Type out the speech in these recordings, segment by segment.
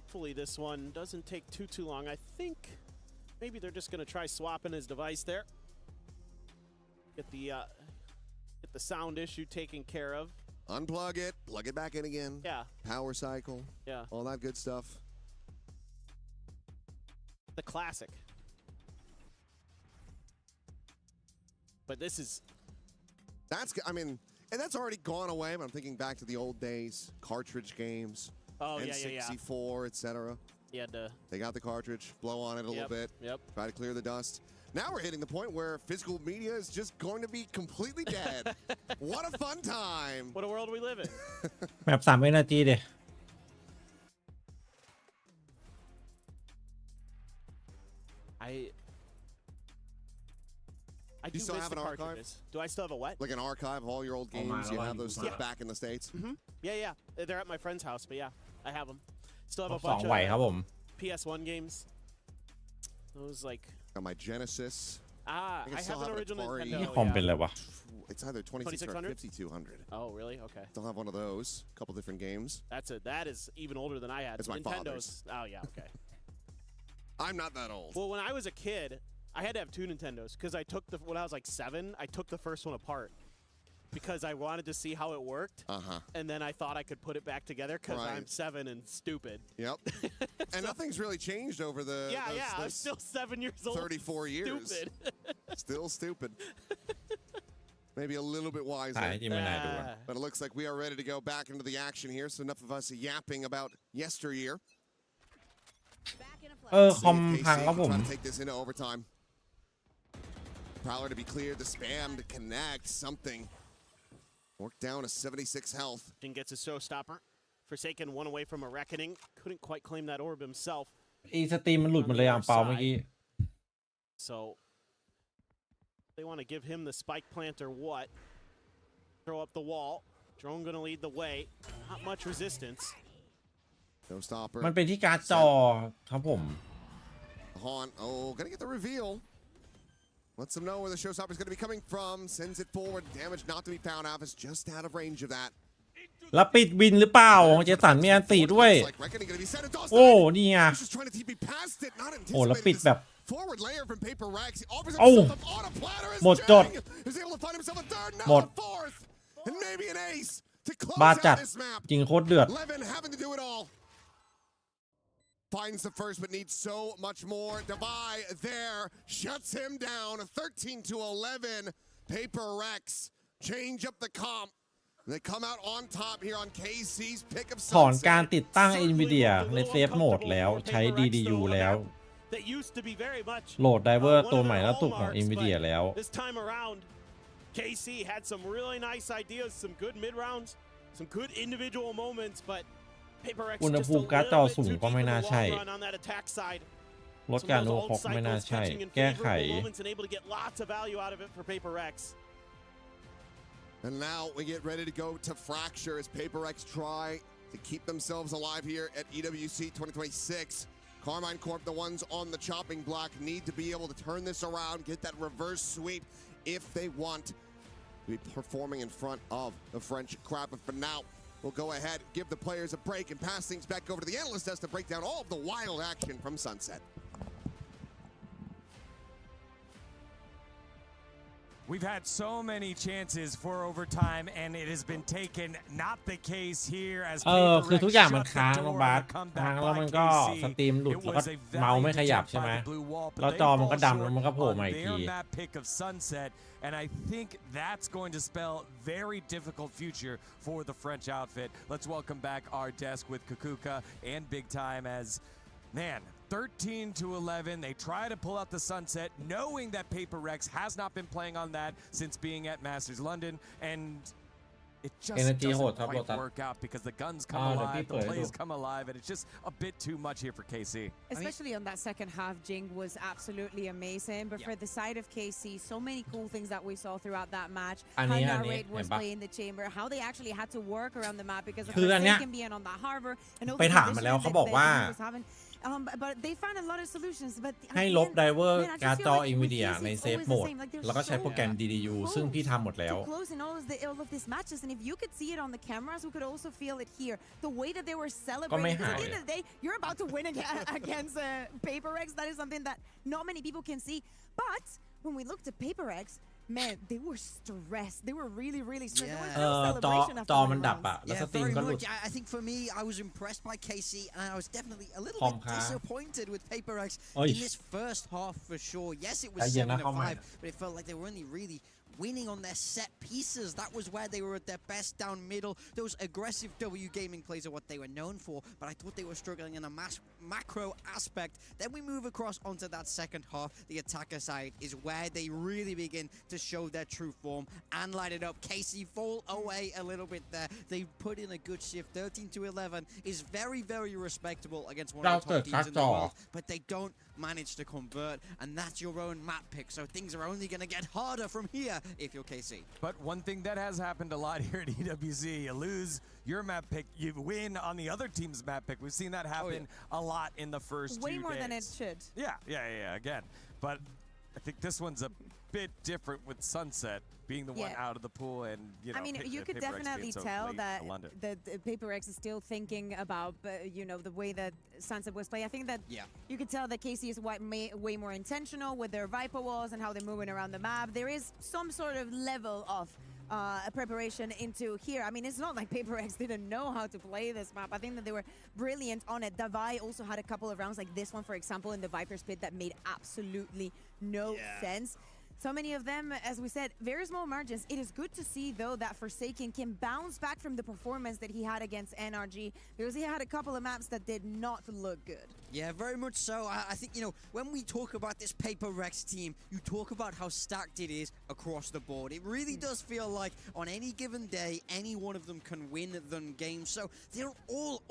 hopefully this one doesn't take too long. I think maybe they're just gonna try swapping his device there. Get the sound issue taken care of. Unplug it, plug it back in again. Yeah. Power cycle. Yeah. All that good stuff. The classic. But this is... I mean, and that's already gone away, but I'm thinking back to the old days. Cartridge games. Oh, N64, etc. They got the cartridge, blow on it a little bit, try to clear the dust. Now we're hitting the point where physical media is just going to be completely dead. What a fun time. What a world we live in. แบบ3 วินาทีเด I do still miss have the an archive? cartridges. Do I still have a what? Like an archive of all your old games. You have those stuff back in the States? Yeah. They're at my friend's house, but yeah, I have them. Still have a 2 bunch ไหวครับผม of PS1 games. Those like... Got my Genesis. I have an original Nintendo. นี่คอมเป็นอะไรวะ It's either 2600 or 5200. Oh, really? Okay. Still have one of those. A couple different games. That is even older than I had. It's my Nintendo's. father's. Oh, yeah, okay. I'm not that old. Well, when I was a kid, I had to have 2 Nintendos because when I was like 7, I took the first one apart because I wanted to see how it worked. And then I thought I could put it back together because I'm 7 and stupid. Yep. And nothing's really changed over the I'm still 7 years old. 34 years. Stupid. Still stupid. Maybe a little bit wiser. ถ่ายที่ไม่น่าดู But it looks like we are ready to go back into the action here. So enough of us yapping about yesteryear. คอมพังครับผม Trying to take this into overtime. Prowler to be cleared, the spam to connect, something. Worked down to 76 health. Jin gets a showstopper. Forsaken one away from a reckoning. Couldn't quite claim that orb himself. อีสตรีมมันหลุดหมดเลยอ่างเปาเมื่อกี้ So they want to give him the spike plant or what? Throw up the wall. Drone gonna lead the way. Not much resistance. No stopper. มันเป็นที่การ์ดจอครับผม Haunt, gonna get the reveal. Lets them know where the showstopper is going to be coming from. Sends it forward. Damage not to be found. Alpha's just out of range of that. แล้วปิดวินหรือเปล่าเจสันมีอันตีด้วย โอ้นี่ไงโอ้แล้วปิดแบบโอ้หมดจดหมดบ้าจัดจริงโคตรเดือด Finds the first, but needs so much more. Devi there shuts him down. 13-11. Paper Rex change up the comp. They come out on top here on KC's pick of ถอนการติดตั้ง NVIDIA ในเซฟโหมดแล้วใช้ DDU แล้วโหลดไดเวอร์ตัวใหม่ล่าสุดของ NVIDIA แล้ว This time around, KC had some really nice ideas, some good mid rounds, some good individual moments, but อุณหภูมิการ์ดจอสูงก็ไม่น่าใช่ลดการโอเวอร์คล็อกไม่น่าใช่แก้ไข And now we get ready to go to Fracture as Paper Rex try to keep themselves alive here at EWC 2026. Carmine Corp, the ones on the chopping block, need to be able to turn this around, get that reverse sweep if they want to be performing in front of the French crowd. But for now, we'll go ahead, give the players a break, and pass things back over to the analyst desk to break down all of the wild action from Sunset. We've had so many chances for overtime, and it has been taken. Not the case here as คือทุกอย่างมันค้างลงบาสค้างแล้วมันก็สตรีมหลุดแล้วก็เมาส์ไม่ขยับใช่ไหมแล้วจอมันก็ดำแล้วมันก็โผล่มาอีกที And I think that's going to spell very difficult future for the French outfit. Let's welcome back our desk with Kukuka and Big Time as, man, 13-11. They try to pull out the sunset, knowing that Paper Rex has not been playing on that since being at Masters London, and it just doesn't quite work out because the guns come alive, the plays come alive, and it's just a bit too much here for KC. Especially on that second half, Jing was absolutely amazing. But for the side of KC, so many cool things that we saw throughout that match. How Narrate was playing the chamber, how they actually had to work around the map because of Forsaken being on the harbor. And ไปถามมาแล้วเขาบอกว่า but they found a lot of solutions. But ให้ลบไดเวอร์การ์ดจอ NVIDIA ในเซฟโหมดแล้วก็ใช้โปรแกรม DDU ซึ่งพี่ทำหมดแล้ว close in all of these matches, and if you could see it on the cameras, we could also feel it here. The way that they were celebrating. Because at the end of the day, you're about to win against PaperX. That is something that not many people can see. But when we looked at PaperX.Man, they were stressed. They were really, really stressed. There was no celebration after จอมันดับอะแล้วสตรีม very ก็หลุด much. I think for me, I was impressed by KC, and I was definitely a little bit disappointed with PaperX in this first half for sure. Yes, it was 7-5, but it felt like they were only really winning on their set pieces. That was where they were at their best down middle. Those aggressive W gaming plays are what they were known for, but I thought they were struggling in a macro aspect. Then we move across onto that second half. The attacker side is where they really begin to show their true form and light it up. KC fall away a little bit there. They put in a good shift. 13-11 is very, very respectable against one of the top teams in the world, but they don't manage to convert, and that's your own map pick. So things are only going to get harder from here if you're KC. But one thing that has happened a lot here at EWZ, you lose your map pick, you win on the other team's map pick. We've seen that happen a lot in the first 2 days. Way more than it should. Yeah, again. But I think this one's a bit different with Sunset being the one out of the pool, and I mean, you could definitely tell that the PaperX is still thinking about the way that Sunset was playing. I think that you could tell that KC is way more intentional with their Viper walls and how they're moving around the map. There is some sort of level of preparation into here. I mean, it's not like PaperX didn't know how to play this map. I think that they were brilliant on it. Davai also had a couple of rounds like this one, for example, in the Viper's pit that made absolutely no sense.So many of them, as we said, very small margins. It is good to see, though, that Forsaken can bounce back from the performance that he had against NRG, because he had a couple of maps that did not look good. Yeah, very much so. I think, when we talk about this PaperX team, you talk about how stacked it is across the board. It really does feel like on any given day, any one of them can win them games. So they'll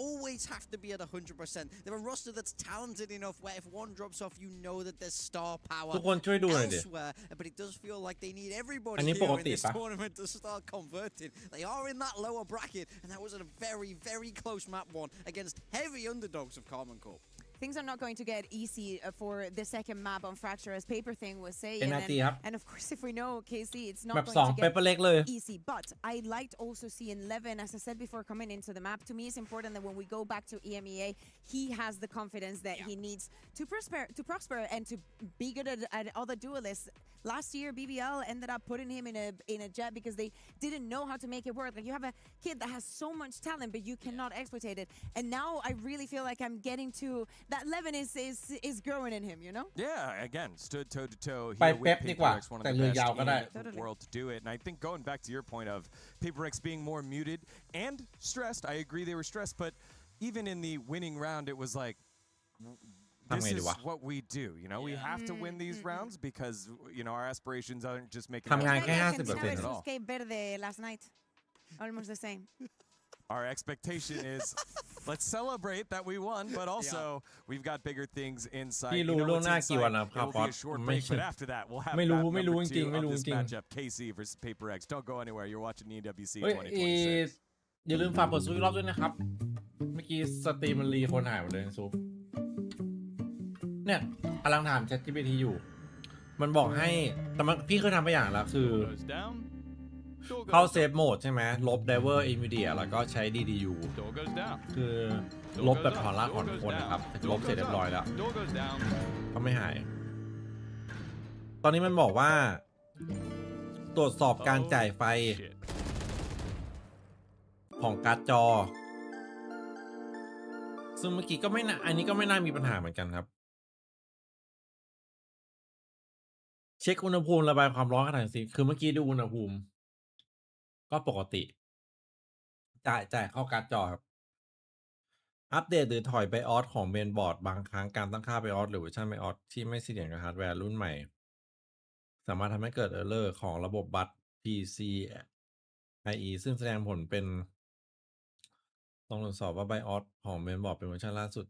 always have to be at 100%. They're a roster that's talented enough where if one drops off, you know that there's star power elsewhere.But it does feel like they need everybody here in this tournament to start converting. They are in that lower bracket, and that was a very, very close map one against heavy underdogs of Carbon Corp.Things are not going to get easy for the second map on Fracture, as Paper Thing was saying. And of course, if we know KC, it's not going to get easy. But I liked also seeing Levin, as I said before, coming into the map. To me, it's important that when we go back to EMEA, he has the confidence that he needs to prosper and to be good at other duelists. Last year, BBL ended up putting him in a jet because they didn't know how to make it work. Like, you have a kid that has so much talent, but you cannot exploit it. And now I really feel like I'm getting to that Levin is growing in him, Yeah, again, stood toe to toe here with PaperX, one of the best in the world to do it. And I think going back to your point of PaperX being more muted and stressed, I agree they were stressed, but even in the winning round, it was like...This is what we do, we have to win these rounds because, our aspirations aren't just making it all. Last night, almost the same. Our expectation is let's celebrate that we won, but also we've got bigger things inside. It will be a short break, but after that, we'll have number 2 of this matchup, KC versus PaperX. Don't go anywhere. You're watching EWC 2026. อย่าลืมฝากกดซุปอีกรอบด้วยนะครับเมื่อกี้สตรีมมันรีคนหายหมดเลยซุปเนี่ยกำลังถาม ChatGPT อยู่มันบอกให้แต่พี่เคยทำไปอย่างแล้วคือเข้าเซฟโหมดใช่ไหมลบ Diver Nvidia แล้วก็ใช้ DDU คือลบแบบถอนรากถอนโคนนะครับลบเสร็จเรียบร้อยแล้วก็ไม่หายตอนนี้มันบอกว่าตรวจสอบการจ่ายไฟของการ์ดจอซึ่งเมื่อกี้ก็ไม่น่าอันนี้ก็ไม่น่ามีปัญหาเหมือนกันครับเช็คอุณหภูมิระบายความร้อนขนาดสิคือเมื่อกี้ดูอุณหภูมิก็ปกติจ่ายเข้าการ์ดจอครับอัปเดตหรือถอยไบออสของเมนบอร์ดบางครั้งการตั้งค่าไบออสหรือเวอร์ชันไบออสที่ไม่เสถียรกับฮาร์ดแวร์รุ่นใหม่สามารถทำให้เกิดเออร์เลอร์ของระบบบัส PCIe ซึ่งแสดงผลเป็นต้องตรวจสอบว่าไบออสของเมนบอร์ดเป็นเวอร์ชันล่าสุด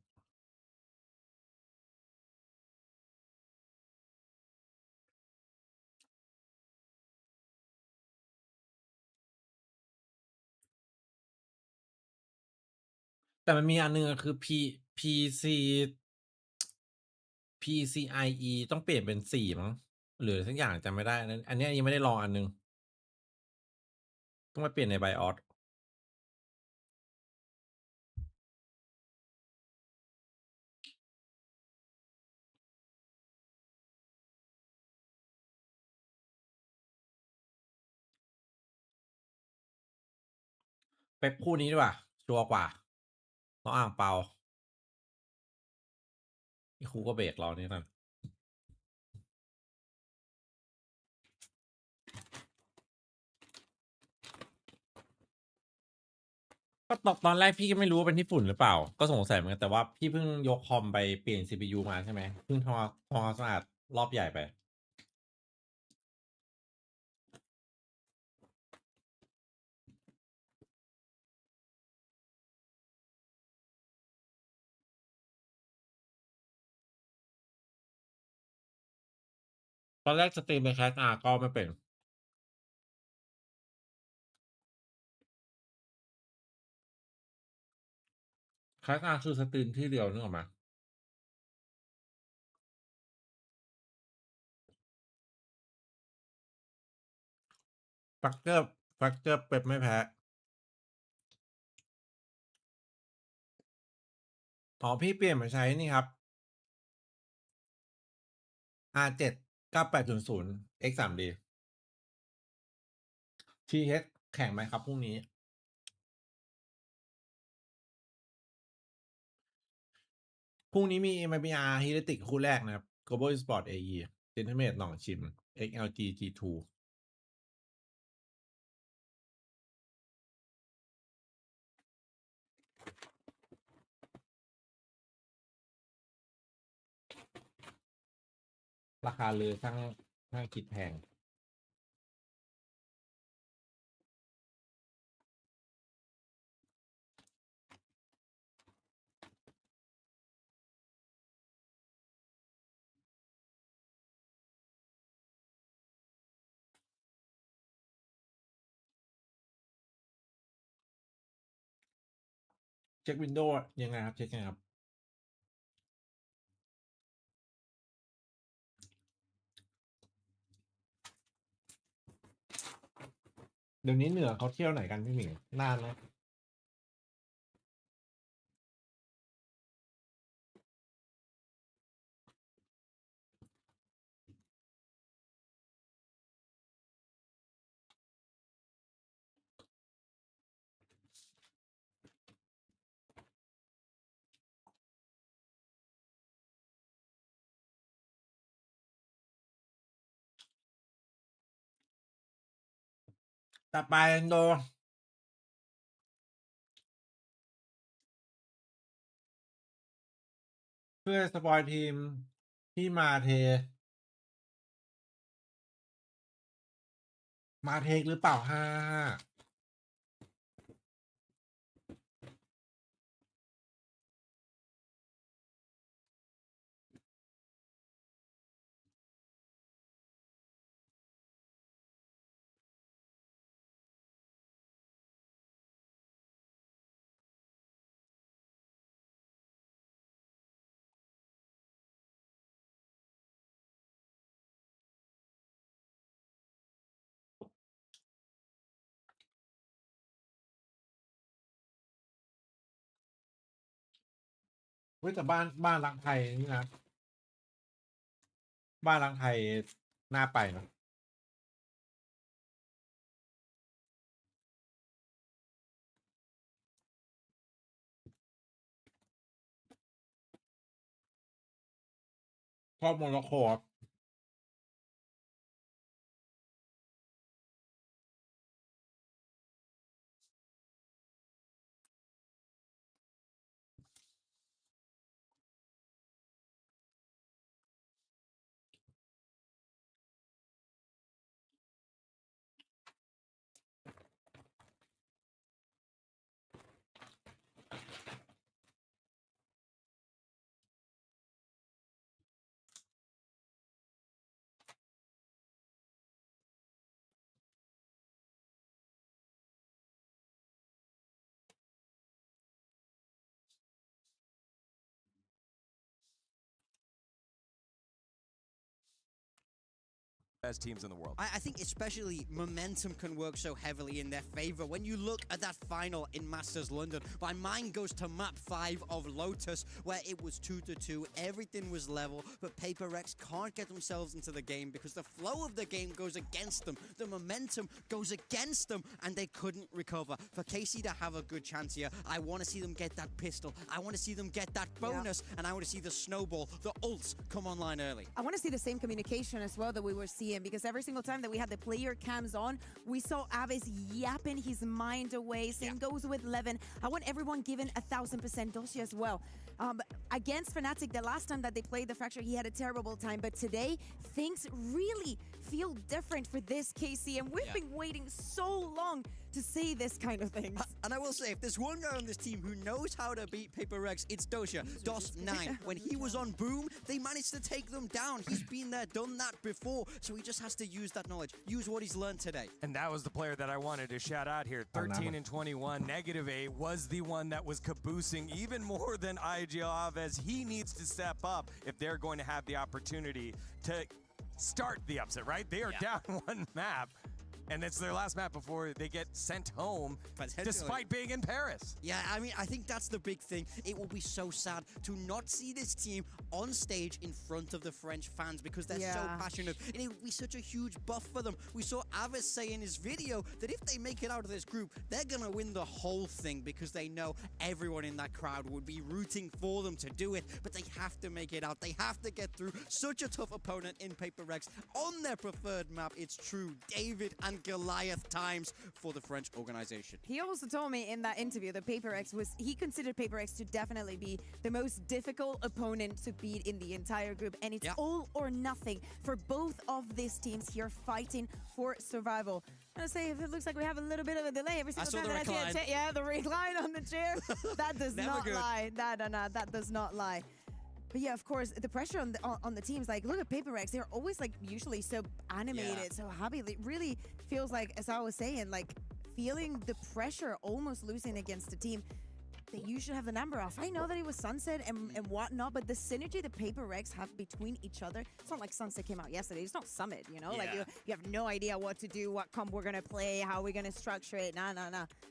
แต่มันมีอันนึงคือ PC PCIe ต้องเปลี่ยนเป็น4มั้งหรือสักอย่างจำไม่ได้นั้นอันนี้ยังไม่ได้ลองอันนึงต้องมาเปลี่ยนใน BIOS ไปคู่นี้ดีกว่าชัวร์กว่าน้องอ่างเปาครูก็เบรกเรานี่นั่นก็ตอนแรกพี่ก็ไม่รู้ว่าเป็นที่ฝุ่นหรือเปล่าก็สงสัยเหมือนกันแต่ว่าพี่เพิ่งยกคอมไปเปลี่ยน CPU มาใช่ไหมเพิ่งทำความสะอาดรอบใหญ่ไปตอนแรกสตรีมไปแคสอาก็ไม่เป็นแคสอาคือสตรีมที่เดียวนึกออกไหมแฟกเจอร์เป็ดไม่แพ้อ๋อพี่เปลี่ยนมาใช้นี่ครับ R7 9800 X 3D TH แข่งไหมครับพรุ่งนี้มี MIBR ฮีเลติกคู่แรกนะครับ Global Sport AE เซนติเมตรหนองชิม XLG G2 ราคาเลยทั้งคิดแพงเช็ควินโดว์ยังไงครับเช็คยังไงครับเดี๋ยวนี้เหนือเขาเที่ยวไหนกันพี่หมิงนานไหมต่อไปโดเพื่อสปอยทีมที่มาเทคหรือเปล่าเว้ยแต่บ้านรักไทยนี่นะบ้านรักไทยน่าไปนะชอบโมร็อกโกครับ best teams in the world. I think especially momentum can work so heavily in their favor. When you look at that final in Masters London, my mind goes to map 5 of Lotus, where it was 2-2, everything was level, but Paper Rex can't get themselves into the game because the flow of the game goes against them. The momentum goes against them, and they couldn't recover. For KC to have a good chance here, I want to see them get that pistol. I want to see them get that bonus, and I want to see the snowball, the ults come online early. I want to see the same communication as well that we were seeing, because every single time that we had the player cams on, we saw Avis yapping his mind away. Same goes with Levin. I want everyone giving 1,000% Dosia as well. Against Fnatic, the last time that they played the Fracture, he had a terrible time, but today things really feel different for this KC, and we've been waiting so long to say this kind of things. And I will say, if there's one guy on this team who knows how to beat Paper Rex, it's Dosia. DOS9. When he was on Boom, they managed to take them down. He's been there, done that before, so he just has to use that knowledge, use what he's learned today. And that was the player that I wanted to shout out here. 13-21, -8 was the one that was caboosing even more than IGL as he needs to step up if they're going to have the opportunity to start the upset, right? They are down 1 map. And it's their last map before they get sent home, despite being in Paris. Yeah, I mean, I think that's the big thing. It will be so sad to not see this team on stage in front of the French fans because they're so passionate. And it will be such a huge buff for them. We saw Avis say in his video that if they make it out of this group, they're going to win the whole thing because they know everyone in that crowd would be rooting for them to do it. But they have to make it out. They have to get through such a tough opponent in Paper Rex on their preferred map. It's true. David and Goliath times for the French organization. He also told me in that interview that he considered Paper Rex to definitely be the most difficult opponent to beat in the entire group, and it's all or nothing for both of these teams here fighting for survival. I'm gonna say, if it looks like we have a little bit of a delay every single time that I see the recline on the chair, that does not lie. That does not lie. But yeah, of course, the pressure on the teams, like, look at Paper Rex, they're always, like, usually so animated, so happy. It really feels like, as I was saying, like, feeling the pressure almost losing against a team that you should have the number off. I know that it was Sunset and whatnot, but the synergy the Paper Rex have between each other, it's not like Sunset came out yesterday. It's not Summit, you know? Like, you have no idea what to do, what comp we're going to play, how we're going to structure it. Nah.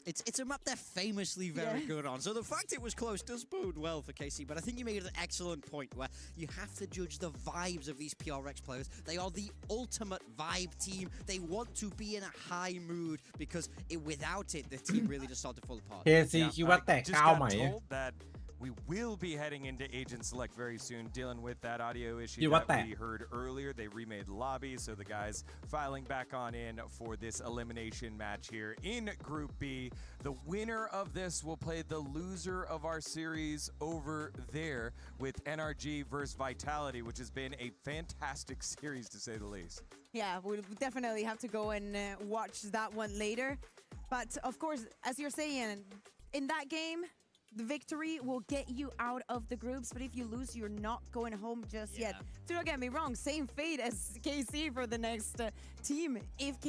It's a map they're famously very good on. So the fact it was close does bode well for KC, but I think you made an excellent point where you have to judge the vibes of these PRX players. They are the ultimate vibe team. They want to be in a high mood because without it, the team really just started to fall apart. KC คิดว่าแตกก้าวใหม่ that we will be heading into Agent Select very soon, dealing with that audio issue that we heard earlier. They remade lobby, so the guys filing back on in for this elimination match here in Group B. The winner of this will play the loser of our series over there with NRG versus Vitality, which has been a fantastic series to say the least. Yeah, we'll definitely have to go and watch that one later. But of course, as you're saying, in that game, the victory will get you out of the groups, but if you lose, you're not going home just yet. So don't get me wrong, same fate as KC for the next team. If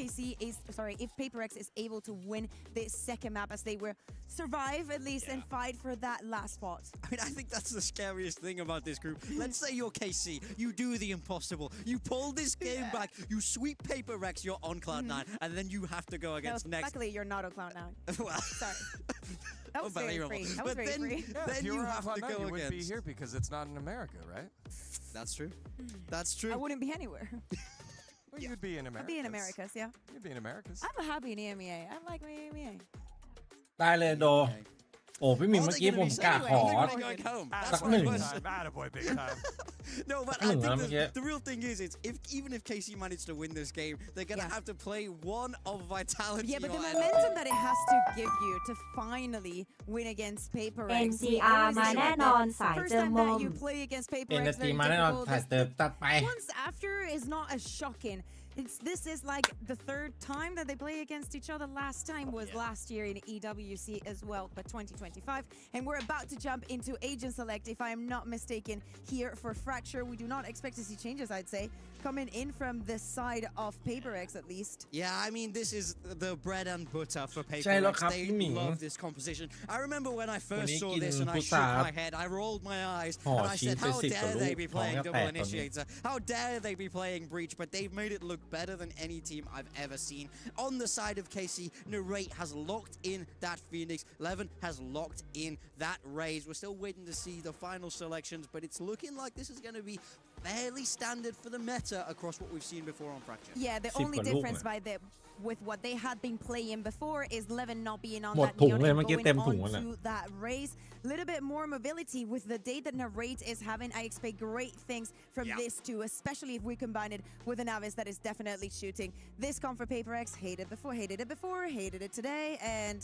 Paper Rex is able to win the second map as they will survive at least and fight for that last spot. I mean, I think that's the scariest thing about this group. Let's say you're KC, you do the impossible, you pull this game back, you sweep Paper Rex, you're on Cloud9, and then you have to go against next. Luckily, you're not on Cloud9. Well, sorry. That was very free. That was very free. Then you have to go against. You wouldn't be here because it's not in America, right? That's true. That's true. I wouldn't be anywhere. Well, you'd be in America. I'd be in Americas, yeah. You'd be in Americas. I'm happy in EMEA. I like my EMEA. ได้เลยโด โอ้พี่หมิงเมื่อกี้ผมกะขอ สักหนึ่ง Attaboy, big time. No, but I think the real thing is, even if KC managed to win this game, they're going to have to play one of Vitality. Yeah, but the momentum that it has to give you to finally win against Paper Rex. NCR มาแน่นอนสายเติมมุม First time that you play against Paper Rex, very difficult. Once after is not as shocking. This is like the third time that they play against each other. Last time was last year in EWC as well, but 2025. And we're about to jump into Agent Select, if I am not mistaken, here for Fracture. We do not expect to see changes, I'd say, coming in from the side of Paper Rex at least. Yeah, I mean, this is the bread and butter for Paper Rex. They love this composition. I remember when I first saw this and I shook my head, I rolled my eyes, and I said, how dare they be playing Double Initiator? How dare they be playing Breach? But they've made it look better than any team I've ever seen. On the side of KC, Narrate has locked in that Phoenix. Levin has locked in that Raze. We're still waiting to see the final selections, but it's looking like this is going to be fairly standard for the meta across what we've seen before on Fracture. Yeah, the only difference with what they had been playing before is Levin not being on หมด that ถุง neon เลย and เมื่อกี้ going เต็มถุงแล้ว onto that Raze. A little bit more mobility with the day that Narrate is having. I expect great things from this too, especially if we combine it with an Avis that is definitely shooting. This come for PaperX. Hated it today, and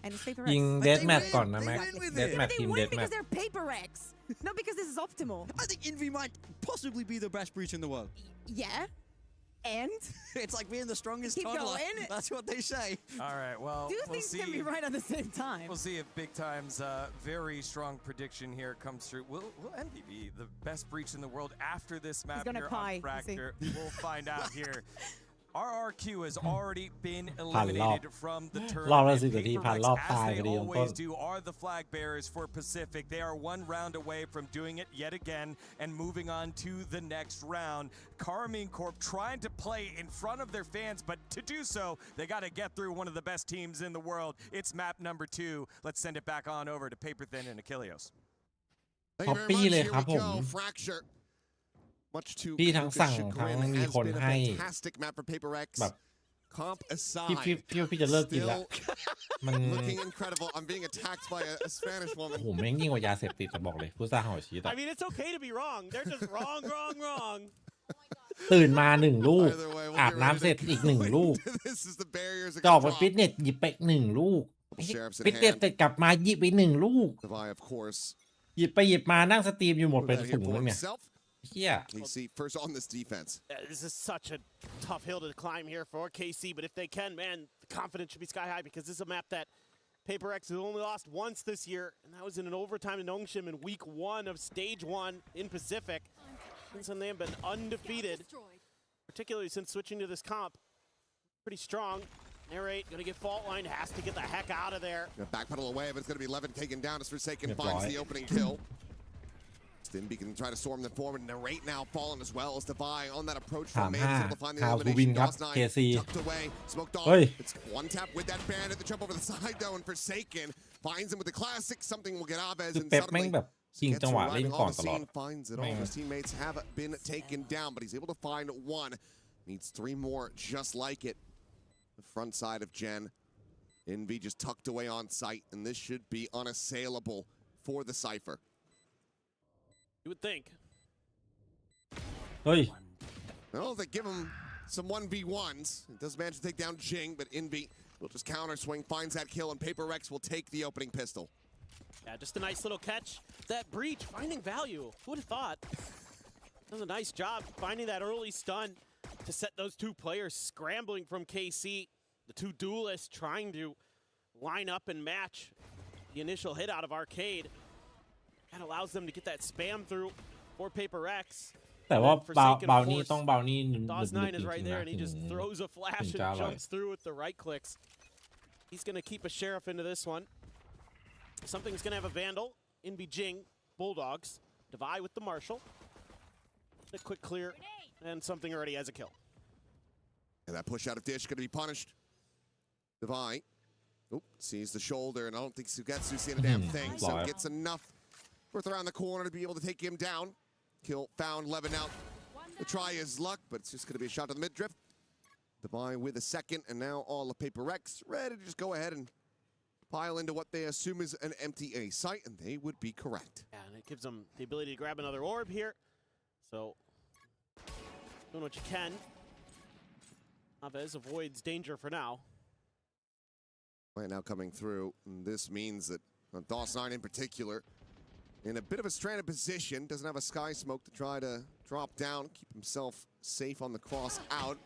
it's PaperX. ยิงเดดแมทก่อนนะแม็กเดดแมท They ทีมเด win ดแมท because they're PaperX, not because this is optimal. I think Envy might possibly be the best breach in the world. Yeah. And it's like being the strongest keep toddler. going. That's what they say. All right, well, Two things can be right at the same time. We'll see if Big Time's very strong prediction here comes true. Will Envy be the best breach in the world after this map here on Fracture? We'll find out here. RRQ has already been eliminated from the tournament. PaperX, as they always do, are the flag bearers for Pacific. They are one round away from doing it yet again and moving on to the next round. Karmine Corp trying to play in front of their fans, but to do so, they got to get through one of the best teams in the world. It's map number 2. Let's send it back on over to Paperthin and Achilleos. Thank you very much. Here we go. Fracture. Much too พี่ทั้งสั่งทั้งมีคนให้ fantastic map for PaperX แบบ comp aside พี่จะเลิกกินละมัน looking incredible. I'm being attacked by a Spanish woman โอ้โหแม่งยิ่งกว่ายาเสพติดจะบอกเลยผู้ซ่าห่อชีส I mean, it's okay to be wrong. They're just wrong. ตื่นมา1ลูกอาบน้ำเสร็จอีก1ลูกจะออกไปฟิตเนสหยิบไป1ลูกฟิตเนสเสร็จกลับมาหยิบไป1ลูกหยิบมานั่งสตรีมอยู่หมดเป็นถุงเลยเนี่ยYeah. KC first on this defense. This is such a tough hill to climb here for KC, but if they can, man, the confidence should be sky high because this is a map that PaperX has only lost once this year, and that was in an overtime to Nongshim in week 1 of stage 1 in Pacific. Since then, they have been undefeated, particularly since switching to this comp. Pretty strong. Narrate, gonna get fault line, has to get the heck out of there. Backpedal away, but it's gonna be Levin taken down as Forsaken finds the opening kill. Stimby can try to storm them forward. Narrate now falling as well as Devi on that approach from Main. Able to find the elimination. DOS9 tucked away. Smoked off. It's one tap with that bandit. The jump over the side though, and Forsaken finds him with the classic. Something will get Aves and suddenly gets arriving on the scene. Finds it all. His teammates have been taken down, but he's able to find one. Needs 3 more just like it. The front side of Gen. Envy just tucked away on site, and this should be unassailable for the Cypher. You would think. Well, they give him some 1v1s. It does manage to take down Jing, but Envy will just counter swing, finds that kill, and PaperX will take the opening pistol. Yeah, just a nice little catch. That breach, finding value. Who would have thought? Does a nice job finding that early stun to set those 2 players scrambling from KC. The 2 duelists trying to line up and match the initial hit out of Arcade. That allows them to get that spam through for PaperX. แต่ว่าเบานี่ต้องเบานี่ DOS9 is right there and he just throws a flash and jumps through with the right clicks. He's going to keep a Sheriff into this one. Something's going to have a Vandal. Envy Jing, Bulldogs. Devi with the Marshal. A quick clear and something already has a kill. And that push out of Dish going to be punished. Devi sees the shoulder and I don't think Sugetsu's seen a damn thing. So gets enough worth around the corner to be able to take him down. Kill found Levin out. To try his luck, but it's just going to be a shot to the mid-drift. Devi with a second, and now all of PaperX ready to just go ahead and pile into what they assume is an empty A site, and they would be correct. Yeah, and it gives them the ability to grab another orb here. So, doing what you can. Aves avoids danger for now. Right now coming through, and this means that DOS9 in particular in a bit of a stranded position, doesn't have a sky smoke to try to drop down, keep himself safe on the cross out.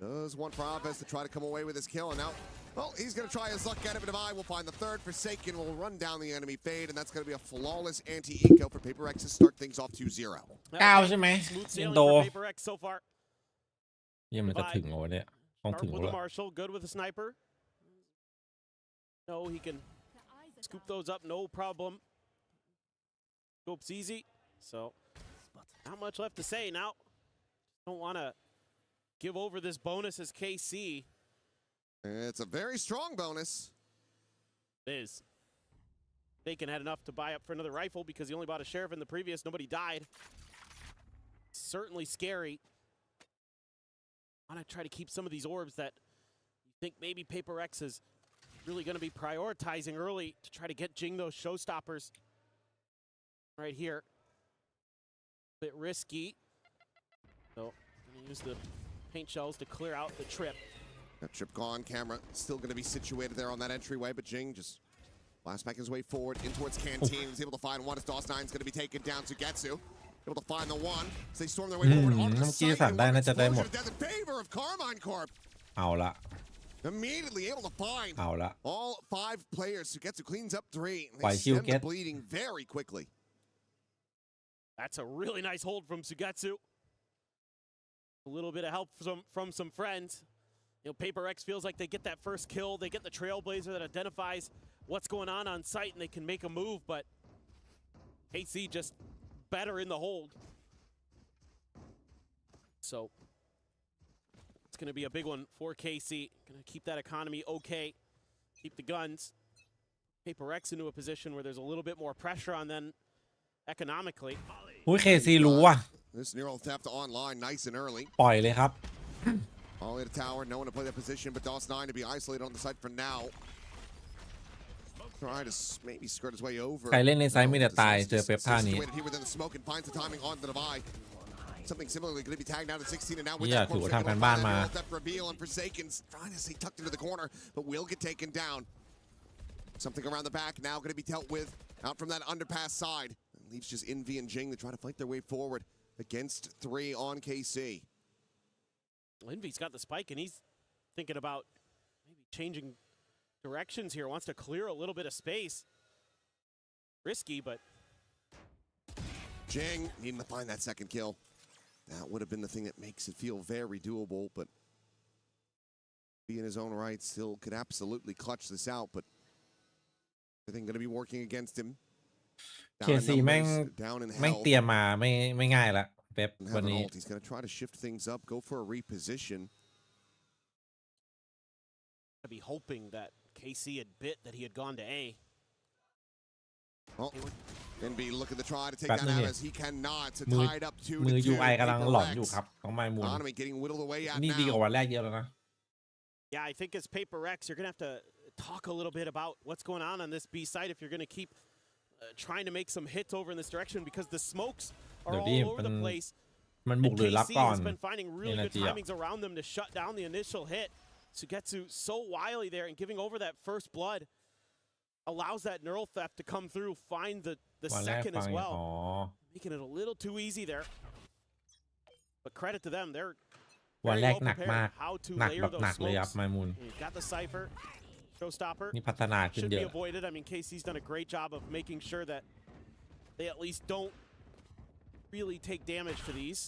Does want for Aves to try to come away with his kill, and now, well, he's going to try his luck at it, but Devi will find the 3rd. Forsaken will run down the enemy fade, and that's going to be a flawless anti-eco for PaperX to start things off 2-0. 9 ใช่ไหมยังโด PaperX so far. ยังมันจะถึงโอ้เนี่ยต้องถึง with แล้ว the Marshal, good with the sniper. No, he can scoop those up, no problem. Scope's easy, so not much left to say now. Don't want to give over this bonus as KC. It's a very strong bonus. It is. Bacon had enough to buy up for another rifle because he only bought a sheriff in the previous. Nobody died. Certainly scary. I want to try to keep some of these orbs that you think maybe Paper X is really going to be prioritizing early to try to get Jing those showstoppers right here. A bit risky. So I'm gonna use the paint shells to clear out the trip. That trip gone, camera still going to be situated there on that entryway, but Jing just blasts back his way forward in towards Canteen. He's able to find one as DOS9's going to be taken down. Sugetsu able to find the one. So they storm their way forward onto the site. In favor of Carmine Corp. เอาละ Immediately able to find เอาละ all 5 players. Sugetsu cleans up 3. Why They stem the bleeding very quickly. That's a really nice hold from Sugetsu. A little bit of help from some friends. You know, Paper X feels like they get that first kill. They get the Trailblazer that identifies what's going on site, and they can make a move, but KC just better in the hold. So it's going to be a big one for KC. Going to keep that economy okay. Keep the guns. Paper X into a position where there's a little bit more pressure on them economically. อุ้ย KC รู้ว่ะ This neural theft online nice and early. ปล่อยเลยครับ All in the tower, no one to play that position, but DOS9 to be isolated on the site for now. Try to maybe skirt his way over. ใครเล่นในไซต์มีแต่ตายเจอเป๊ปท่านี้ Situated here within the smoke and finds the timing on the divide. Something similarly going to be tagged out at 16, and now with เนี่ย that ถือว่าทำการบ้านมา that reveal and Forsaken's trying to stay tucked into the corner, but will get taken down. Something around the back now going to be dealt with out from that underpass side. Leaves just Envy and Jing to try to fight their way forward against 3 on KC. Envy's got the spike, and he's thinking about maybe changing directions here. Wants to clear a little bit of space. Risky, but Jing needing to find that second kill. That would have been the thing that makes it feel very doable, but be in his own right still could absolutely clutch this out, but everything going to be working against him. KC แม่งเตรียมมาไม่ง่ายละเป๊ปวันนี้ He's going to try to shift things up, go for a reposition. I'd be hoping that KC had bit that he had gone to A. Well, NB looking to try to take that out as he cannot. To tie it up 2-2. มือ UI กำลังหลอนอยู่ครับของไมมูน getting whittled away at นี่ดีกว่าวันแรกเยอะแล้วนะ Yeah, I think as Paper X, you're going to have to talk a little bit about what's going on this B site if you're going to keep trying to make some hits over in this direction because the smokes are all over the place. มันบุกหรือรับก่อน KC has been finding really good timings around them to shut down the initial hit. Sugetsu so wily there and giving over that first blood allows that neural theft to come through, find the second as well. Making it a little too easy there. But credit to them, they're วันแรกหนักมากหนักแบบหนักเลยครับไมมูน Got the cipher. Showstopper นี่พัฒนาขึ้น should เย be อะ avoided. I mean, KC's done a great job of making sure that they at least don't really take damage to these.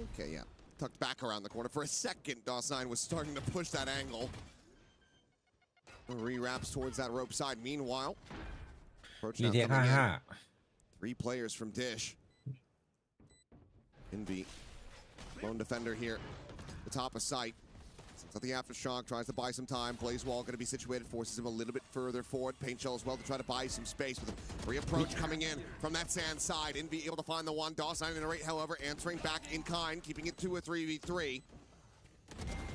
Okay, yeah. Tucked back around the corner. For a second, DOS9 was starting to push that angle. Re-wraps towards that rope side. Meanwhile, approach now coming in. 3 players from Dish. Envy, lone defender here. The top of sight. So the aftershock tries to buy some time. Blaze wall going to be situated, forces him a little bit further forward. Paint shell as well to try to buy some space with a re-approach coming in from that sand side. Envy able to find the one. DOS9 in the rate, however, answering back in kind, keeping it to a 3v3.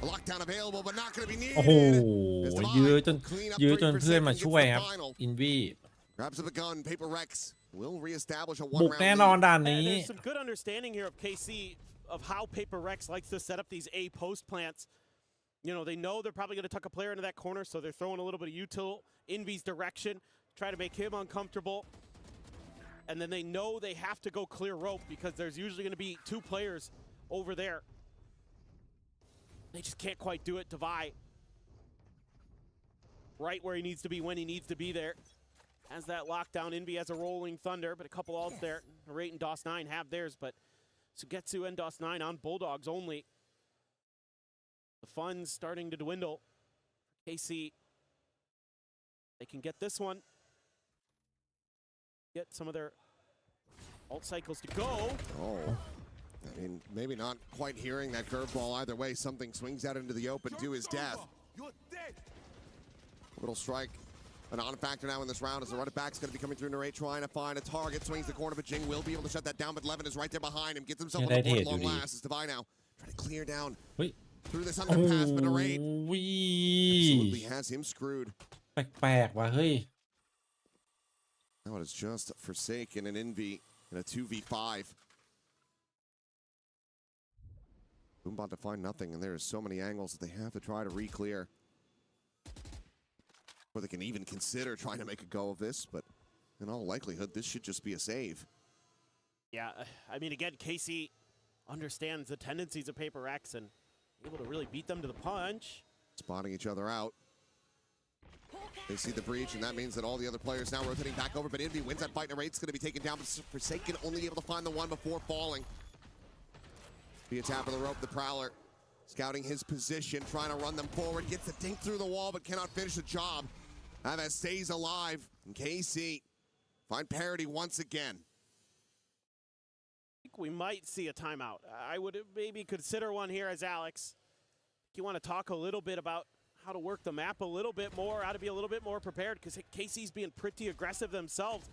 A lockdown available, but not going to be needed. โอ้โหยื้อจนเพื่อนมาช่วยครับอินวี Grabs up a gun. Paper Rex will reestablish a บุก one-round แน่นอน lead. ด่านนี้ There's some good understanding here of KC of how Paper Rex likes to set up these A post plants. You know, they know they're probably going to tuck a player into that corner, so they're throwing a little bit of util Envy's direction, try to make him uncomfortable. And then they know they have to go clear rope because there's usually going to be 2 players over there. They just can't quite do it. Divide right where he needs to be when he needs to be there. As that lockdown, Envy has a rolling thunder, but a couple ults there. Narrate and DOS9 have theirs, but Sugetsu and DOS9 on Bulldogs only. The fun's starting to dwindle. KC, they can get this one. Get some of their ult cycles to go. Oh. I mean, maybe not quite hearing that curveball either way. Something swings out into the open to his death. Little strike, a non-factor now in this round as the running back's going to be coming through Narrate, trying to find a target. Swings the corner, but Jing will be able to shut that down, but Levin is right there behind him. Gets himself on the board at long last. It's Divine now trying to clear down through this underpass, but Narrate absolutely has him screwed. แปลกๆว่ะเฮ้ย Now it is just Forsaken and Envy in a 2v5. Boombot to find nothing, and there are so many angles that they have to try to re-clear. Or they can even consider trying to make a go of this, but in all likelihood, this should just be a save. Yeah, I mean, again, KC understands the tendencies of Paper Rex and able to really beat them to the punch. Spotting each other out. They see the breach, and that means that all the other players now rotating back over, but Envy wins that fight. Narrate's going to be taken down, but Forsaken only able to find the one before falling. Via tap of the rope, the Prowler scouting his position, trying to run them forward, gets the dink through the wall, but cannot finish the job. That stays alive, and KC find parity once again. I think we might see a timeout. I would maybe consider one here as Alex. You want to talk a little bit about how to work the map a little bit more, how to be a little bit more prepared, because KC's being pretty aggressive themselves.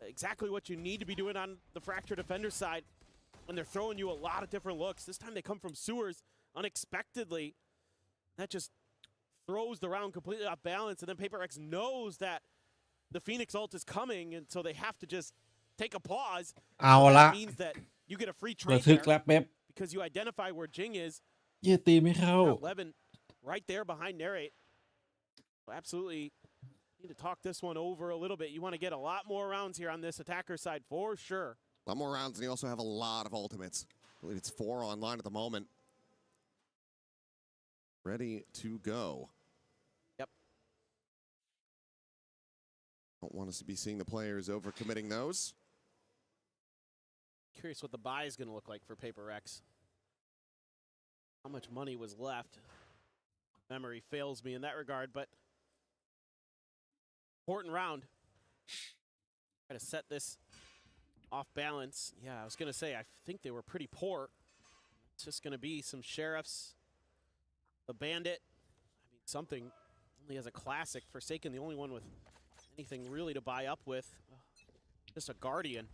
Exactly what you need to be doing on the Fracture Defender side. And they're throwing you a lot of different looks. This time they come from sewers unexpectedly. That just throws the round completely off balance. And then Paper Rex knows that the Phoenix ult is coming, and so they have to just take a pause. That means that you get a free trade there because you identify where Jing is. Levin right there behind Narrate. Absolutely need to talk this one over a little bit. You want to get a lot more rounds here on this attacker side for sure. A lot more rounds, and you also have a lot of ultimates. I believe it's 4 online at the moment. Ready to go. Yep. Don't want us to be seeing the players overcommitting those. Curious what the buy is going to look like for Paper Rex. How much money was left? Memory fails me in that regard, but important round. Try to set this off balance. Yeah, I was going to say, I think they were pretty poor. It's just going to be some Sheriffs, the Bandit. I mean, something only as a classic. Forsaken, the only one with anything really to buy up with. Just a Guardian.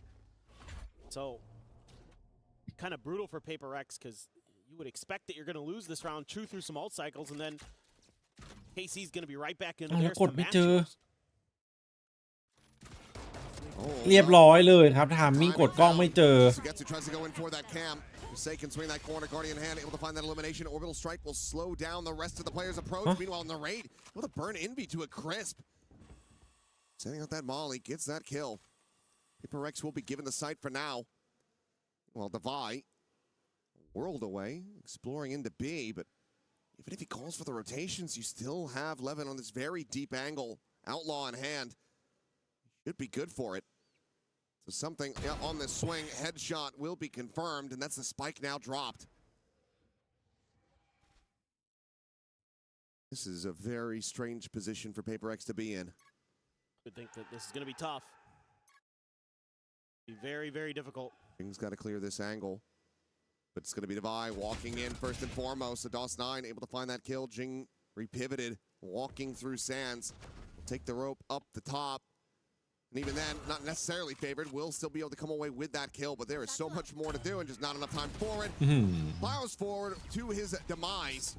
So, kind of brutal for Paper Rex because you would expect that you're going to lose this round, chew through some ult cycles, and then KC's going to be right back into there. เรียบร้อยเลยครับทามมิ่งกดกล้องไม่เจอ Forsaken swing that corner, Guardian hand able to find that elimination. Orbital strike will slow down the rest of the players' approach. Meanwhile, Narrate able to burn Envy to a crisp. Sending out that Molly, gets that kill. Paper Rex will be given the sight for now. Well, Devi, world away, exploring into B, but even if he calls for the rotations, you still have Levin on this very deep angle. Outlaw in hand. Should be good for it. So something on this swing, headshot will be confirmed, and that's the spike now dropped. This is a very strange position for Paper Rex to be in. I think that this is going to be tough. Be very, very difficult. Jing's got to clear this angle, but it's going to be Devi walking in first and foremost. So DOS9 able to find that kill. Jing repivoted, walking through Sands. Will take the rope up the top. And even then, not necessarily favored, will still be able to come away with that kill, but there is so much more to do and just not enough time for it. Plows forward to his demise.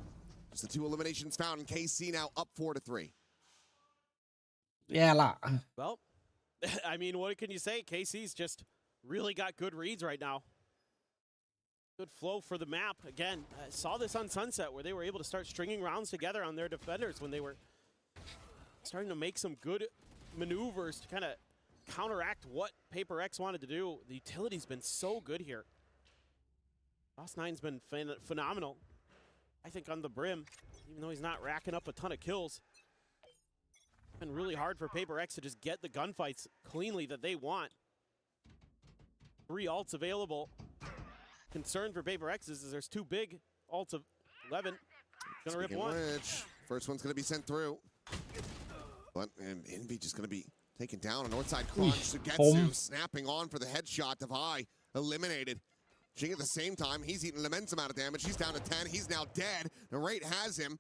Just the 2 eliminations found, and KC now up 4-3. Yeah, well, I mean, what can you say? KC's just really got good reads right now. Good flow for the map. Again, I saw this on Sunset where they were able to start stringing rounds together on their defenders when they were starting to make some good maneuvers to kind of counteract what Paper Rex wanted to do. The utility's been so good here. DOS9's been phenomenal, I think, on the brim, even though he's not racking up a ton of kills. It's been really hard for Paper Rex to just get the gunfights cleanly that they want. 3 ults available. Concern for Paper Rex is there's 2 big ults of 11. Gonna rip one. First one's gonna be sent through. But Envy just going to be taken down. A north side crunch. Sugetsu snapping on for the headshot. Devi eliminated. Jing at the same time, he's eating an immense amount of damage. He's down to 10. He's now dead. Narrate has him.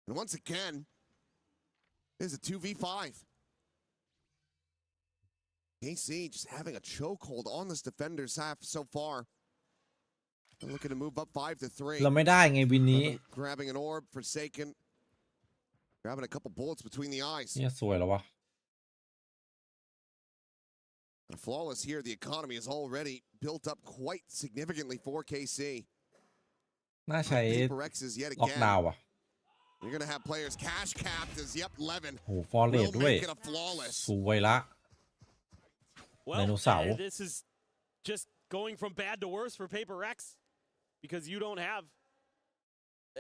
And once again, there's a 2v5. KC just having a chokehold on this defender's half so far. They're looking to move up 5-3. เราไม่ได้ไงวินนี้ Grabbing an orb, Forsaken. Grabbing a couple bullets between the eyes. เนี่ยสวยแล้ววะ Flawless here. The economy is already built up quite significantly for KC. น่าใช้ Paper X is yet ล็อก again. ดาวน์อ่ะ You're gonna have players cash capped as Levin โหฟอร์เร will ทด้วย make it a flawless. สวยละ Well, ไดโนเสาร์ this is just going from bad to worse for Paper X because you don't have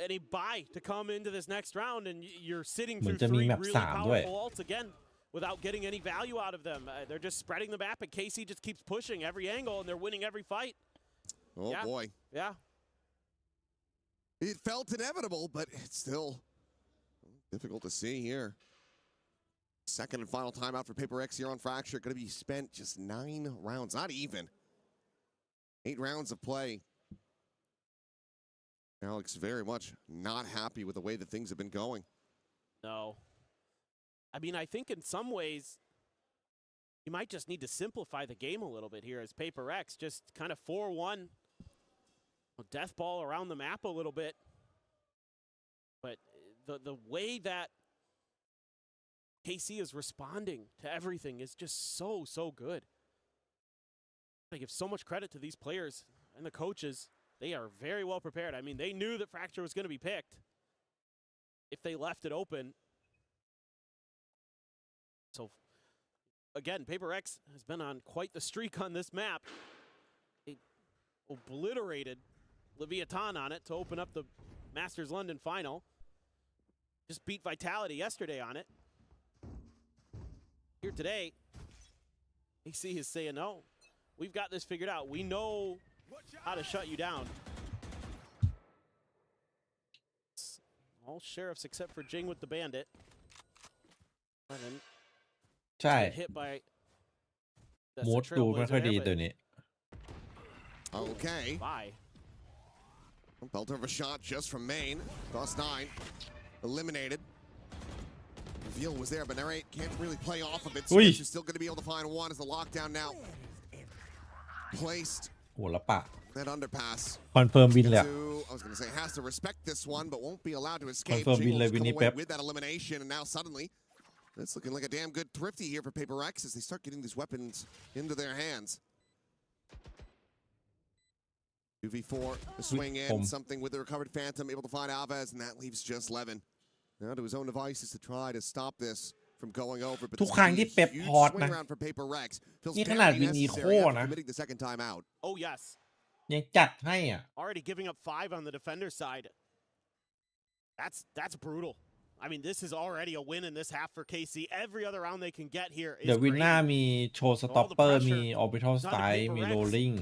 any buy to come into this next round, and you're sitting through 3 really powerful ults again without getting any value out of them. They're just spreading the map, and KC just keeps pushing every angle, and they're winning every fight. Oh yeah. boy. Yeah. It felt inevitable, but it's still difficult to see here. Second and final timeout for Paper X here on Fracture. Going to be spent just 9 rounds, not even. 8 rounds of play. Alex very much not happy with the way that things have been going. No. I mean, I think in some ways, you might just need to simplify the game a little bit here as Paper X just kind of 4-1. Death ball around the map a little bit. But the way that KC is responding to everything is just so good. I give so much credit to these players and the coaches. They are very well prepared. I mean, they knew that Fracture was going to be picked if they left it open. So, again, Paper X has been on quite the streak on this map. They obliterated Leviathan on it to open up the Masters London final. Just beat Vitality yesterday on it. Here today, AC is saying, no, we've got this figured out. We know how to shut you down. All sheriffs except for Jing with the bandit. And then ใช่ hit by มูดดูไม่ค่อยดีตัวนี้ Okay. Bye. Belter of a shot just from main. Cross 9. Eliminated. Reveal was there, but Narrate can't really play off of it. So you're still going to be able to find one as the lockdown now placed. โหละปะ That underpass. คอนเฟิร์มวินเลย I was going to say has to respect this one, but won't be allowed to escape. Confirm winเลยวินนี้ Come away with that elimination, and now suddenly it's looking like a damn good thrifty here for Paper X as they start getting these weapons into their hands. 2v4, the swing in, something with the recovered Phantom, able to find Alves, and that leaves just Levin. Now to his own devices to try to stop this from going over. But ทุกครั้งที่เป๊ปพอร์ตนะ for Paper Rex. นี่ขนาดวินอีโคนะ committing the second time out. Oh, yes. ยังจัดให้อ่ะ Already giving up 5 on the defender side. That's brutal. I mean, this is already a win in this half for KC. Every other round they can get here is เดี๋ยววินหน้า great. มีโชว์สต็อปเปอร์ มีออร์บิทัลสไตล์มีโรลลิง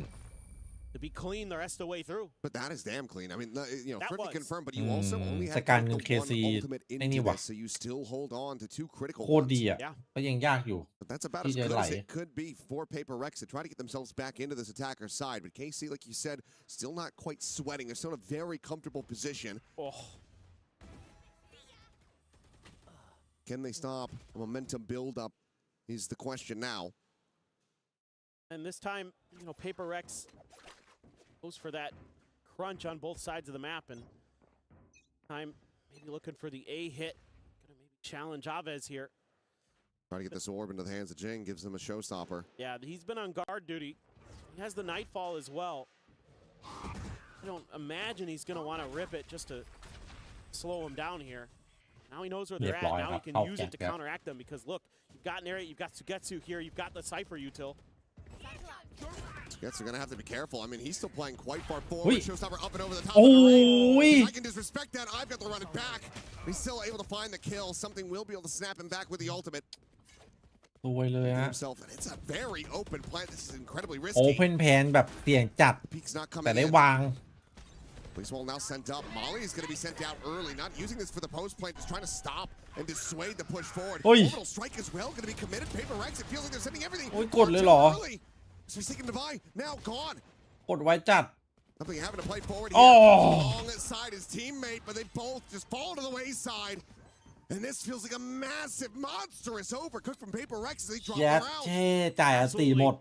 To be clean the rest of the way through. But that is damn clean. I mean, you know, That Thrifty was. confirmed, but you also only had สการ the เงิน KC one ultimate ไอ้ into นี่วะ this, so you still hold on to 2 critical โคตร ones. ดีอ่ะ Yeah. ก็ยังยากอยู่ But that's about as TJ good as Lai. it could be for Paper Rex to try to get themselves back into this attacker's side. But KC, like you said, still not quite sweating. They're still in a very comfortable position. Oh. Can they stop a momentum build-up is the question now. And this time, you know, Paper Rex goes for that crunch on both sides of the map, and time maybe looking for the A hit. Gonna maybe challenge Alves here. Try to get this orb into the hands of Jing, gives them a showstopper. Yeah, he's been on guard duty. He has the Nightfall as well. I don't imagine he's gonna want to rip it just to slow him down here. Now he knows where they're at. Now he can use it to counteract them because look, you've got Narrate, you've got Sugetsu here, you've got the Cypher util. Sugetsu gonna have to be careful. I mean, he's still playing quite far forward. Showstopper up and over the top. I can disrespect that. I've got to run it back. He's still able to find the kill. Something will be able to snap him back with the ultimate. สวยเลยฮะ Himself, and it's a very open plant. This is incredibly โอ risky. เพนแพนแบบเสี่ยงจัด Peek's not แต่ coming ได้ in. วาง Police wall now sent up. Molly is going to be sent out early. Not using this for the post plant, just trying to stop and dissuade the push forward. Orbital strike as well, going to be committed. Paper Rex, it feels like they're sending everything. โอ้ยกดเลยเหรอ So he's taking Divide, now gone. กดไว้จัด Something having to play forward here alongside his teammate, but they both just fall to the wayside. And this feels like a massive, monstrous overcook from Paper Rex as they drop แย่ around. เช่จ่ายอันตีหมด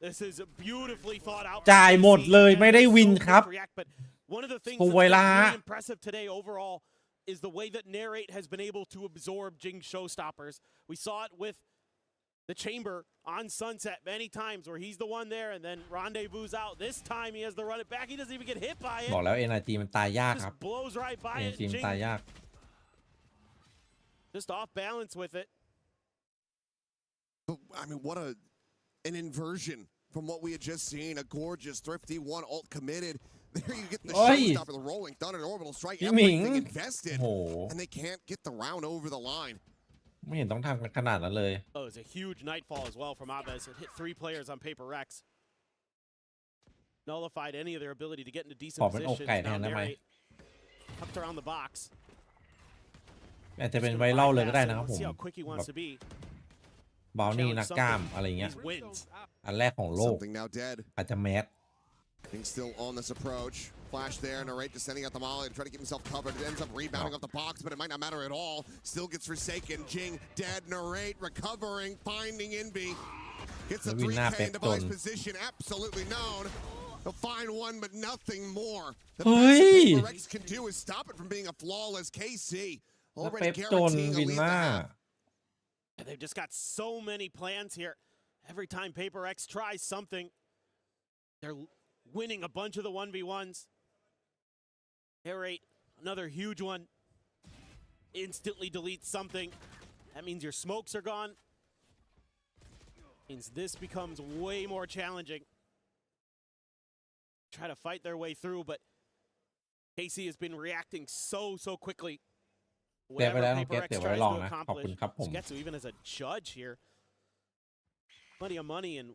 This is beautifully thought out. จ่ายหมดเลยไม่ได้วินครับ One of the things ส that's วย been ละฮะ really impressive today overall is the way that Narrate has been able to absorb Jing showstoppers. We saw it with the chamber on Sunset many times where he's the one there and then rendezvous out. This time he has to run it back. He doesn't even get hit by it. บอกแล้ว NRG มันตายยากครับ Just blows right by it. NRG มันตายยาก Just off balance with it. I mean, what an inversion from what we had just seen. A gorgeous, thrifty one ult committed. There you get the showstopper, the rolling thunder, orbital strike, everything invested, and they can't get the round over the line. ไม่เห็นต้องทำกันขนาดนั้นเลย Oh, it's a huge nightfall as well from Aves. It hit 3 players on Paper Rex. Nullified any of their ability to get into decent positions. Now Narrate tucked around the box. อาจจะเป็นไวรัลเลยก็ได้นะครับผม See how quick he wants to be. บาวนี่นักกล้ามอะไรเงี้ย อันแรกของโลก อาจจะแมส Things still on this approach. Flash there, Narrate just sending out the molly to try to keep himself covered. It ends up rebounding off the box, but it might not matter at all. Still gets forsaken. Jing dead. Narrate recovering, finding Inby. Gets a 3K in device position. Absolutely known. They'll find one, but nothing more. The best Paper Rex can do is stop it from being a flawless KC. Already guaranteeing a lead now. They've just got so many plans here. Every time Paper Rex tries something, they're winning a bunch of the 1v1s. Narrate, another huge one. Instantly deletes something. That means your smokes are gone. Means this becomes way more challenging. Try to fight their way through, but KC has been reacting so quickly. Whatever Paper Rex tries to accomplish. Getsu even as a judge here. Plenty of money and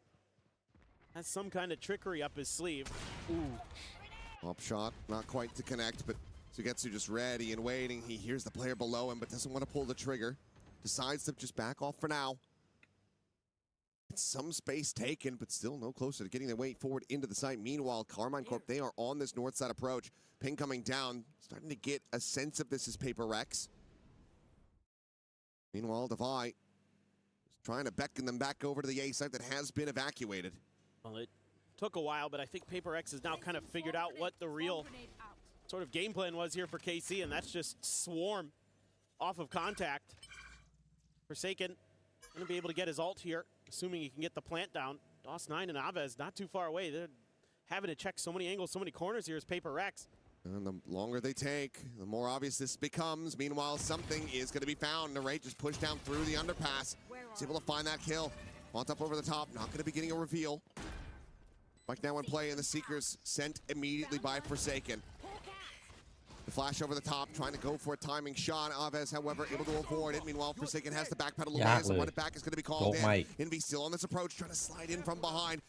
has some kind of trickery up his sleeve. Ooh. Up shot, not quite to connect, but Sugetsu just ready and waiting. He hears the player below him, but doesn't want to pull the trigger. Decides to just back off for now. Some space taken, but still no closer to getting their way forward into the site. Meanwhile, Carmine Corp, they are on this north side approach. Ping coming down, starting to get a sense of this as Paper Rex. Meanwhile, Devi is trying to beckon them back over to the A site that has been evacuated. Well, it took a while, but I think Paper Rex has now kind of figured out what the real sort of game plan was here for KC, and that's just swarm off of contact. Forsaken going to be able to get his ult here, assuming he can get the plant down. DOS9 and Aves not too far away. They're having to check so many angles, so many corners here as Paper Rex. And the longer they take, the more obvious this becomes. Meanwhile, something is going to be found. Narrate just pushed down through the underpass. He's able to find that kill. Wants up over the top. Not going to be getting a reveal. Like now in play, and the Seekers sent immediately by Forsaken. The flash over the top, trying to go for a timing shot. Aves, however, able to avoid it. Meanwhile, Forsaken has to backpedal away. So one back is going to be called in. Envy still on this approach, trying to slide in from behind.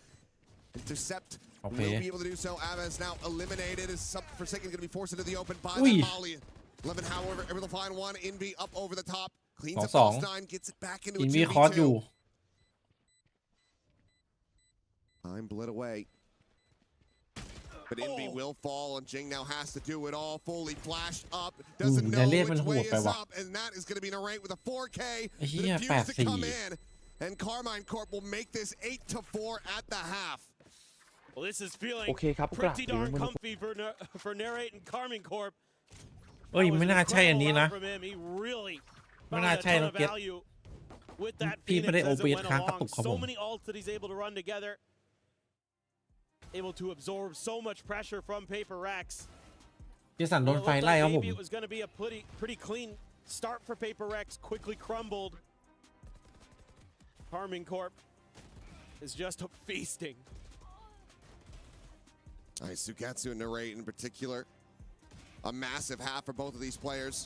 Intercept. Will be able to do so. Aves now eliminated. Is Forsaken going to be forced into the open by the Molly. Levin, however, able to find one. Envy up over the top. Cleans up DOS9, gets it back into a 2v2. Time bled away. But Envy will fall, and Jing now has to do it all. Fully flashed up. Doesn't know which way is up, and that is going to be Narrate with a 4K. That refused to come in. And Carmine Corp will make this 8-4 at the half. Well, this is feeling pretty darn comfy for Narrate and Carmine Corp. เอ้ยไม่น่าใช่อันนี้นะ He really ไม่น่าใช่น้องเก็ต with that พี่ไม่ได้ Phoenix as it OBS went ค้างกระ along. ตุกครับผ So ม many ults that he's able to run together. Able to absorb so much pressure from Paper Rex. เจสันโดนไฟไล่ครับผม Maybe it was going to be a pretty clean start for Paper Rex. Quickly crumbled. Carmine Corp is just feasting. Sugetsu and Narrate in particular. A massive half for both of these players.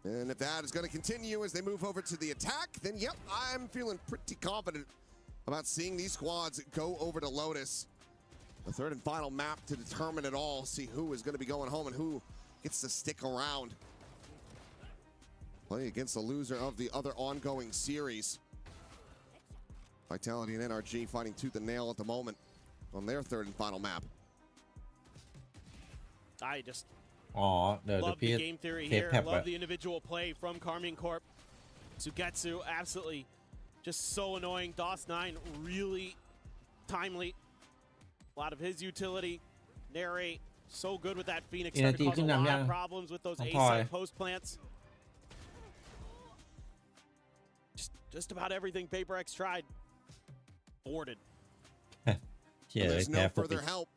And if that is going to continue as they move over to the attack, then yep, I'm feeling pretty confident about seeing these squads go over to Lotus. The third and final map to determine it all. See who is going to be going home and who gets to stick around. Play against the loser of the other ongoing series. Vitality and NRG fighting tooth and nail at the moment on their third and final map. I just the love the game theory here. Love the individual play from Karmine Corp. Sugetsu absolutely just so annoying. DOS9 really timely. A lot of his utility. Narrate so good with that Phoenix. Started to cause a lot of problems with those A-side post plants. Just about everything Paper X tried. Boarded. There's no further help.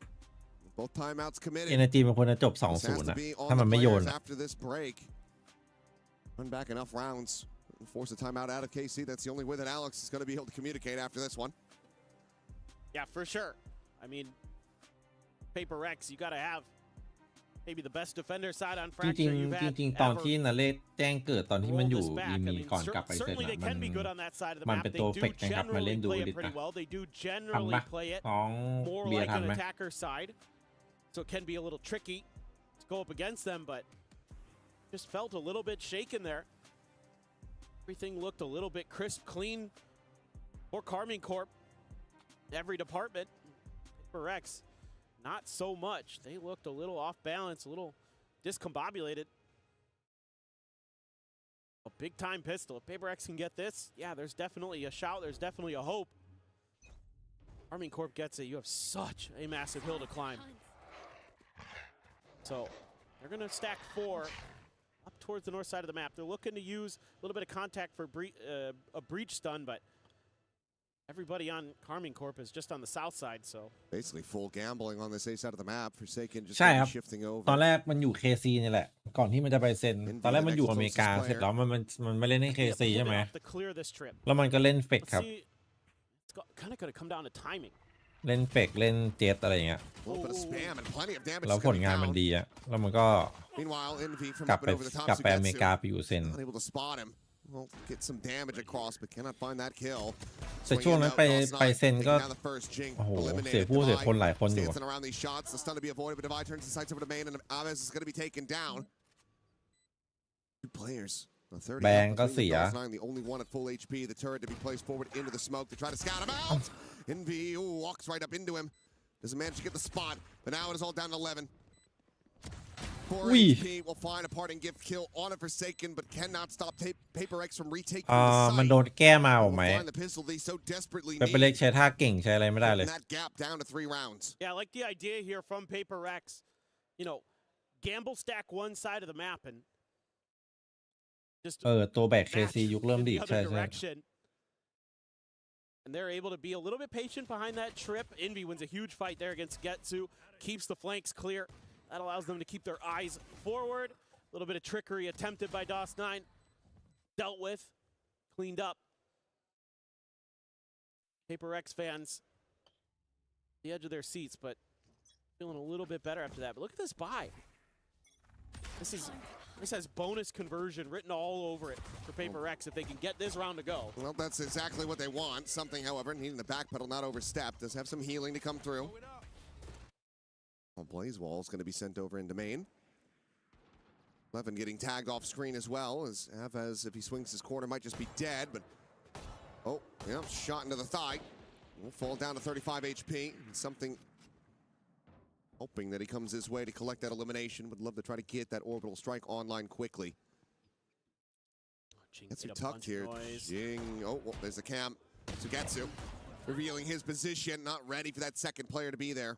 Both timeouts committed. Energy มันควรจะจบ 2-0 นะถ้ามันไม่โยน after this break. Run back enough rounds. Force a timeout out of KC. That's the only way that Alex is going to be able to communicate after this one. Yeah, for sure. I mean, Paper X, you got to have maybe the best defender side on Fracture you've had. จริงๆตอนที่นาเล่แจ้งเกิดตอนที่มันอยู่มีก่อนกลับไปเสร็จนะมันเป็นตัวเฟกนะครับมาเล่นดูดิทันปะของเบียร์ทันไหม So it can be a little tricky to go up against them, but just felt a little bit shaken there. Everything looked a little bit crisp, clean for Karmine Corp. Every department, Paper X, not so much. They looked a little off balance, a little discombobulated. A big time pistol. If Paper X can get this, yeah, there's definitely a shout. There's definitely a hope. Karmine Corp gets it. You have such a massive hill to climb. So they're going to stack 4 up towards the north side of the map. They're looking to use a little bit of contact for a breach stun, but everybody on Karmine Corp is just on the south side. So basically full gambling on this A side of the map. Forsaken just shifting over. ตอนแรกมันอยู่ KC นี่แหละก่อนที่มันจะไปเซ็นตอนแรกมันอยู่อเมริกาเสร็จแล้วมันไม่เล่นใน KC ใช่ไหมแล้วมันก็เล่นเฟกครับ kind of going to come down to timing. เล่นเฟกเล่นเจ็ตอะไรอย่างเงี้ยแล้วผลงานมันดีอะแล้วมันก็กลับไปอเมริกาไปอยู่เซนแต่ช่วงนั้นไปเซนก็โอ้โหเสียผู้เสียคนหลายคนอยู่แบงก็เสียEnvy walks right up into him. Doesn't manage to get the spot, but now it is all down to 11. 4 HP will find a parting gift kill on a Forsaken, but cannot stop Paper X from retaking the site. มันโดนแก้มาหรอไหมเป็นเล็กใช้ท่าเก่งใช้อะไรไม่ได้เลย That gap down to 3 rounds. Yeah, I like the idea here from Paper X. You know, gamble stack one side of the map and just ตัวแบก KC ยุคเริ่มดีใช่ And they're able to be a little bit patient behind that trip. Envy wins a huge fight there against Getsu, keeps the flanks clear. That allows them to keep their eyes forward. A little bit of trickery attempted by DOS9. Dealt with, cleaned up. Paper X fans, the edge of their seats, but feeling a little bit better after that. But look at this buy. This has bonus conversion written all over it for Paper X if they can get this round to go. Well, that's exactly what they want. Something, however, needing the backpedal not overstep. Does have some healing to come through. Well, Blaze Wall is going to be sent over into main. Levin getting tagged off screen as well, as Avez, if he swings his corner, might just be dead, but oh, yeah, shot into the thigh. Will fall down to 35 HP. Something hoping that he comes his way to collect that elimination. Would love to try to get that orbital strike online quickly. Getsu tucked here. Jing. Oh, well, there's the cam. Sugetsu revealing his position. Not ready for that second player to be there.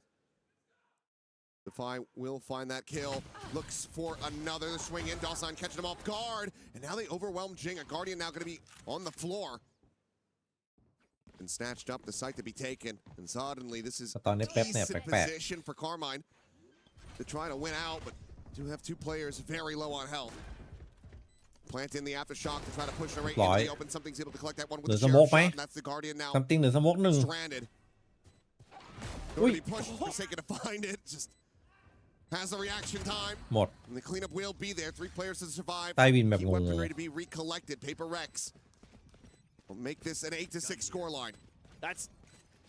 Defy will find that kill. Looks for another swing in. DOS9 catching him off guard. And now they overwhelm Jing. A Guardian now going to be on the floor. And snatched up the site to be taken. And suddenly this is decent position for Karmine to try to win out, but do have 2 players very low on health. Plant in the aftershock to try to push the right into the open. Something's able to collect that one with the sheriff shot, and that's the Guardian now. Stranded. Going to be pushed, forsaken to find it. Just has the reaction time. And the cleanup will be there. 3 players to survive. Key weaponry to be recollected. Paper Rex will make this an 8-6 scoreline. That's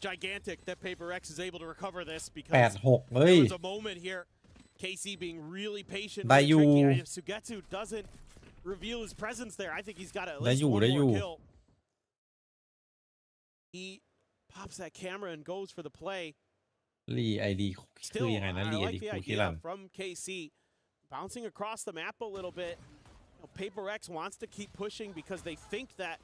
gigantic that Paper X is able to recover this because 8-6 there was a moment here. KC being really patient. If Sugetsu doesn't reveal his presence there, I think he's got at least 1 more kill. He pops that camera and goes for the play. รีไอดีคือยังไงนะรีไอดีคูคิรัน from KC bouncing across the map a little bit. Paper X wants to keep pushing because they think that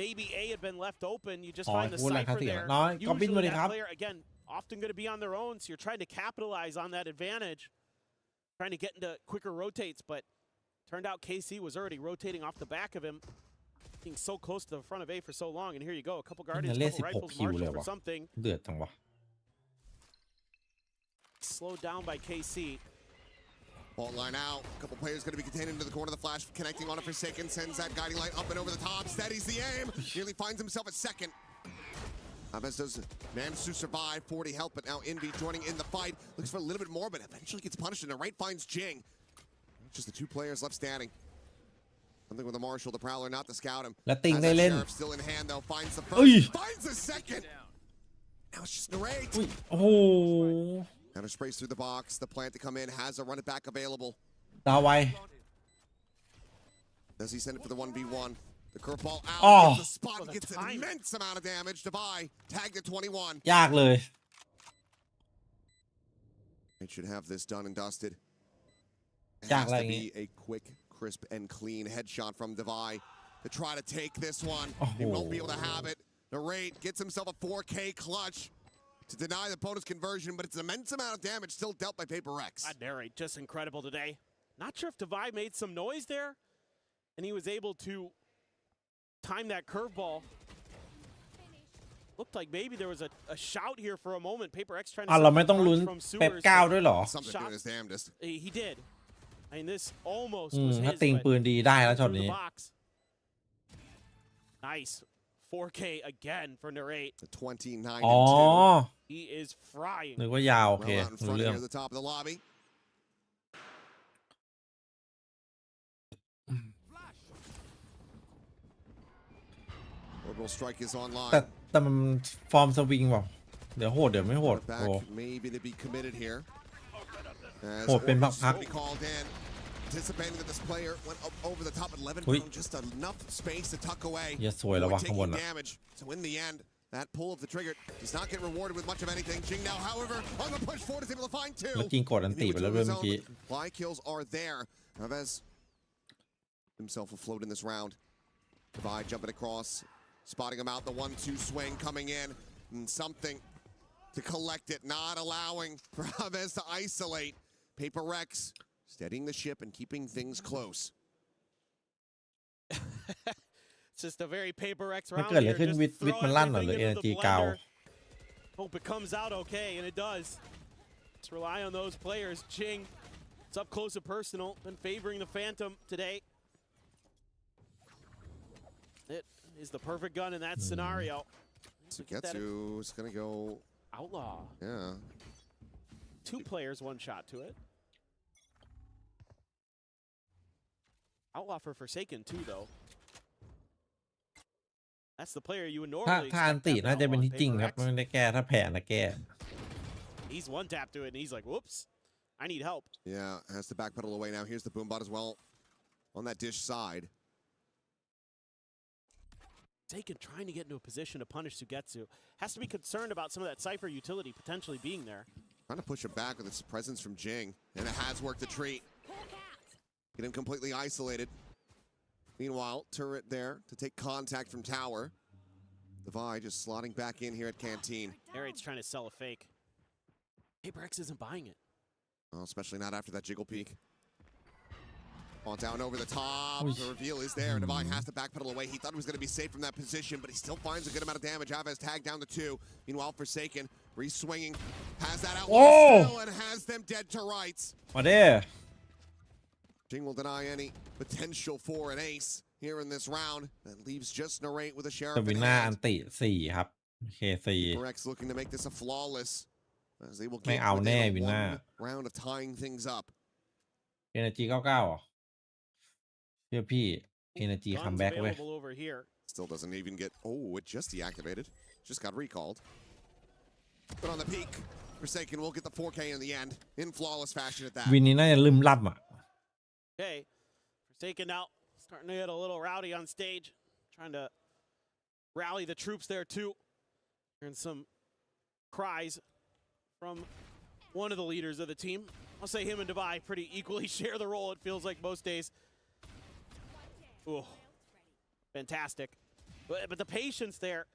maybe A had been left open. You just find the cipher there. Usually that player, again, often going to be on their own, so you're trying to capitalize on that advantage, trying to get into quicker rotates, but turned out KC was already rotating off the back of him, being so close to the front of A for so long, and here you go, a couple guardians, a couple rifles marching for something. เดือดจังวะ Slowed down by KC. Ball line out. A couple players going to be contained into the corner of the flash. Connecting on it Forsaken. Sends that guiding light up and over the top. Steadies the aim. Nearly finds himself at second. Aves does manage to survive. 40 health, but now Envy joining in the fight. Looks for a little bit more, but eventually gets punished. And the right finds Jing. Just the two players left standing. Something with the Marshal, the Prowler, not to scout him. และติงได้เล่น Sheriff still in hand, though. Finds the first. Finds the second. Now it's just Narrate. โอ้โห Counter sprays through the box. The plant to come in has a run it back available. ดาวไว Does he send it for the 1v1? The curveball out. Oh. Gets the spot. Gets an immense amount of damage. Devi tagged at 21. ยากเลย It should have this done and dusted. It ยาก has อะไร to งี้ be a quick, crisp, and clean headshot from Devi to try to take this one. Oh. He won't be able to have it. Narrate gets himself a 4K clutch to deny the bonus conversion, but it's an immense amount of damage still dealt by Paper X. Narrate just incredible today. Not sure if Devi made some noise there, and he was able to time that curveball. Looked like maybe there was a shout here for a moment. Paper X trying to เราไม่ต้องลุ้น from เป๊ป sewers. ก้าวด้วยเหรอ Something doing his damnedest. He did. I mean, this almost was ถ้า his, ติง but ปืนดีได้แล้วช็อต through นี้ the box. Nice. 4K again for Narrate. The 29 อ๋อ and 2. He is frying. นึกว่ายาวโอเค Well out in รู้ front เรื่อง here at the top of the lobby. Orbital strike is online. แต่มันฟอร์มสวิงเปล่าเดี๋ยวโหดเดี๋ยวไม่โหด Back โอ้ maybe to be committed here. As โหดเป็นพัก be called in, anticipating that this player went up over the top at 11, Ui. found just enough space to tuck away. อย่าสวยแล้ววะ Avoid ข้างบน taking อ่ะ damage. So in the end, that pull of the trigger does not get rewarded with much of anything. Jing now, however, on the push forward is able to find two. แล้วจริงกดอันตีไปแล้วด้วยเมื่อกี้ Fly kills are there. Aves himself afloat in this round. Divide jumping across, spotting him out. The 1-2 swing coming in, and something to collect it, not allowing for Aves to isolate. Paper X steadying the ship and keeping things close. It's just a very Paper X มัน round เกิดอะไร here. ขึ้น Just วิท throw มันลั่นเหรอ everything หรือ into the energy กาว blender. Hope it comes out okay, and it does. Let's rely on those players. Jing, it's up close and personal, been favoring the Phantom today. It is the perfect gun in that scenario. Sugetsu is going to go Outlaw. Yeah. 2 players, 1 shot to it. Outlaw for Forsaken too, though. That's the player you would ถ้า normally ถ้าอัน expect ติ to have น่าจะเป็น outlaw ที่จริง Paper ครับ X. ไม่ได้แก้ถ้าแผลนะแก้ He's 1 tap to it, and he's like, whoops, I need help. Yeah, has to backpedal away now. Here's the boombot as well on that dish side. Forsaken trying to get into a position to punish Sugetsu. Has to be concerned about some of that Cypher utility potentially being there. Trying to push him back with its presence from Jing, and it has worked a treat. Get him completely isolated. Meanwhile, turret there to take contact from tower. Devi just slotting back in here at Canteen. Narrate's trying to sell a fake. Paper X isn't buying it. Well, especially not after that jiggle peek. On down over the top. Oy. The reveal is there. Devi has to backpedal away. He thought he was going to be safe from that position, but he still finds a good amount of damage. Aves tagged down to 2. Meanwhile, Forsaken re-swinging. Has that out still and has them dead to rights. มาเด้ Jing will deny any potential for an ace here in this round. That leaves just Narrate with a แต่ sheriff วิ in นหน้าอั hand. นติ4ครับโอเค4 Rex looking to make this a flawless, as they will ไม่ get เอาแน่ within วินหน้า one round of tying things up. energy 99เหรอเชื่อพี่ energy Guns คัมแบ็กเว้ย available over here. Still doesn't even get. Oh, it just deactivated. Just got recalled. But on the peak, Forsaken will get the 4K in the end in flawless fashion at that. วินนี้น่าจะลืมล่ำอ่ะ Okay, Forsaken now starting to get a little rowdy on stage, trying to rally the troops there too. Hearing some cries from one of the leaders of the team. I'll say him and Devi pretty equally share the role, it feels like most days. Ooh, fantastic. But the patience there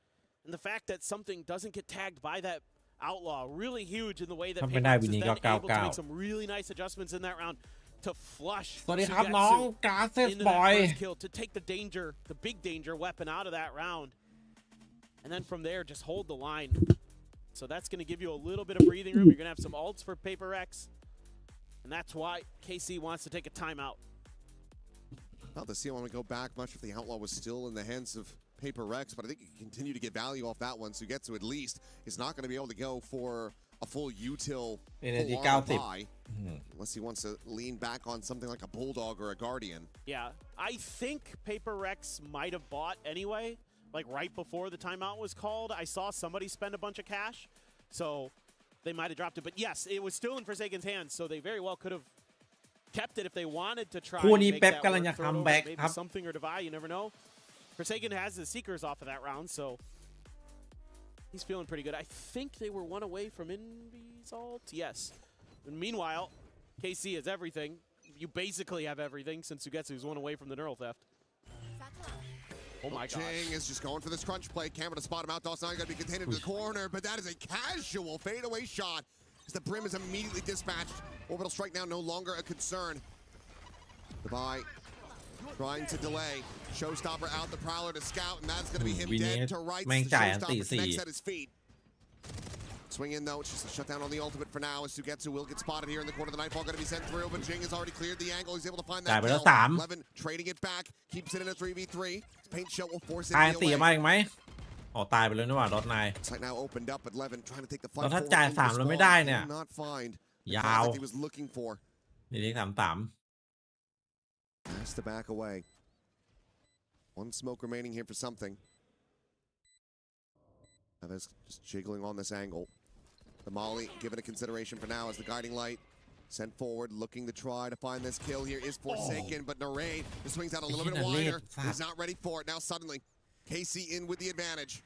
and the fact that something doesn't get tagged by that outlaw, really huge in the way that Payback is then able to make some really nice adjustments in that round to flush Sugetsu into that first kill, to take the danger, the big danger weapon out of that round. And then from there, just hold the line. So that's going to give you a little bit of breathing room. You're going to have some ults for Paper Rex. And that's why KC wants to take a timeout. Not to see I want to go back much if the outlaw was still in the hands of Paper Rex, but I think you can continue to get value off that one. Sugetsu at least is not going to be able to go for a full util buy unless he wants to lean back on something like a Bulldog or a Guardian. Yeah, I think Paper Rex might have bought anyway, like right before the timeout was called. I saw somebody spend a bunch of cash, so they might have dropped it. But yes, it was still in Forsaken's hands, so they very well could have kept it if they wanted to try and make that work, throw it over, maybe something or Devi, you never know. Forsaken has the Seekers off of that round, so he's feeling pretty good. I think they were one away from Envy's ult. Yes. And meanwhile, KC has everything. You basically have everything since Sugetsu is one away from the neural theft. Oh my god. Jing is just going for this crunch play. Camera to spot him out. Dawson going to be contained into the corner, but that is a casual fadeaway shot as the Brim is immediately dispatched. Orbital strike now no longer a concern. Goodbye. Trying to delay. Showstopper out, the Prowler to scout, and that's going to be him dead to rights. The Showstopper connects at his feet. Swing in though, it's just a shutdown on the ultimate for now as Sugetsu will get spotted here in the corner. The Nightfall going to be sent through, but Jing has already cleared the angle. He's able to find that kill. Levin trading it back, keeps it in a 3v3. His paint shell will force it away. Sight now opened up, but Levin trying to take the fight forward. Did not find the that he was looking for. Has to back away. One smoke remaining here for something. Neves just jiggling on this angle. The Molly given a consideration for now as the guiding light sent forward, looking to try to find this kill here is Forsaken, but Narade just swings out a little bit wider. He's not ready for it. Now suddenly, KC in with the advantage.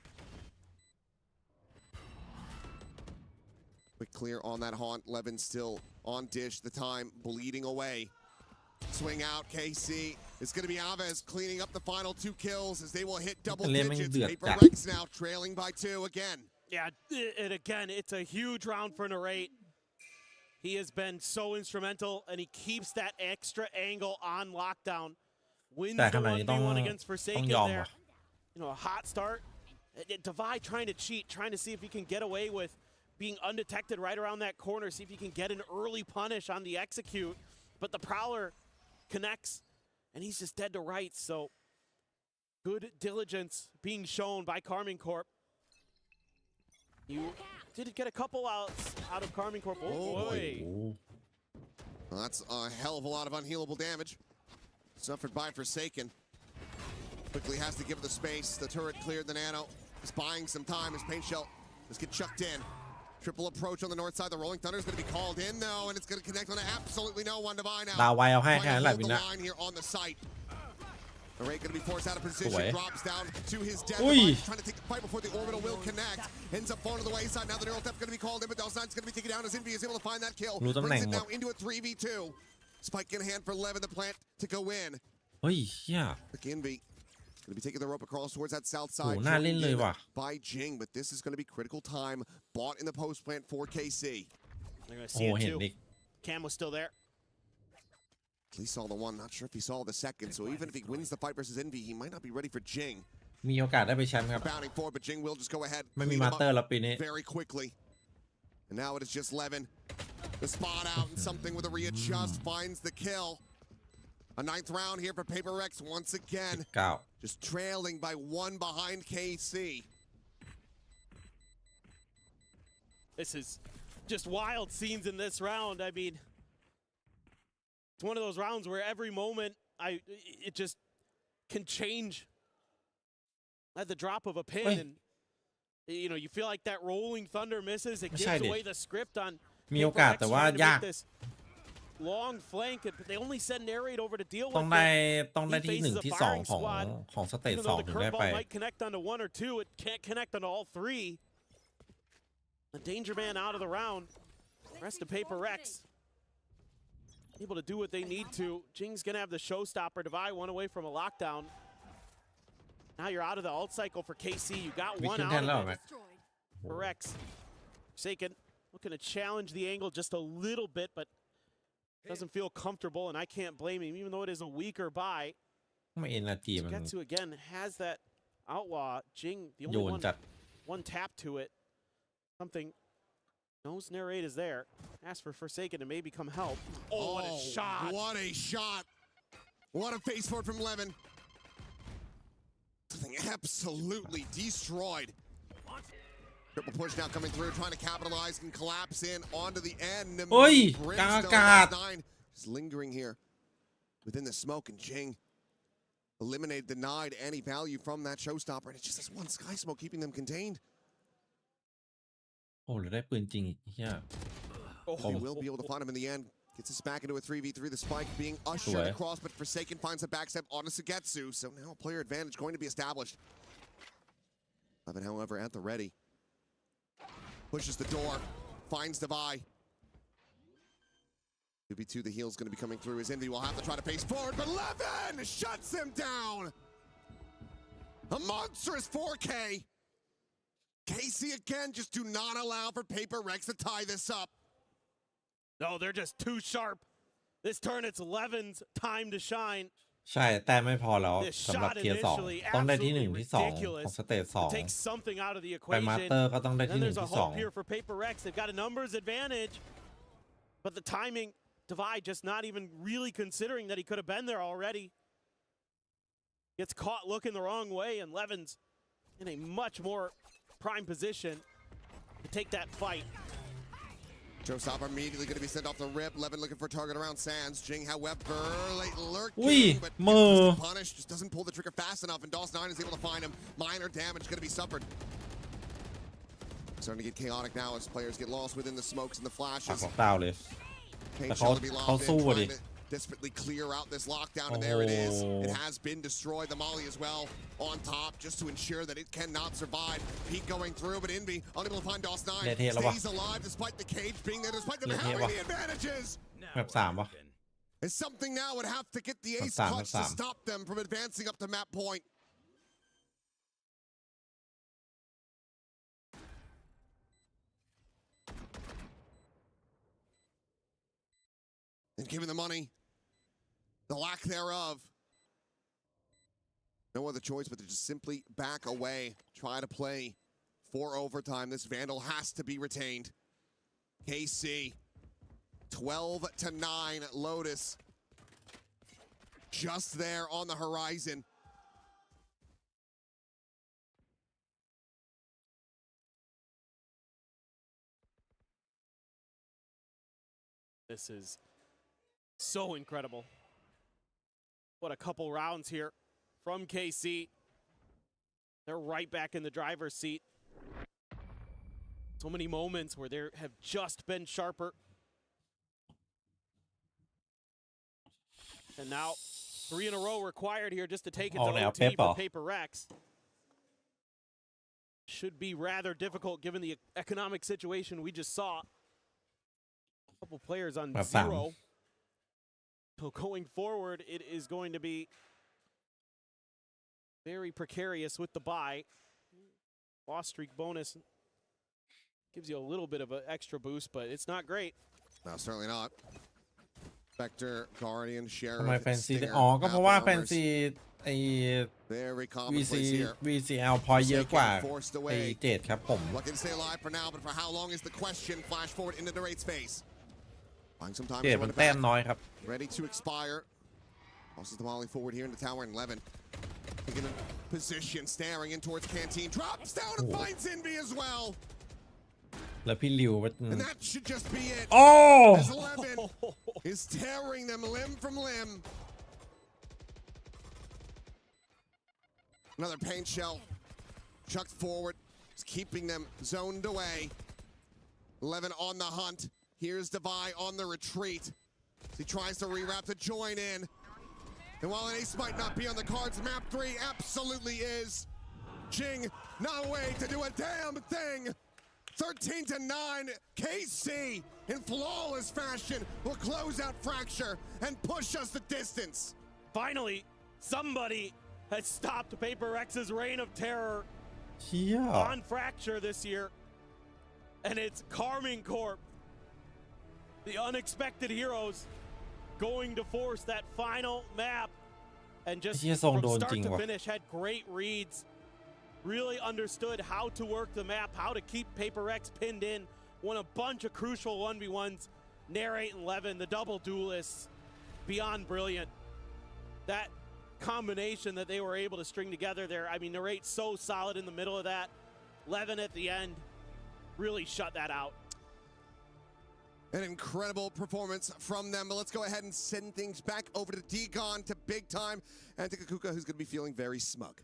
Quick clear on that haunt. Levin still on dish. The time bleeding away. Swing out, KC. It's going to be Aves cleaning up the final 2 kills as they will hit double digits. Paper Rex now trailing by 2 again. Yeah, and again, it's a huge round for Narate. He has been so instrumental, and he keeps that extra angle on lockdown. Wins the 1v1 against Forsaken there. You know, a hot start. Devi trying to cheat, trying to see if he can get away with being undetected right around that corner, see if he can get an early punish on the execute. But the Prowler connects, and he's just dead to rights. So good diligence being shown by Karmine Corp. You did get a couple outs out of Karmine Corp. Oh boy. Well, that's a hell of a lot of unhealable damage suffered by Forsaken. Quickly has to give it the space. The turret cleared the nano. He's buying some time. His paint shell just get chucked in. Triple approach on the north side. The Rolling Thunder is going to be called in though, and it's going to connect on absolutely no one. Devi now. The line here on the site. The Ray going to be forced out of position. Drops down to his death. Trying to take the fight before the orbital will connect. Ends up falling to the wayside. Now the neural theft going to be called in, but Dawson's going to be taken down as Envy is able to find that kill. Brings it now into a 3v2. Spike in hand for Levin, the plant to go in. Look, Envy going to be taking the rope across towards that south side. By Jing, but this is going to be critical time. Bought in the post plant for KC. They're going to see it too. Cam was still there. At least saw the one, not sure if he saw the second. So even if he wins the fight versus Envy, he might not be ready for Jing. Bounding forward, but Jing will just go ahead. Very quickly. And now it is just Levin. The spot out and something with a readjust finds the kill. A 9th round here for Paper Rex once again. Just trailing by 1 behind KC. This is just wild scenes in this round. I mean, it's one of those rounds where every moment it just can change at the drop of a pin. And you know, you feel like that Rolling Thunder misses. It gives away the script on Paper Rex trying to make this long flank, but they only send Narrate over to deal with it. He faces a firing squad. Even though the curveball might connect onto 1 or 2, it can't connect onto all 3. The danger man out of the round. Rest of Paper Rex able to do what they need to. Jing's gonna have the showstopper. Divide one away from a lockdown. Now you're out of the ult cycle for KC. You got one out of it. For Rex. Forsaken looking to challenge the angle just a little bit, but doesn't feel comfortable, and I can't blame him, even though it is a weaker buy. Getsu again has that outlaw. Jing, the only one tap to it. Something knows narrate is there. Ask for Forsaken to maybe come help. Oh, what a shot. What a shot. What a face forward from Levin. Something absolutely destroyed. Triple push now coming through, trying to capitalize and collapse in onto the end. Oi, just lingering here within the smoke, and Jing eliminated, denied any value from that showstopper, and it's just this one sky smoke keeping them contained. Oh, he will be able to find him in the end. Gets us back into a 3v3. The spike being ushered across, but Forsaken finds a backstep onto Sugetsu. So now player advantage going to be established. Levin, however, at the ready. Pushes the door, finds Devi. 2v2, the heal's going to be coming through. His Envy will have to try to pace forward, but Levin shuts him down. A monstrous 4K. KC again, just do not allow for Paper Rex to tie this up. No, they're just too sharp. This turn, it's Levin's time to shine. ใช่แต่ไม่พอแล้วสำหรับเทียร์ 2ต้องได้ที่ 1 ที่ 2 ของสเตจ 2 ไปมาสเตอร์ก็ต้องได้ที่ 1 ที่ 2 here for Paper Rex. They've got a numbers advantage, but the timing, Divide just not even really considering that he could have been there already. Gets caught looking the wrong way, and Levin's in a much more prime position to take that fight. Showstopper immediately going to be sent off the rip. Levin looking for a target around Sands. Jing, however, late lurking, but punished, just doesn't pull the trigger fast enough, and DOS9 is able to find him. Minor damage going to be suffered. Starting to get chaotic now as players get lost within the smokes and the flashes. Paint shell to be locked in, trying to desperately clear out this lockdown, and there it is. It has been destroyed. The Molly as well on top, just to ensure that it cannot survive. Peak going through, but Envy unable to find DOS9. Stays alive despite the cage being there, despite them having the advantages. And something now would have to get the ace clutch to stop them from advancing up to map point. And given the money, the lack thereof, no other choice but to just simply back away, try to play for overtime. This Vandal has to be retained. KC, 12-9, Lotus, just there on the horizon. This is so incredible. What a couple rounds here from KC. They're right back in the driver's seat. So many moments where they have just been sharper. And now 3 in a row required here just to take it to OT for Paper Rex. Should be rather difficult given the economic situation we just saw. A couple players on 0. So going forward, it is going to be very precarious with the bye. Loss streak bonus gives you a little bit of an extra boost, but it's not great. No, certainly not. Spectre, Guardian, Sheriff, ทำไมแฟนซีอ๋อก็เพราะว่าแฟนซีไอ้ VCL พอเยอะกว่าไอ้เจดครับผม Looking to stay alive for now, but for how long is the question? Flash forward into the raid's face. Buying some time. เจดมันแต้มน้อยครับ Ready to expire. Also the volley forward here into tower, and Levin taking a position, staring in towards Canteen. Drops down and finds Envy as well. แล้วพี่ริว And that should just be it. As Levin is tearing them limb from limb. Another paint shell chucked forward, just keeping them zoned away. Levin on the hunt. Here's Devi on the retreat. He tries to rewrap to join in. And while an ace might not be on the cards, map 3 absolutely is. Jing, not a way to do a damn thing. 13-9, KC in flawless fashion will close out Fracture and push us the distance. Finally, somebody has stopped Paper Rex's reign of terror on Fracture this year. And it's Carmine Corp, the unexpected heroes, going to force that final map. And just from start to finish, had great reads. Really understood how to work the map, how to keep Paper Rex pinned in. Won a bunch of crucial 1v1s. Narrate and Levin, the double duelists, beyond brilliant. That combination that they were able to string together there. I mean, Narrate's so solid in the middle of that. Levin at the end really shut that out. An incredible performance from them, but let's go ahead and send things back over to Degon, to Big Time, and to Kakuka, who's going to be feeling very smug.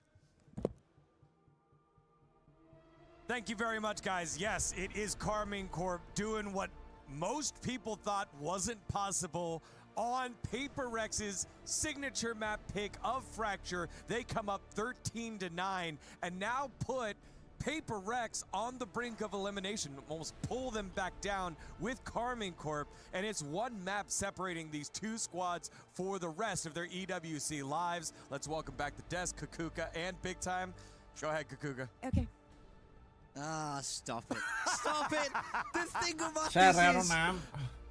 Thank you very much, guys. Yes, it is Carmine Corp doing what most people thought wasn't possible on Paper Rex's signature map pick of Fracture. They come up 13-9 and now put Paper Rex on the brink of elimination, almost pull them back down with Carmine Corp, and it's one map separating these two squads for the rest of their EWC lives. Let's welcome back the desk, Kakuka and Big Time. Go ahead, Kakuka. Okay. Ah, stop it. Stop it. The thing about this is,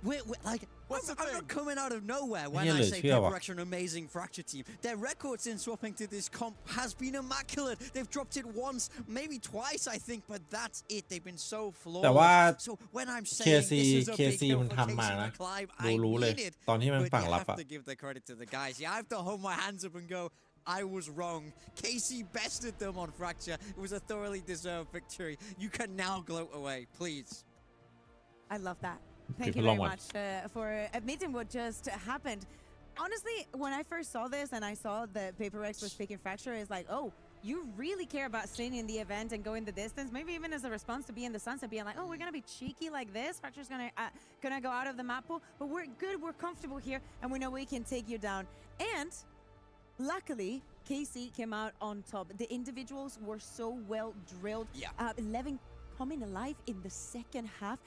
we're like, I'm not coming out of nowhere when I say Paper Rex are an amazing Fracture team. Their record since swapping to this comp has been immaculate. They've dropped it once, maybe twice, I think, but that's it. They've been so flawless. So when I'm saying this is a big deal for KC to climb, I mean it. But you have to give the credit to the guys. You have to hold my hands up and go, I was wrong. KC bested them on Fracture. It was a thoroughly deserved victory. You can now gloat away, please. I love that. Thank you very much for admitting what just happened. Honestly, when I first saw this and I saw that Paper Rex was picking Fracture, it's like, oh, you really care about staying in the event and going the distance, maybe even as a response to being the Sunset, being like, oh, we're gonna be cheeky like this. Fracture's gonna go out of the map pool, but we're good, we're comfortable here, and we know we can take you down. And luckily, KC came out on top. The individuals were so well drilled. 11 coming alive in the second half.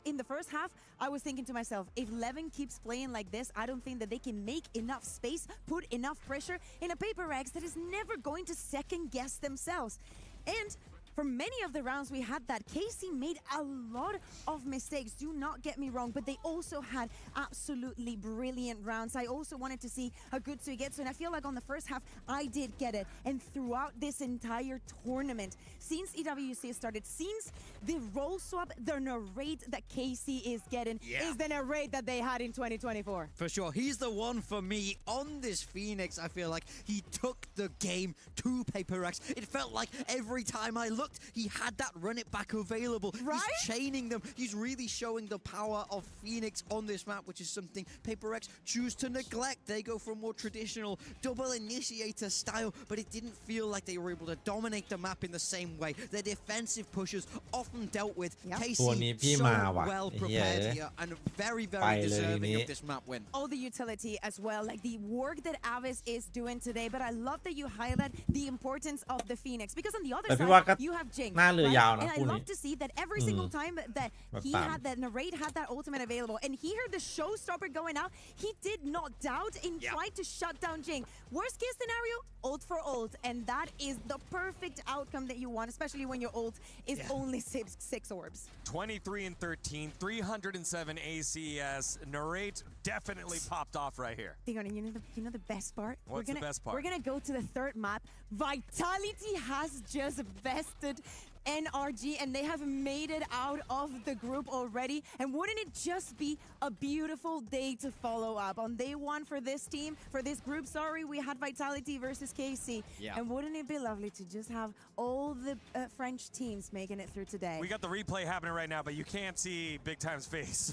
In the first half, I was thinking to myself, if Levin keeps playing like this, I don't think that they can make enough space, put enough pressure in a Paper Rex that is never going to second guess themselves. And for many of the rounds we had that, KC made a lot of mistakes, do not get me wrong, but they also had absolutely brilliant rounds. I also wanted to see a good Suigetsu, and I feel like on the first half, I did get it. And throughout this entire tournament, since EWC started, since the role swap, the narrate that KC is getting is the narrate that they had in 2024. For sure, he's the one for me on this Phoenix. I feel like he took the game to Paper Rex. It felt like every time I looked, he had that run it back available. Right? He's chaining them. He's really showing the power of Phoenix on this map, which is something Paper Rex choose to neglect. They go for a more traditional double initiator style, but it didn't feel like they were able to dominate the map in the same way. Their defensive pushes often dealt with. KC so well prepared here and very, very deserving of this map win. All the utility as well, like the work that Avis is doing today, but I love that you highlight the importance of the Phoenix, because on the other side, you have Jing, right? And I love to see that every single time that he had that narrate had that ultimate available, and he heard the showstopper going out, he did not doubt in trying to shut down Jing. Worst case scenario, ult for ult, and that is the perfect outcome that you want, especially when your ult is only six orbs. 23-13, 307 ACS. Narrate definitely popped off right here. You know the best part? What's the best part? We're gonna go to the third map. Vitality has just bested NRG, and they have made it out of the group already. And wouldn't it just be a beautiful day to follow up? On day one for this team, for this group, sorry, we had Vitality versus KC. And wouldn't it be lovely to just have all the French teams making it through today? We got the replay happening right now, but you can't see Big Time's face.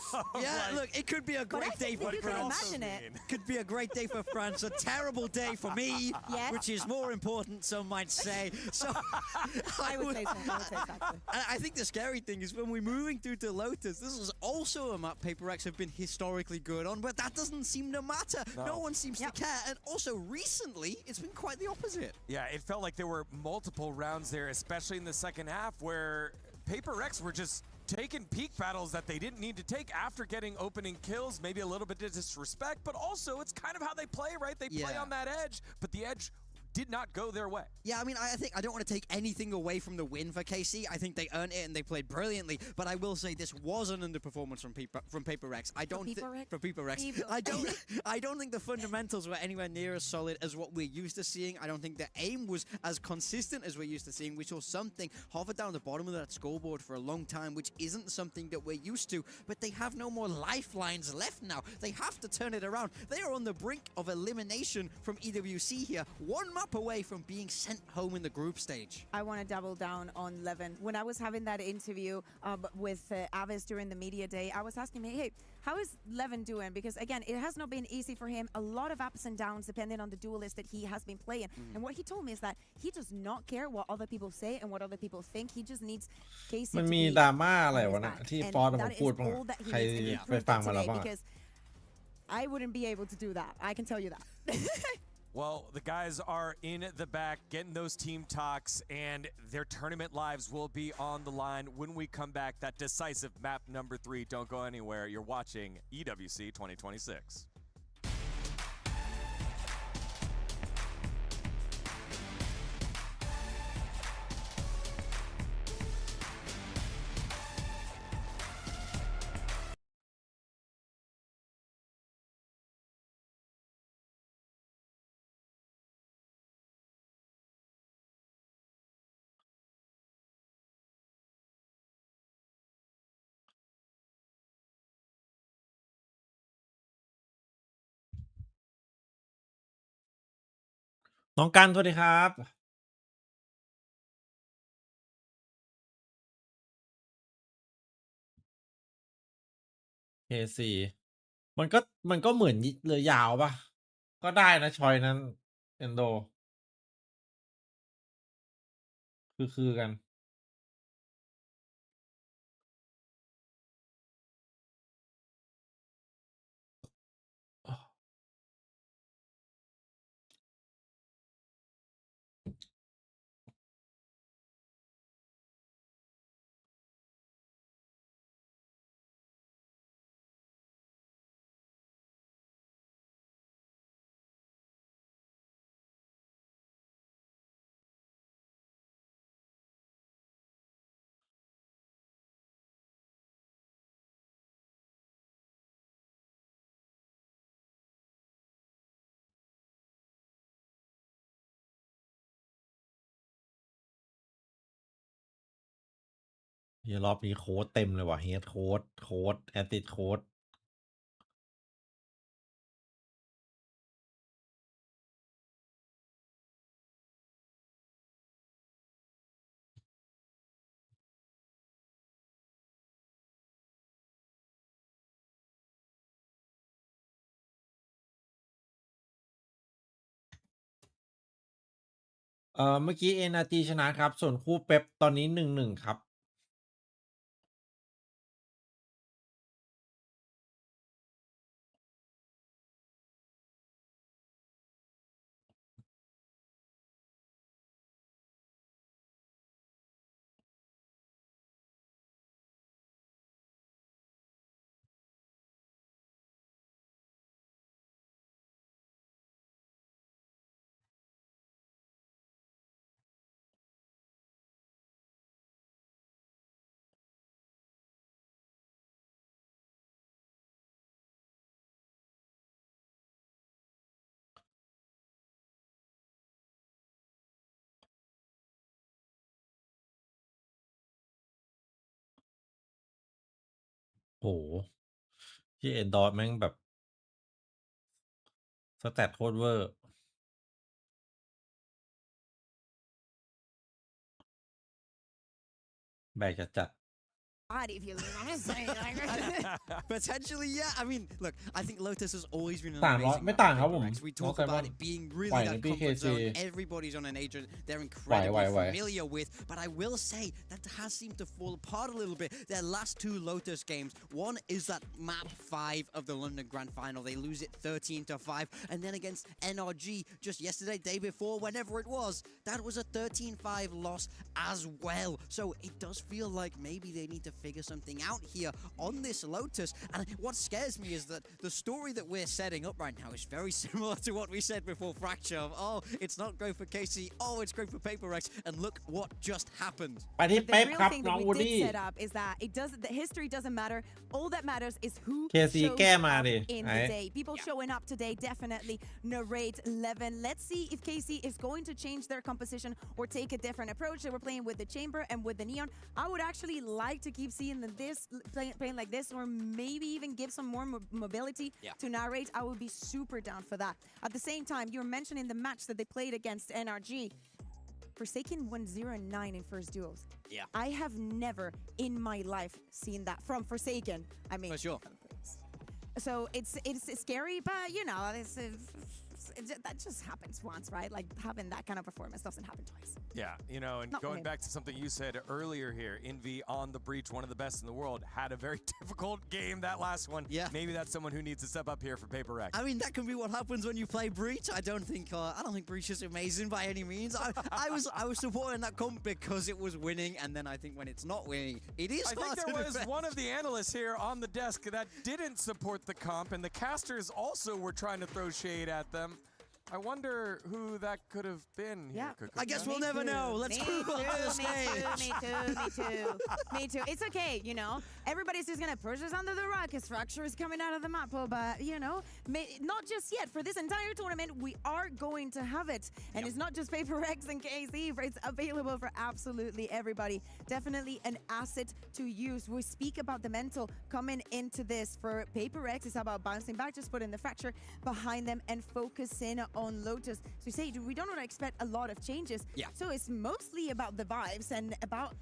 Look, it could be a great day for France. Could be a great day for France, a terrible day for me, which is more important, some might say. So I would say so. And I think the scary thing is when we're moving through to Lotus, this is also a map Paper Rex have been historically good on, but that doesn't seem to matter. No one seems to care. And also recently, it's been quite the opposite. Yeah, it felt like there were multiple rounds there, especially in the second half, where Paper Rex were just taking peak battles that they didn't need to take after getting opening kills, maybe a little bit of disrespect, but also it's kind of how they play, right? They play on that edge, but the edge did not go their way. Yeah, I mean, I think I don't want to take anything away from the win for KC. I think they earned it and they played brilliantly. But I will say this was an underperformance from Paper Rex. I don't think from Paper Rex. I don't think the fundamentals were anywhere near as solid as what we're used to seeing. I don't think the aim was as consistent as we're used to seeing. We saw something hover down the bottom of that scoreboard for a long time, which isn't something that we're used to. But they have no more lifelines left now. They have to turn it around. They are on the brink of elimination from EWC here. One away from being sent home in the group stage. I want to double down on Levin. When I was having that interview with Avis during the media day, I was asking me, hey, how is Levin doing? Because again, it has not been easy for him. A lot of ups and downs depending on the duelist that he has been playing. And what he told me is that he does not care what other people say and what other people think. He just needs Casey มัน to มี be ดราม่าอะไรวะ on นะ his back. ที่ And ฟอส that มา is พูดบ้าง all that he ใคร needs, and he ไป proved ฟัง it มาแล้ว today บ้าง because I wouldn't be able to do that. I can tell you that. Well, the guys are in the back getting those team talks, and their tournament lives will be on the line when we come back. That decisive map number 3. Don't go anywhere. You're watching EWC 2026.น้องกันสวัสดีครับ K4 มันก็เหมือนเรือยาวป่ะก็ได้นะชอยนั้นเอนโดคือกันเฮียรอบนี้โค้ดเต็มเลยว่ะเฮดโค้ดแอตติดโค้ดเมื่อกี้ NRG ชนะครับส่วนคู่เป๊ปตอนนี้ 1-1 ครับโหที่เอ็นดอร์แม่งแบบสแตทโคตรเวอร์แบกจัด body if you know what I'm saying. Potentially, yeah. I mean, look, I think Lotus has always been an ต่าง amazing ไม่ต่างครับผม We talk about it being really Why, that the comfort BKC zone. Everybody's on an agent they're incredibly Why? familiar with. But I will say that has seemed to fall apart a little bit. Their last 2 Lotus games, one is that map 5 of the London Grand Final. They lose it 13-5. And then against NRG just yesterday, day before, whenever it was, that was a 13-5 loss as well. So it does feel like maybe they need to figure something out here on this Lotus. And what scares me is that the story that we're setting up right now is very similar to what we said before Fracture of, oh, it's not great for KC, oh, it's great for PaperX, and look what just happened. ไปที่ The เป๊ป real ครับ thing น้อ that ง we วูด did ดี้ set up is that the history doesn't matter. All that matters is who KC shows แก้มา up ดิ in ไอ้ the day. People showing up today definitely narrate 11. Let's see if KC is going to change their composition or take a different approach. They were playing with the chamber and with the neon. I would actually like to keep seeing this playing like this, or maybe even give some more mobility to narrate. I would be super down for that. At the same time, you're mentioning the match that they played against NRG. Forsaken won 0-9 in first duels. Yeah. I have never in my life seen that from Forsaken. I mean, For sure. So it's scary, but you know, that just happens once, right? Like having that kind of performance doesn't happen twice. Yeah, you know, and going back to something you said earlier here, Envy on the breach, one of the best in the world, had a very difficult game that last one. Yeah. Maybe that's someone who needs to step up here for PaperX. I mean, that can be what happens when you play Breach. I don't think Breach is amazing by any means. I was supporting that comp because it was winning, and then I think when it's not winning, it is I hard think there to was defend. one of the analysts here on the desk that didn't support the comp, and the casters also were trying to throw shade at them. I wonder who that could have been. Yeah. Here, I guess we'll never know. Let's move on to the stage. Me too. It's okay, you know. Everybody's just gonna push us under the rug because Fracture is coming out of the map, but you know, not just yet. For this entire tournament, we are going to have it, and it's not just PaperX and KC. It's available for absolutely everybody. Definitely an asset to use. We speak about the mental coming into this. For PaperX, it's about bouncing back, just putting the Fracture behind them and focusing on Lotus. So we say we don't expect a lot of changes. Yeah. So it's mostly about the vibes and about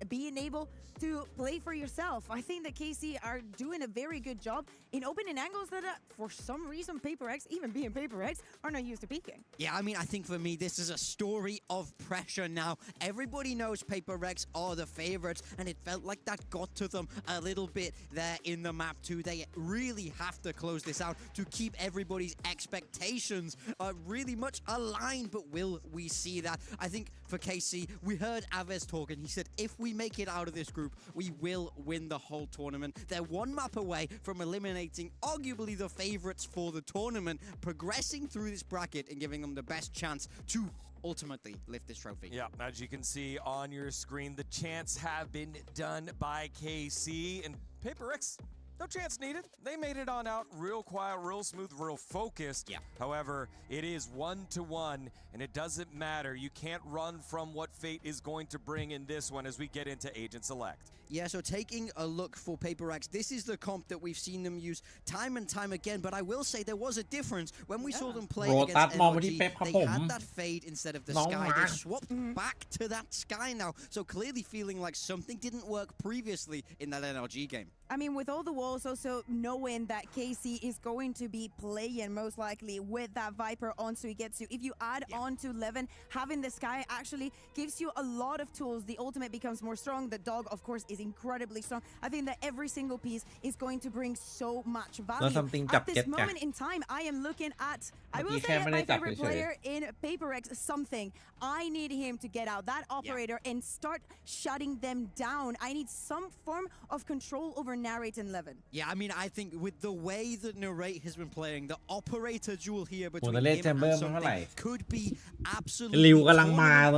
being able to play for yourself. I think that KC are doing a very good job in opening angles that for some reason PaperX, even being PaperX, are not used to peeking. Yeah, I mean, I think for me, this is a story of pressure now. Everybody knows PaperX are the favorites, and it felt like that got to them a little bit there in the map too. They really have to close this out to keep everybody's expectations really much aligned, but will we see that? I think for KC, we heard Aves talk, and he said, if we make it out of this group, we will win the whole tournament. They're one map away from eliminating arguably the favorites for the tournament, progressing through this bracket and giving them the best chance to ultimately lift this trophy. Yeah, as you can see on your screen, the chants have been done by KC, and PaperX, no chance needed. They made it on out real quiet, real smooth, real focused. Yeah. However, it is 1-1, and it doesn't matter. You can't run from what fate is going to bring in this one as we get into Agent Select. Yeah, so taking a look for PaperX, this is the comp that we've seen them use time and time again, but I will say there was a difference when we saw them play against NRG. They had that fade instead of the sky. They swapped back to that sky now, so clearly feeling like something didn't work previously in that NRG game. I mean, with all the walls, also knowing that KC is going to be playing most likely with that Viper on Suigetsu. If you add on to Levin, having the Sky actually gives you a lot of tools. The ultimate becomes more strong. The dog, of course, is incredibly strong. I think that every single piece is going to bring so much value. At this moment in time, I am looking at, I will say, at my favorite player in PaperX, something. I need him to get out that operator and start shutting them down. I need some form of control over Narrate and Levin. Yeah, I mean, I think with the way that Narrate has been playing, the operator duel here between him and something could be absolutely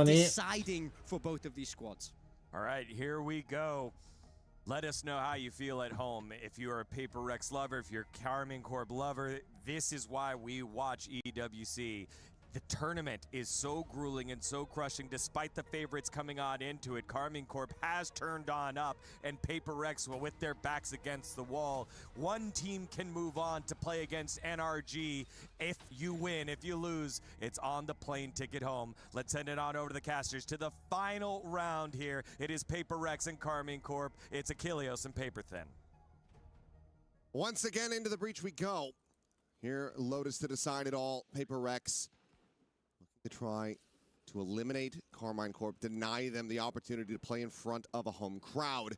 deciding for both of these squads. All right, here we go. Let us know how you feel at home. If you're a PaperX lover, if you're a Karmine Corp lover, this is why we watch EWC. the tournament is so grueling and so crushing despite the favorites coming on into it. Karmine Corp has turned on up, and Paper Rex, well, with their backs against the wall, one team can move on to play against NRG. If you win, if you lose, it's on the plane ticket home. Let's send it on over to the casters to the final round here. It is Paper Rex and Karmine Corp. It's Achilleos and Paper Thin. Once again, into the breach we go. Here, Lotus to decide it all. Paper Rex looking to try to eliminate Karmine Corp, deny them the opportunity to play in front of a home crowd,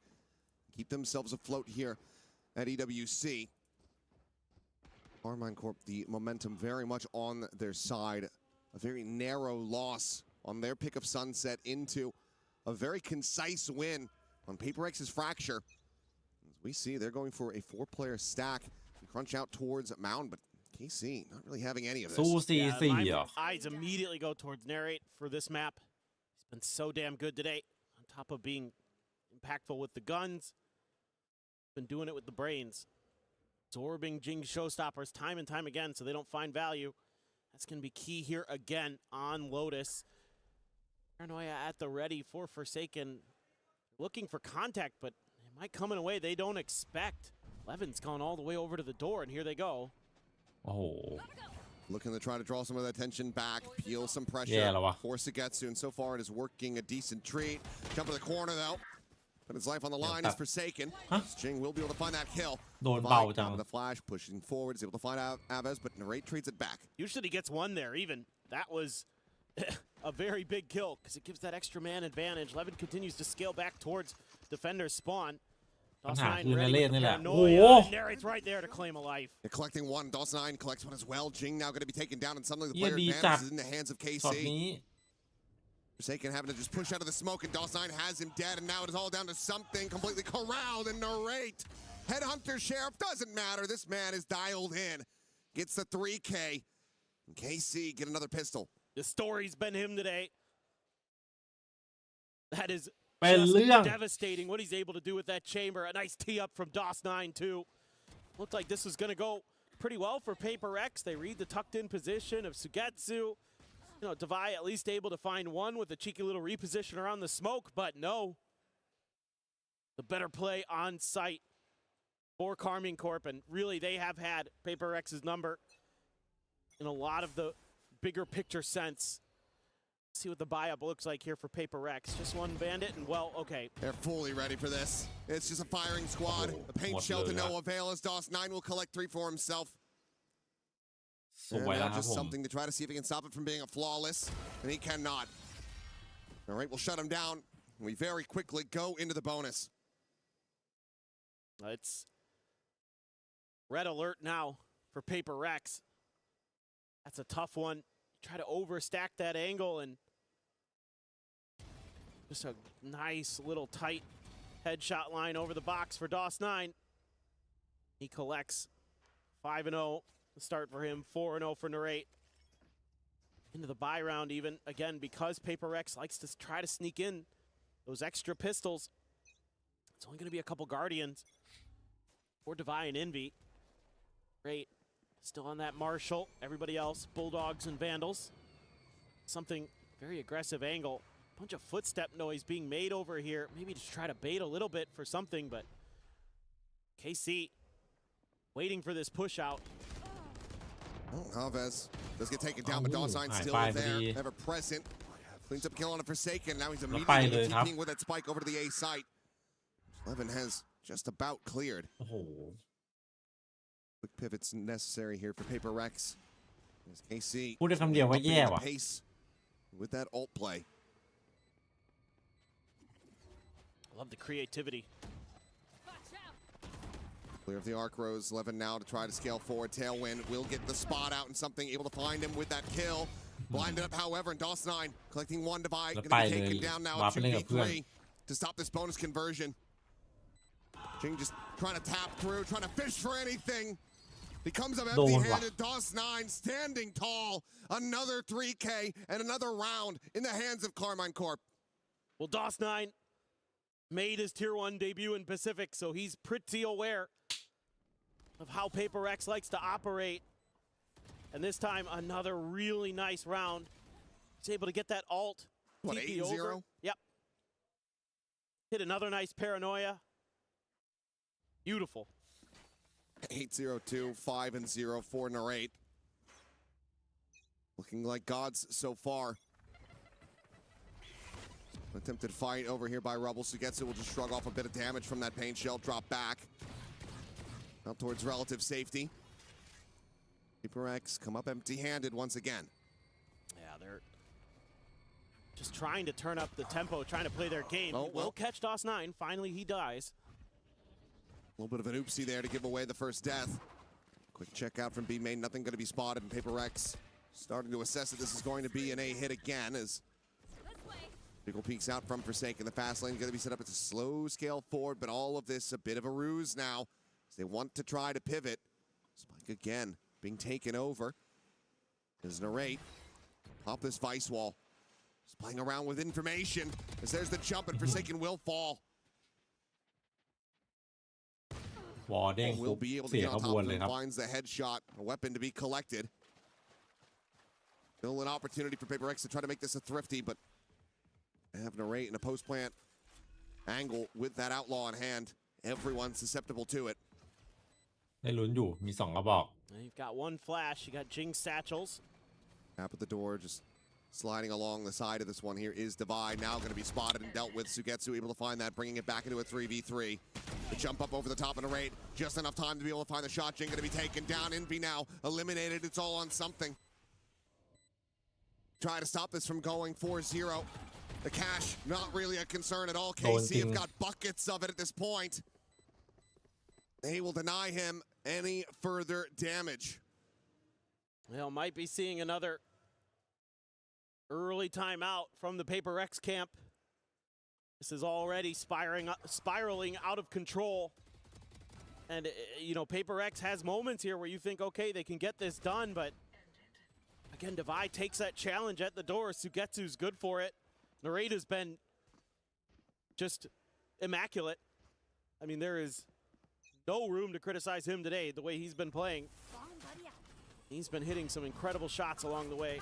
keep themselves afloat here at EWC. Karmine Corp, the momentum very much on their side. A very narrow loss on their pick of Sunset into a very concise win on Paper Rex's Fracture. As we see, they're going for a 4-player stack to crunch out towards Mound, but KC not really having any of this. My eyes immediately go towards Narrate for this map. He's been so damn good today, on top of being impactful with the guns. Been doing it with the brains. Absorbing Jing showstoppers time and time again so they don't find value. That's going to be key here again on Lotus. Paranoia at the ready for Forsaken. Looking for contact, but it might come in a way they don't expect. Levin's gone all the way over to the door, and here they go. Oh. Looking to try to draw some of the attention back, peel some pressure for Sugetsu, and so far it is working a decent treat. Jump to the corner, though. But his life on the line is Forsaken. Jing will be able to find that kill. The flash pushing forward, is able to find out Aves, but Narrate trades it back. Usually he gets one there, even. That was a very big kill, because it gives that extra man advantage. Levin continues to scale back towards defender's spawn. Narrate's right there to claim a life. They're collecting one. DOS9 collects one as well. Jing now going to be taken down, and suddenly the player advantage is in the hands of KC. Forsaken having to just push out of the smoke, and DOS9 has him dead, and now it is all down to something completely corralled, and Narrate. Headhunter Sheriff, doesn't matter. This man is dialed in. Gets the 3K. And KC get another pistol. The story's been him today. That is just devastating what he's able to do with that chamber. A nice tee up from DOS9 too. Looked like this was going to go pretty well for Paper Rex. They read the tucked in position of Sugetsu. You know, Devi at least able to find one with a cheeky little reposition around the smoke, but no. The better play on site for Karmine Corp, and really they have had Paper Rex's number in a lot of the bigger picture sense. Let's see what the buy-up looks like here for Paper Rex. Just one bandit, and well, okay. They're fully ready for this. It's just a firing squad. The paint shell to no avail as DOS9 will collect 3 for himself. And now just something to try to see if he can stop it from being a flawless, and he cannot. All right, we'll shut him down. We very quickly go into the bonus. It's red alert now for Paper Rex. That's a tough one. Try to overstack that angle, and just a nice little tight headshot line over the box for DOS9. He collects 5-0. The start for him, 4-0 for Narrate. Into the buy round even, again, because Paper Rex likes to try to sneak in those extra pistols. It's only going to be a couple Guardians for Devi and Envy. Great. Still on that Marshall. Everybody else, Bulldogs and Vandals. Something very aggressive angle. Bunch of footstep noise being made over here. Maybe just try to bait a little bit for something, but KC waiting for this push out. Oh, Aves does get taken down, but DOS9 still there, ever present. Cleans up kill on a Forsaken. Now he's immediately keeping with that spike over to the A site. Levin has just about cleared. Quick pivots necessary here for Paper Rex. There's KC. Pace with that ult play. I love the creativity. Clear of the arc rose. Levin now to try to scale forward. Tailwind will get the spot out and something, able to find him with that kill. Blinded up, however, and DOS9 collecting one Devi. Going to be taken down now at 2v3 to stop this bonus conversion. Jing just trying to tap through, trying to fish for anything. He comes up empty-handed. DOS9 standing tall. Another 3K and another round in the hands of Karmine Corp. Well, DOS9 made his Tier 1 debut in Pacific, so he's pretty aware of how Paper Rex likes to operate. And this time, another really nice round. He's able to get that ult. What, TP 8-0? over. Yep. Hit another nice paranoia. Beautiful. 8-0-2, 5-0 for Narrate. Looking like gods so far. Attempted fight over here by Rubble. Sugetsu will just shrug off a bit of damage from that pain shell, drop back. Out towards relative safety. PaperX come up empty-handed once again. Yeah, they're just trying to turn up the tempo, trying to play their game. Oh, well. Will catch DOS9. Finally, he dies. A little bit of an oopsie there to give away the first death. Quick check out from B main. Nothing going to be spotted. And PaperX starting to assess that this is going to be an A hit again as Pickle peeks out from Forsaken. The fast lane is going to be set up. It's a slow scale forward, but all of this a bit of a ruse now as they want to try to pivot. Spike again being taken over. As Narrate pop this Vice wall. He's playing around with information as there's the jump and Forsaken will fall. วอร์เด้ง Will be able to เสีย get ข on บ top วน of เลย him, ครับ finds the headshot, a weapon to be collected. Still an opportunity for PaperX to try to make this a thrifty, but they have Narrate in a post plant angle with that outlaw in hand. Everyone's susceptible to it. ได้ลุ้นอยู่มี2กระบอก You've got one flash. You got Jing satchels. Tap at the door, just sliding along the side of this one here is Divide. Now going to be spotted and dealt with. Sugetsu able to find that, bringing it back into a 3v3. The jump up over the top of Narrate. Just enough time to be able to find the shot. Jing going to be taken down. Envy now eliminated. It's all on something. Try to stop this from going 4-0. The cash, not really a concern at all. KC have got buckets of it at this point. They will deny him any further damage. Well, might be seeing another early timeout from the PaperX camp. This is already spiraling out of control. And, you know, PaperX has moments here where you think, okay, they can get this done, but again, Divide takes that challenge at the door. Sugetsu's good for it. Narrate has been just immaculate. I mean, there is no room to criticize him today, the way he's been playing. He's been hitting some incredible shots along the way.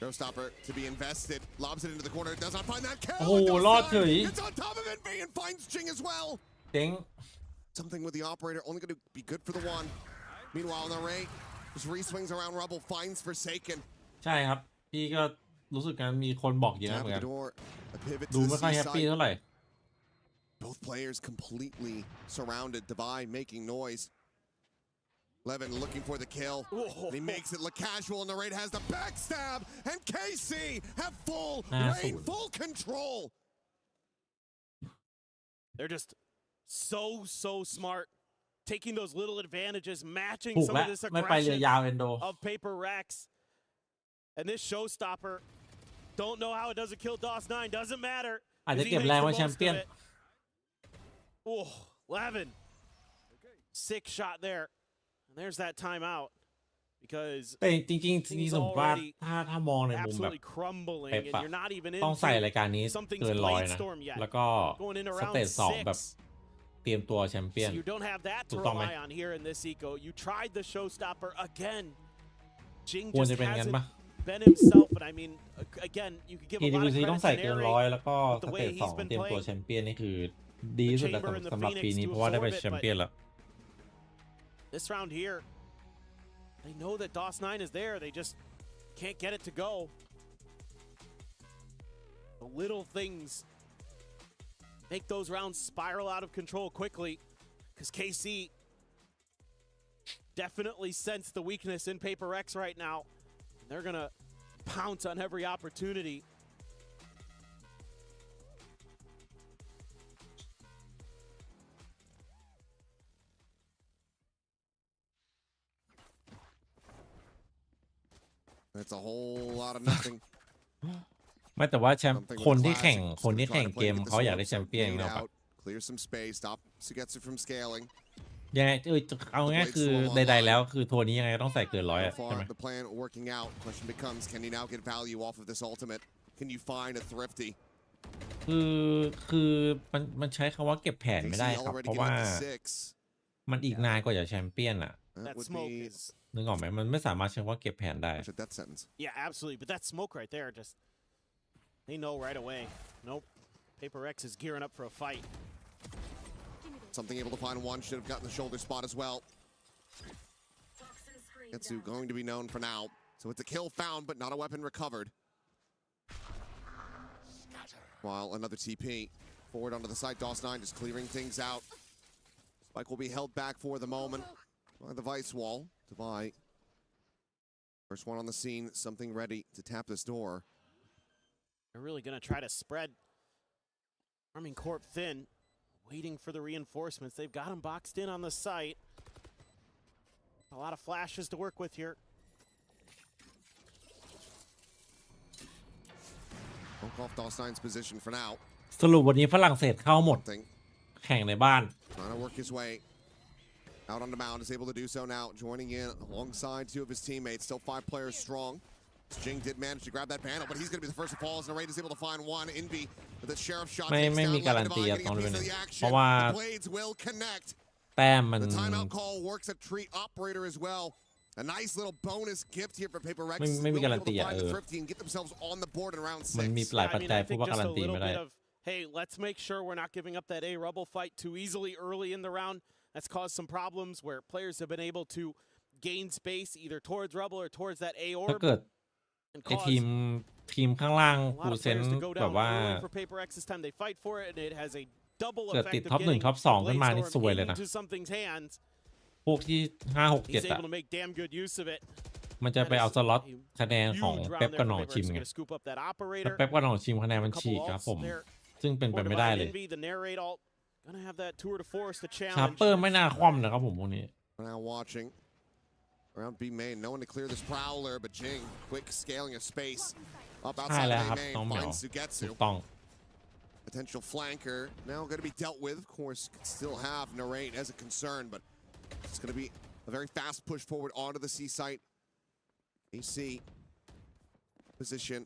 Showstopper to be invested. Lobs it into the corner. Does not find that kill. โอ้โหรอดเฉย It's on top of it and finds Jing as well. เจ๊ง Something with the operator. Only going to be good for the one. Meanwhile, Narrate just re-swings around Rubble. Finds Forsaken. ใช่ครับพี่ก็รู้สึกกันมีคนบอกเยอะ Tap เหมือน at กัน the door. A pivot ดู to ไม่ the ค่อย C แฮปปี้ side. เท่าไหร่ Both players completely surrounded. Divide making noise. Levin looking for the kill. And he makes it look casual, and Narrate has the backstab, and KC have full reign, full control. They're just so smart, taking those little advantages, matching ถูก some แล้ว of this ไม่ไปเรื aggression อยาวเอนโด of PaperX. And this showstopper, don't know how it doesn't kill DOS9, doesn't matter. อาจจะเก็บแรงไว้แชมเปี้ยน Oh, Levin. Sick shot there. And there's that timeout. Because แต่จริงๆที่ผมว่าถ้ามองในมุมแบบ absolutely crumbling, เป๊ป and อะ you're not even ต้องใส่ into รายการนี้ something's เกินร้อย blade นะ storm yet. แล้วก็ Going into ส round เตจ2 แบบ 6. เตรียมตัวแชมเปี้ยน So you don't have that to ถูกต้องไหม rely on here in this eco. You tried the showstopper again. Jing ควร just จะเป็นงั้น hasn't ปะ been himself, but I mean, again, you could give a lot of PWC ต้อง credit ใส่ to เกิน Narrate. ร้อยแล้วก็ the ส way เตจ he's 2 been เตรียมตัว playing. แชมเปี้ยนนี่คือดีที่สุดแล้ว Chamber and the สำหรับ Phoenix ปีนี้ to เพราะว่าได้ absorb เป็น it, แชมเปี้ยนแล้ว This round here, they know that DOS9 is there. They just can't get it to go. The little things make those rounds spiral out of control quickly, because KC definitely sense the weakness in PaperX right now. They're going to pounce on every opportunity. That's a whole lot of nothing. ไม่แต่ว่าแชมป์ Something คน with ที่ classic. แข่ง Just คนที่ trying แข่ง to เก play ม with the เขาอยากได้ slope, แชมเปี้ยน so เนาะ lead out, clear some space, stop Sugetsu from scaling. ยังไงเอาง่ายๆคือใดๆแล้วคือทัวร์นี้ยังไงก็ต้องใส่เกินร้อย So อะใช่ไหม far, the plan working out. Question becomes, can you now get value off of this ultimate? Can you find a thrifty? คือมันใช้คำว่าเก็บแผนไม่ได้ KC ครับ already เพราะ getting ว่า up to 6. มันอีกนานกว่าจะแชมเปี้ยนอ่ะ That smoke is นึกออกไหมมันไม่สามารถเชื่อว่าเก็บแผนได้ death sentence. Yeah, absolutely. But that smoke right there, just they know right away. Nope. Paper Rex is gearing up for a fight. Something able to find one. Should have gotten the shoulder spot as well. Getsu going to be known for now. So it's a kill found, but not a weapon recovered. While another TP forward onto the side. DOS9 just clearing things out. Spike will be held back for the moment by the Vice wall. Devi. First one on the scene. Something ready to tap this door. They're really going to try to spread Arming Corp thin, waiting for the reinforcements. They've got him boxed in on the site. A lot of flashes to work with here. Broke off DOS9's position for now. สรุปวันนี้ฝรั่งเศสเข้าหมด แข่งในบ้าน Trying to work his way out on the mound, is able to do so now, joining in alongside two of his teammates. Still 5 players strong. Jing did manage to grab that panel, but he's going to be the first to fall as Narrate is able to find one. Envy with the sheriff shot. ไม่มีการันตีอะต้องเป็นเพราะว่า blades will connect. แต้มมัน The timeout call works a tree operator as well. A nice little bonus gift here for Paper Rex. ไม่มีการันตีอะ get themselves on the board in round 6. มันมีหลายปัจจัยเพราะว่าการันตีไม่ได้ Hey, let's make sure we're not giving up that A Rubble fight too easily early in the round. That's caused some problems where players have been able to gain space either towards Rubble or towards that A ถ้า orb. เกิดไอทีมข้างล่างฟูเซนแบบว่าเกิดติดท็อป 1 ท็อป 2 ขึ้นมานี่สวยเลยนะพวกที่ 5 6 7 อ่ะมันจะไปเอาสล็อตคะแนนของเป๊ปกับหนองชิมไงแต่เป๊ปกับหนองชิมคะแนนมันฉีกครับผมซึ่งเป็นไปไม่ได้เลยชาร์เปอร์ไม่น่าคว่ำนะครับผมพวกนี้ Around B main, no one to clear this prowler, but Jing, quick scaling of space. Up outside of A main, finds Sugetsu. Potential flanker, now going to be dealt with. Of course, could still have Narrate as a concern, but it's going to be a very fast push forward onto the C site. AC position.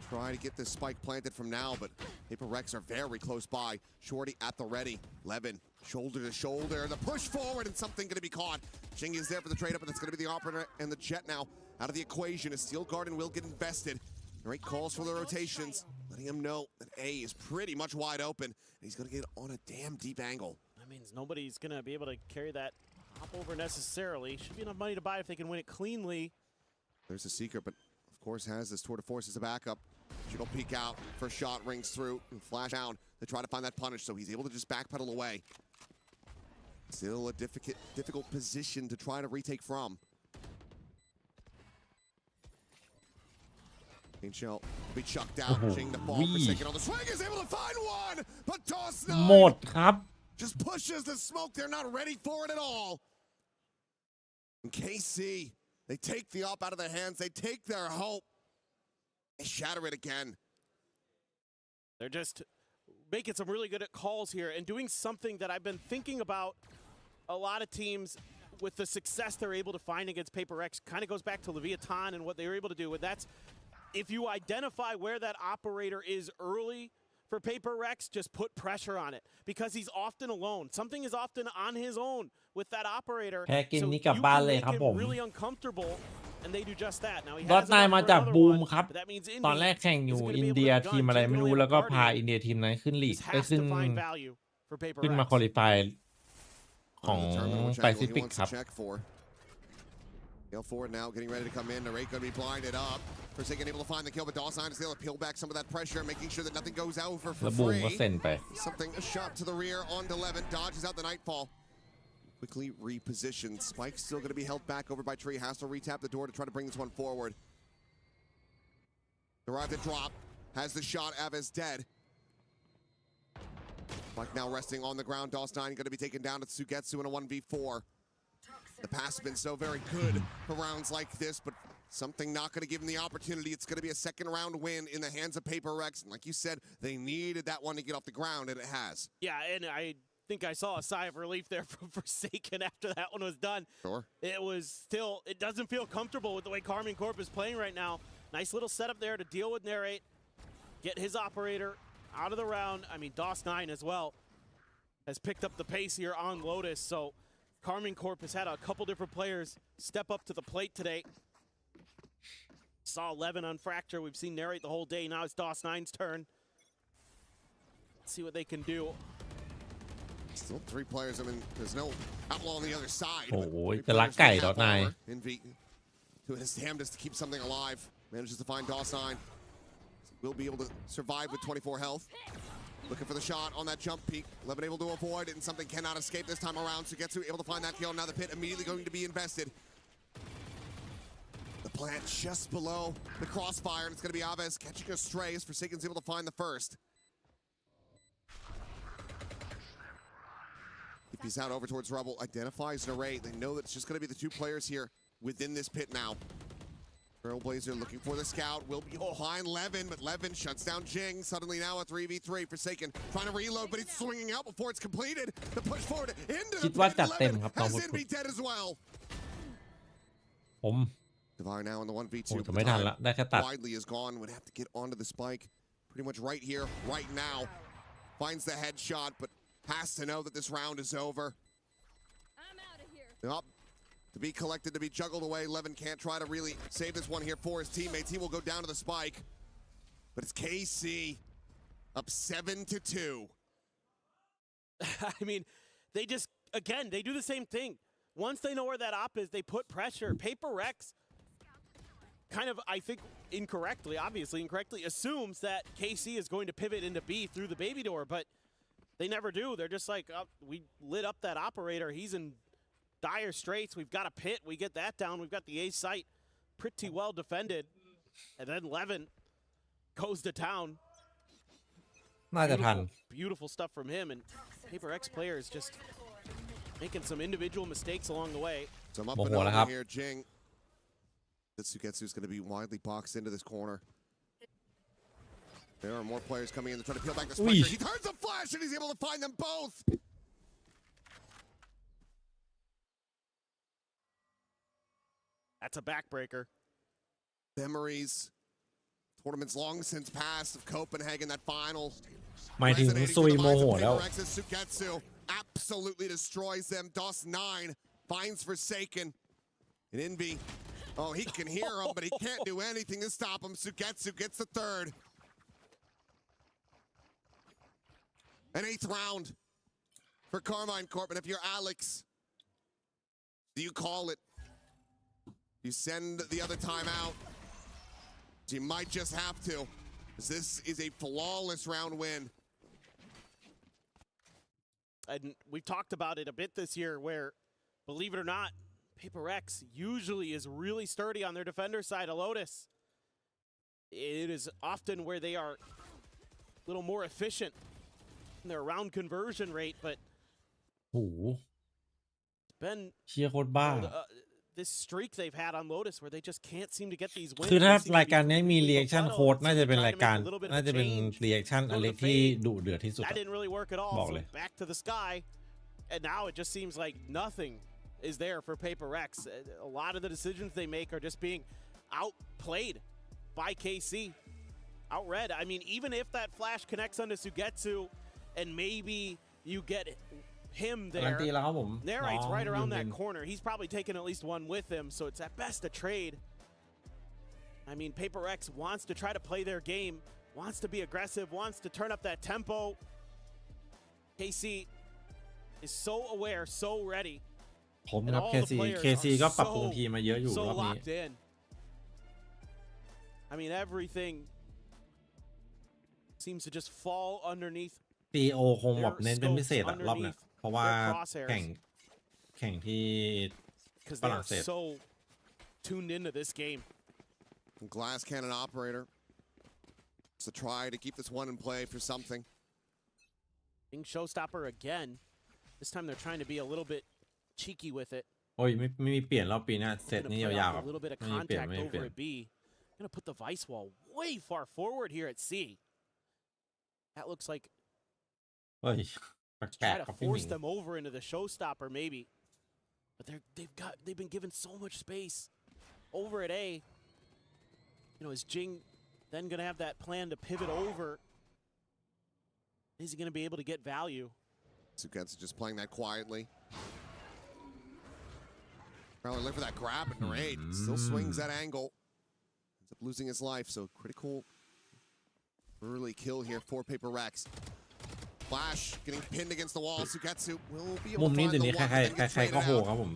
Try to get this spike planted from now, but Paper Rex are very close by. Shorty at the ready. Levin, shoulder to shoulder. The push forward and something going to be caught. Jing is there for the trade up, and it's going to be the operator and the jet now out of the equation. A Steel Garden will get invested. Great calls for the rotations, letting him know that A is pretty much wide open, and he's going to get on a damn deep angle. That means nobody's going to be able to carry that hop over necessarily. Should be enough money to buy if they can win it cleanly. There's a secret, but of course has this tour de force as a backup. She'll peek out. First shot rings through and flash down to try to find that punish, so he's able to just backpedal away. Still a difficult position to try to retake from. Shell be chucked out. Jing the ball forsaken on the swing is able to find one, but DOS9 หมดครับ just pushes the smoke. They're not ready for it at all. And KC, they take the op out of their hands. They take their hope. They shatter it again. They're just making some really good calls here and doing something that I've been thinking about. A lot of teams with the success they're able to find against Paper Rex kind of goes back to Leviathan and what they were able to do. And that's if you identify where that operator is early for Paper Rex, just put pressure on it because he's often alone. Something is often on his own with that operator. So you can make him really uncomfortable, and they do just that. Now he has DOS9 มาจากบูมครับ that means ตอนแรกแข่งอยู่อินเดียทีมอะไรไม่รู้แล้วก็พาอินเดียทีมนั้นขึ้นลีกไปขึ้นมาควอลิฟายของแปซิฟิกครับ Gale forward now, getting ready to come in. Narrate going to be blinded up. Forsaken able to find the kill, but DOS9 is able to peel back some of that pressure, making sure that nothing goes over for free. Something, a shot to the rear onto Levin, dodges out the Nightfall. Quickly repositioned. Spike's still going to be held back over by Tree. Has to retap the door to try to bring this one forward. Arrived at drop. Has the shot. Av is dead. Spike now resting on the ground. DOS9 going to be taken down to Sugetsu in a 1v4. The pass has been so very good for rounds like this, but something not going to give him the opportunity. It's going to be a second round win in the hands of Paper Rex. And like you said, they needed that one to get off the ground, and it has. Yeah, and I think I saw a sigh of relief there from Forsaken after that one was done. Sure. It was still, it doesn't feel comfortable with the way Carmine Corp is playing right now. Nice little setup there to deal with Narrate. Get his operator out of the round. I mean, DOS9 as well has picked up the pace here on Lotus, so Karmine Corp has had a couple different players step up to the plate today. Saw 11 on Fracture. We've seen narrate the whole day. Now it's DOS9's turn. Let's see what they can do. Still 3 players. I mean, there's no outlaw on the other side. โอ้โหจะรักไก่ดอทนาย Envy doing his damnedest to keep something alive. Manages to find DOS9. Will be able to survive with 24 health. Looking for the shot on that jump peak. 11 able to avoid it, and something cannot escape this time around. Sugetsu able to find that kill. Now the pit immediately going to be invested. The plant just below the crossfire, and it's going to be Aves catching a stray as Forsaken's able to find the first. If he's out over towards Rubble, identifies an array. They know that it's just going to be the 2 players here within this pit now. Trailblazer looking for the scout. Will be behind Levin, but Levin shuts down Jing. Suddenly now a 3v3. Forsaken trying to reload, but he's swinging out before it's completed. The push forward into the pit. Levin has Envy dead as well. ผม Devar now in the 1v2. โอ้จะไม่ทันละได้แค่ตัด Widely is gone. Would have to get onto the spike. Pretty much right here, right now. Finds the headshot, but has to know that this round is over. I'm out of here. Up. To be collected, to be juggled away. Levin can't try to really save this one here for his teammates. He will go down to the spike. But it's KC up 7-2. I mean, they just, again, they do the same thing. Once they know where that op is, they put pressure. Paper Rex kind of, I think, obviously incorrectly, assumes that KC is going to pivot into B through the baby door, but they never do. They're just like, oh, we lit up that operator. He's in dire straits. We've got a pit. We get that down. We've got the A site pretty well defended. And then Levin goes to town. น่าจะทัน Beautiful stuff from him. And Paper X players just making some individual mistakes along the way. Some up and over here, Jing. Sugetsu's going to be widely boxed into this corner. There are more players coming in to try to peel back the spiker. He turns a flash and he's able to find them both. That's a backbreaker. Memories. Tournaments long since passed of Copenhagen, that final. หมายถึงซุยโมโหแล้ว Sugetsu absolutely destroys them. DOS9 finds Forsaken. And Envy, oh, he can hear him, but he can't do anything to stop him. Sugetsu gets the 3rd. An 8th round for Karmine Corp. And if you're Alex, do you call it? You send the other time out. You might just have to. This is a flawless round win. And we've talked about it a bit this year where, believe it or not, Paper X usually is really sturdy on their defender side of Lotus. It is often where they are a little more efficient in their round conversion rate, but โอ้โห it's been เชียร์โคตรบ้า this streak they've had on Lotus where they just can't seem to get these wins. คือถ้ารายการนี้มี reaction code น่าจะเป็นรายการน่าจะเป็น reaction อันเล็กที่ดุเดือดที่สุด That didn't really work at all. So back to the sky, and now it just seems like nothing is there for Paper Rex. A lot of the decisions they make are just being outplayed by KC, outread. I mean, even if that flash connects onto Sugetsu, and maybe you get him there, narrates right around that corner. He's probably taken at least one with him, so it's at best a trade. I mean, Paper X wants to try to play their game, wants to be aggressive, wants to turn up that tempo. KC is so aware, so ready. ผมครับ KC ก็ปรับปรุงทีมมาเยอะอยู่รอบนี้ I mean, everything seems to just fall underneath. CEO คงแบบเน้นเป็นพิเศษรอบนี้เพราะว่าแข่งที่ฝรั่งเศส so tuned into this game. Glass cannon operator. So try to keep this one in play for something. Being showstopper again. This time they're trying to be a little bit cheeky with it. โอ้ยไม่มีเปลี่ยนรอบปีหน้าเซตนี้ยาวๆครับ A little bit of contact over at B. Gonna put the vice wall way far forward here at C. That looks like try to force them over into the showstopper maybe, but they've been given so much space over at A. You know, is Jing then gonna have that plan to pivot over? Is he gonna be able to get value? Sugetsu just playing that quietly. Probably look for that grab and raid. Still swings that angle. Ends up losing his life. So critical early kill here for Paper Rex. Flash getting pinned against the wall. Sugetsu will be able to find the one.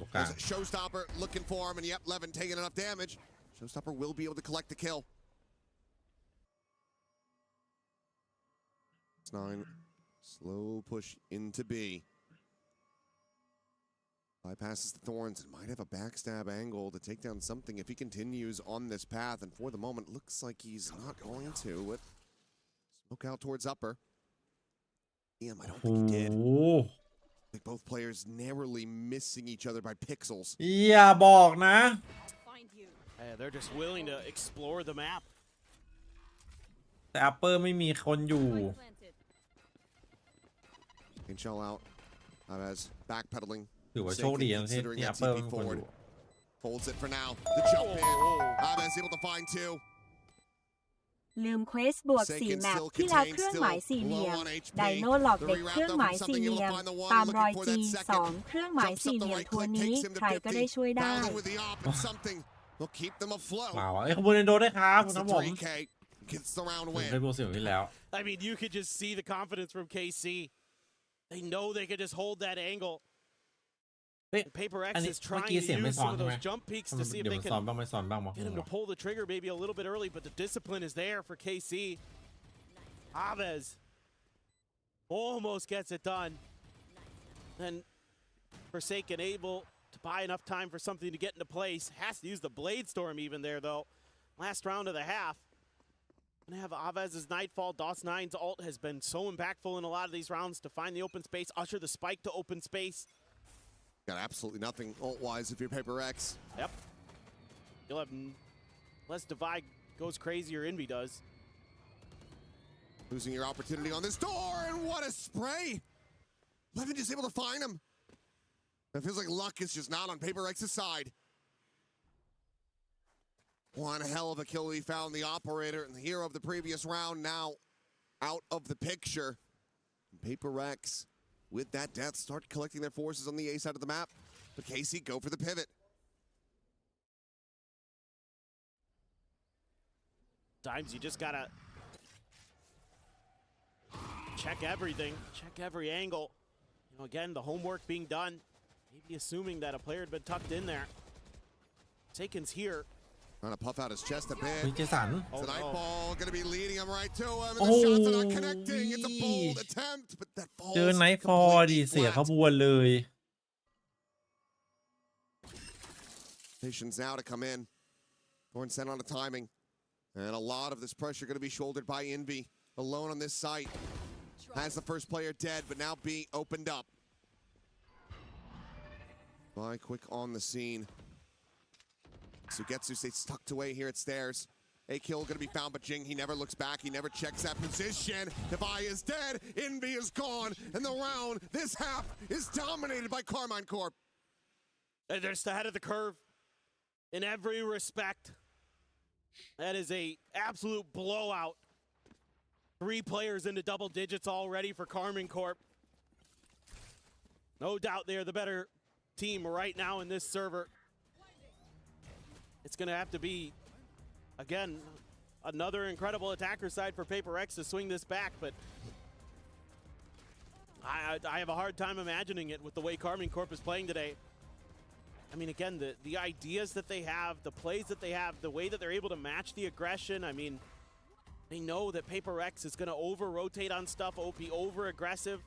Showstopper looking for him, and yep, Levin taking enough damage. Showstopper will be able to collect the kill. 9. Slow push into B. Bypasses the thorns and might have a backstab angle to take down something if he continues on this path. And for the moment, looks like he's not going to. With smoke out towards upper. Damn, I don't think he did. I think both players narrowly missing each other by pixels. อย่าบอกนะ They're just willing to explore the map. แต่อัปเปอร์ไม่มีคนอยู่ Can shell out. As backpedaling. ถือว่าโชคดีนะที่อัปเปอร์เป็นคนอยู่ Holds it for now. The jump in. Aves able to find 2. ลืมเควสบวก4แมปที่แล้วเครื่องหมายสี่เหลี่ยมไดโนหลอกเด็กเครื่องหมายสี่เหลี่ยมตามรอย G2 เครื่องหมายสี่เหลี่ยมทัวร์นี้ใครก็ได้ช่วยได้ ว้าวขบวนเอนโดได้ครับคุณน้ำผม Gets the round win. ได้โบสิที่แล้ว I mean, you could just see the confidence from KC. They know they could just hold that angle. Paper X is trying to use some of those jump peaks to see if they can get him to pull the trigger maybe a little bit early, but the discipline is there for KC. Aves almost gets it done. And Forsaken able to buy enough time for something to get into place. Has to use the Blade Storm even there, though. Last round of the half. Gonna have Avez's Nightfall. DOS9's ult has been so impactful in a lot of these rounds to find the open space, usher the spike to open space. Got absolutely nothing ult-wise if you're Paper X. Yep. You'll have less Divide goes crazy or Envy does. Losing your opportunity on this door, and what a spray! Levin just able to find him. It feels like luck is just not on Paper X's side. One hell of a kill he found. The operator and the hero of the previous round now out of the picture. Paper X, with that death, start collecting their forces on the A side of the map. But KC go for the pivot. Times you just gotta check everything, check every angle. You know, again, the homework being done. Maybe assuming that a player had been tucked in there. Saken's here. Trying to puff out his chest a bit. เจสัน It's a Nightfall, gonna be leading him right to him, and the shots are not connecting. It's a bold attempt, but that falls. เจอไนท์ฟอร์ดิเสียขบวนเลย Patience now to come in. Thorn sent on the timing, and a lot of this pressure gonna be shouldered by Envy alone on this site. Has the first player dead, but now B opened up. By quick on the scene. Sugetsu stays tucked away here at stairs. A kill gonna be found, but Jing, he never looks back. He never checks that position. Devi is dead. Envy is gone. And the round, this half, is dominated by Carmine Corp. And they're just ahead of the curve in every respect. That is a absolute blowout. 3 players into double digits already for Carmine Corp. No doubt they are the better team right now in this server. It's going to have to be, again, another incredible attacker side for Paper X to swing this back, but I have a hard time imagining it with the way Carmine Corp is playing today. I mean, again, the ideas that they have, the plays that they have, the way that they're able to match the aggression, I mean, they know that Paper X is going to over-rotate on stuff, be over-aggressive.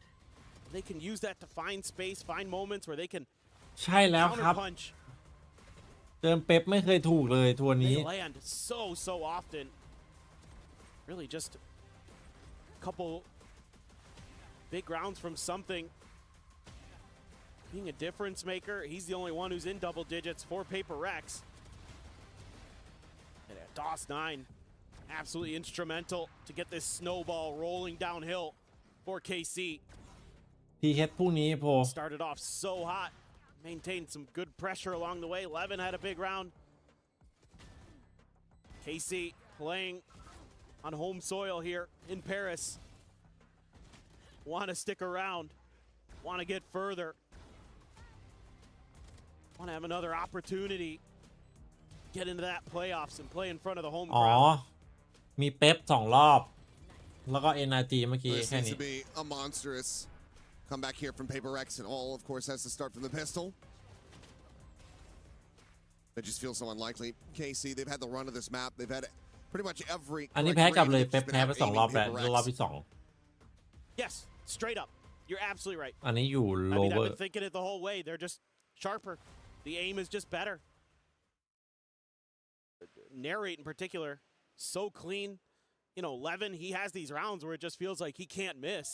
They can use that to find space, find moments where they can ใช่แล้วครับ punch. เดินเป๊ปไม่เคยถูกเลยทัวร์นี้ They land so often. Really just a couple big rounds from something. Being a difference maker, he's the only one who's in double digits for Paper Rex. And DOS9, absolutely instrumental to get this snowball rolling downhill for KC. ทีเฮดพรุ่งนี้โพ Started off so hot. Maintained some good pressure along the way. Levin had a big round. KC playing on home soil here in Paris. Want to stick around. Want to get further. Want to have another opportunity get into that playoffs and play in front of the home อ๋อ crowd มีเป๊ป2 รอบ แล้วก็ NRG เมื่อกี้ This แค่ needs นี้ to be a monstrous comeback here from Paper Rex, and all, of course, has to start from the pistol. It just feels so unlikely. KC, they've had the run of this map. They've had pretty much every. อันนี้แพ้กลับเลยเป๊ปแพ้ไป2 รอบแล้วรอบที่ Yes, straight up. You're absolutely right. 2 อันนี้อยู่ I mean, I've lower been thinking it the whole way. They're just sharper. The aim is just better. Narrate in particular, so clean. You know, Levin, he has these rounds where it just feels like he can't miss.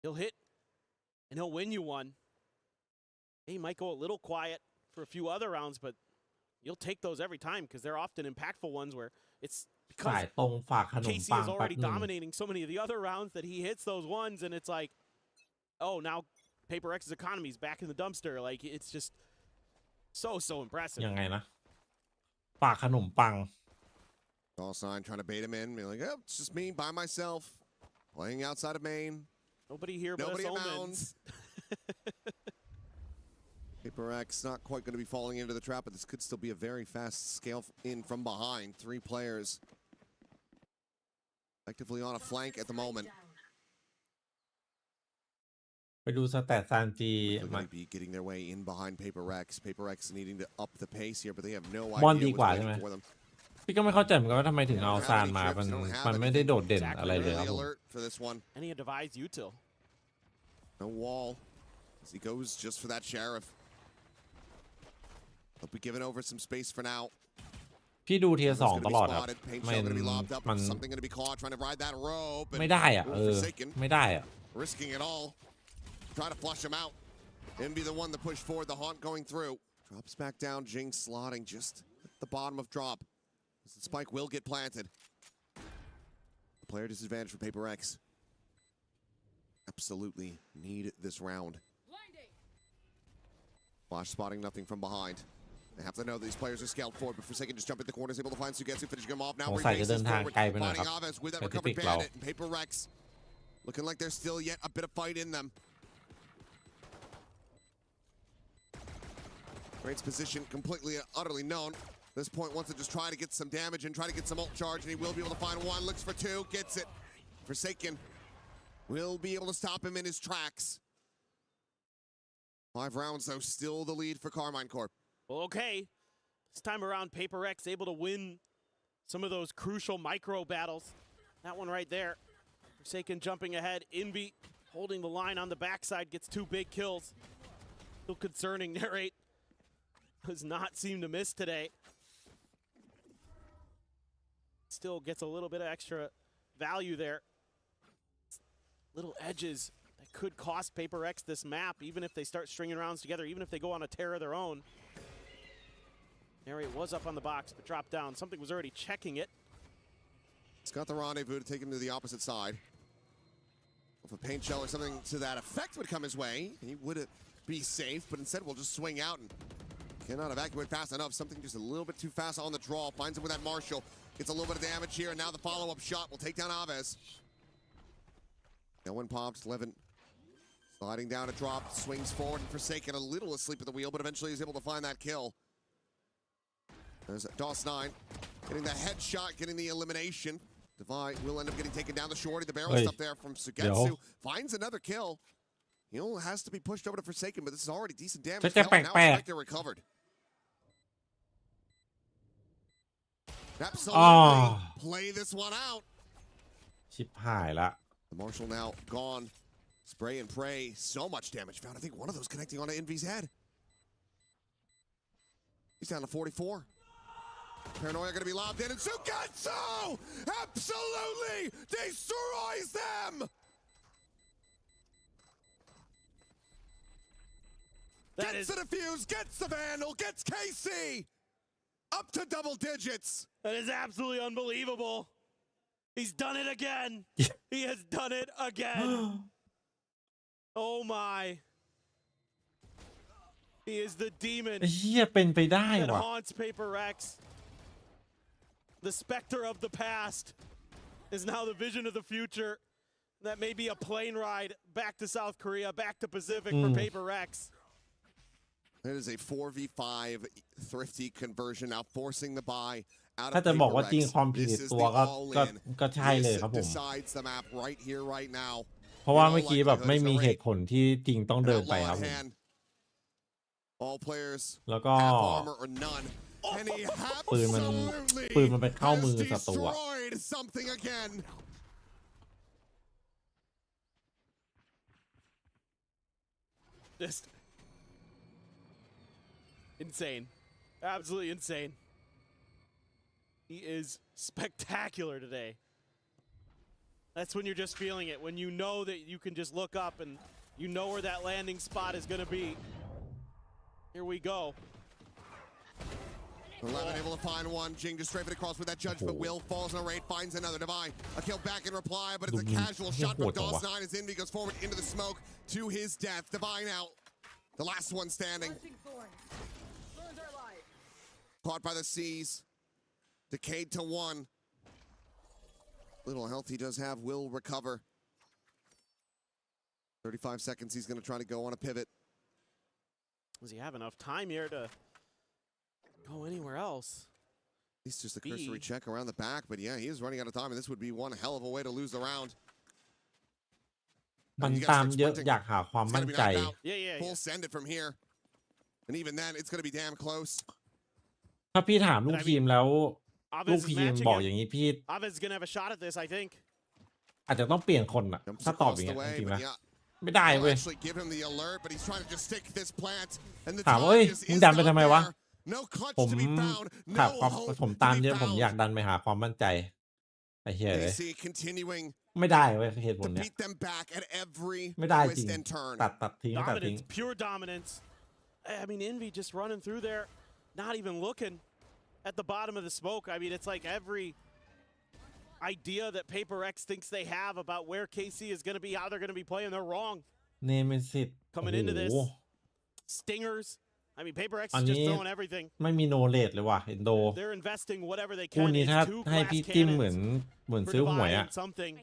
He'll hit and he'll win you one. He might go a little quiet for a few other rounds, but you'll take those every time because they're often impactful ones where it's สาย because ตรงฝากขนม Casey ปัง is แป๊บ already นึง dominating so many of the other rounds that he hits those ones and it's like, oh, now Paper X's economy is back in the dumpster. Like, it's just so impressive. ยังไงนะ ฝากขนมปัง All sign trying to bait him in, be like, oh, it's just me by myself, playing outside of main. Nobody here but Nobody us at omens. Paper X not quite going to be falling into the trap, but this could still be a very fast scale in from behind. 3 players effectively on a flank at the moment. ไปดูสแตทซานจี They're going to be getting their way in behind Paper Rex. Paper Rex needing to up the pace here, but they have no บอล idea ดีกว่า what's ใช่ไหม waiting for them. พี่ก็ไม่เข้าใจเหมือนกันว่าทำไมถึงเอาซานมามันไม่ได้โดดเด่นอะไรเลยครับ Really ผม alert for this one. And he had devised util. No wall as he goes just for that sheriff. Hope we giving over some space for now. พี่ดูเทียร์ There's 2 gonna ต be ลอดครับ spotted. Paint มัน shell gonna be lobbed up. มัน Something gonna be caught trying to ride that rope. and ไม่ได้อ่ะ Forsaken ไม่ได้อ่ะ risking it all. Try to flush him out. And be the one to push forward. The haunt going through. Drops back down. Jinx slotting just at the bottom of drop. The spike will get planted. The player disadvantage for Paper X. Absolutely need this round. Flash spotting nothing from behind. They have to know that these players are scaled forward, but Forsaken just jump in the corners, able to find Sugetsu, finishing him off. Now สงสัยจะเดินทางไกลไปหน่อย finding ครับ Aves with that แต่ recovered Tip&Trick เรา bandit and Paper Rex. Looking like there's still yet a bit of fight in them. Raid's position completely and utterly known. At this point wants to just try to get some damage and try to get some ult charge, and he will be able to find one. Looks for 2, gets it. Forsaken will be able to stop him in his tracks. 5 rounds, though, still the lead for Carmine Corp. Well, okay. This time around, Paper X able to win some of those crucial micro battles. That one right there. Forsaken jumping ahead. Envy holding the line on the backside, gets 2 big kills. Still concerning. Narrate does not seem to miss today. Still gets a little bit of extra value there. Little edges that could cost Paper X this map, even if they start stringing rounds together, even if they go on a tear of their own. Narrate was up on the box, but dropped down. Something was already checking it. He's got the rendezvous to take him to the opposite side. If a paint shell or something to that effect would come his way, he would be safe, but instead we'll just swing out and cannot evacuate fast enough. Something just a little bit too fast on the draw. Finds him with that Marshall. Gets a little bit of damage here, and now the follow-up shot will take down Aves. No one pops. Levin sliding down a drop, swings forward and Forsaken a little asleep at the wheel, but eventually is able to find that kill. There's DOS9 getting the headshot, getting the elimination. Divide will end up getting taken down the shorty. The barrel stuff there from Sugetsu. Finds another kill. He'll has to be pushed over to Forsaken, but this is already decent damage. Now Spectre recovered. Absolutely play this one out. ชิบหายละ The Marshall now gone. Spray and pray. So much damage found. I think one of those connecting onto Envy's head. He's down to 44. Paranoia going to be lobbed in, and Sugetsu absolutely destroys them. Gets the defuse, gets the vandal, gets KC up to double digits. That is absolutely unbelievable. He's done it again. He has done it again. Oh my. He is the demon เฮียเป็นไปได้ that ว่ะ haunts Paper Rex. The specter of the past is now the vision of the future. That may be a plane ride back to South Korea, back to Pacific for Paper Rex. It is a 4v5 thrifty conversion now, forcing the buy out of ถ้าจะบอกว่าจริงความผิดตัวก็ใช่เลยครับผม decides the map right here right now. เพราะว่าเมื่อกี้แบบไม่มีเหตุผลที่จริงต้องเดินไปครับผม All players แล้วก็ have armor or none. And he ปืนมันไปเข้ามือศัตรูอะ destroyed something again. Just insane. Absolutely insane. He is spectacular today. That's when you're just feeling it. When you know that you can just look up and you know where that landing spot is going to be. Here we go. 11 able to find one. Jing just strafing across with that judge, but Will falls on a raid, finds another. Divine, a kill back in reply, but it's a casual shot from DOS9 as Envy goes forward into the smoke to his death. Divine out. The last one standing. Caught by the seas. Decayed to 1. Little health he does have will recover. 35 seconds, he's going to try to go on a pivot. Does he have enough time here to go anywhere else? At least just a cursory check around the back, but yeah, he is running out of time, and this would be one hell of a way to lose the round. มันตามเยอะอยากหาความมั่นใจ Full send it from here. And even then, it's going to be damn close. ถ้าพี่ถามลูกทีมแล้วลูกทีมบอกอย่างนี้พี่ Avez's going to have a shot at this, I think. อาจจะต้องเปลี่ยนคนอะถ้าตอบอย่างนี้จริงๆนะไม่ได้เว้ยถามว่าเฮ้ยมึงดันไปทำไมวะผมตามเยอะผมอยากดันไปหาความมั่นใจไอ้เหี้ยเลยไม่ได้เว้ยเหตุผลเนี้ยไม่ได้จริงตัดทิ้ง pure dominance. I mean, Envy just running through there, not even looking at the bottom of the smoke. I mean, it's like every idea that PaperX thinks they have about where KC is going to be, how they're going to be playing, they're wrong. Nemesis coming into this. Stingers. I mean, PaperX is just throwing everything. ไม่มีโนเลดเลยว่ะเห็นโด They're investing whatever they คู่ can. นี้ถ้าให้พี่จิ้มเหมือนซื้อหวยอะ something.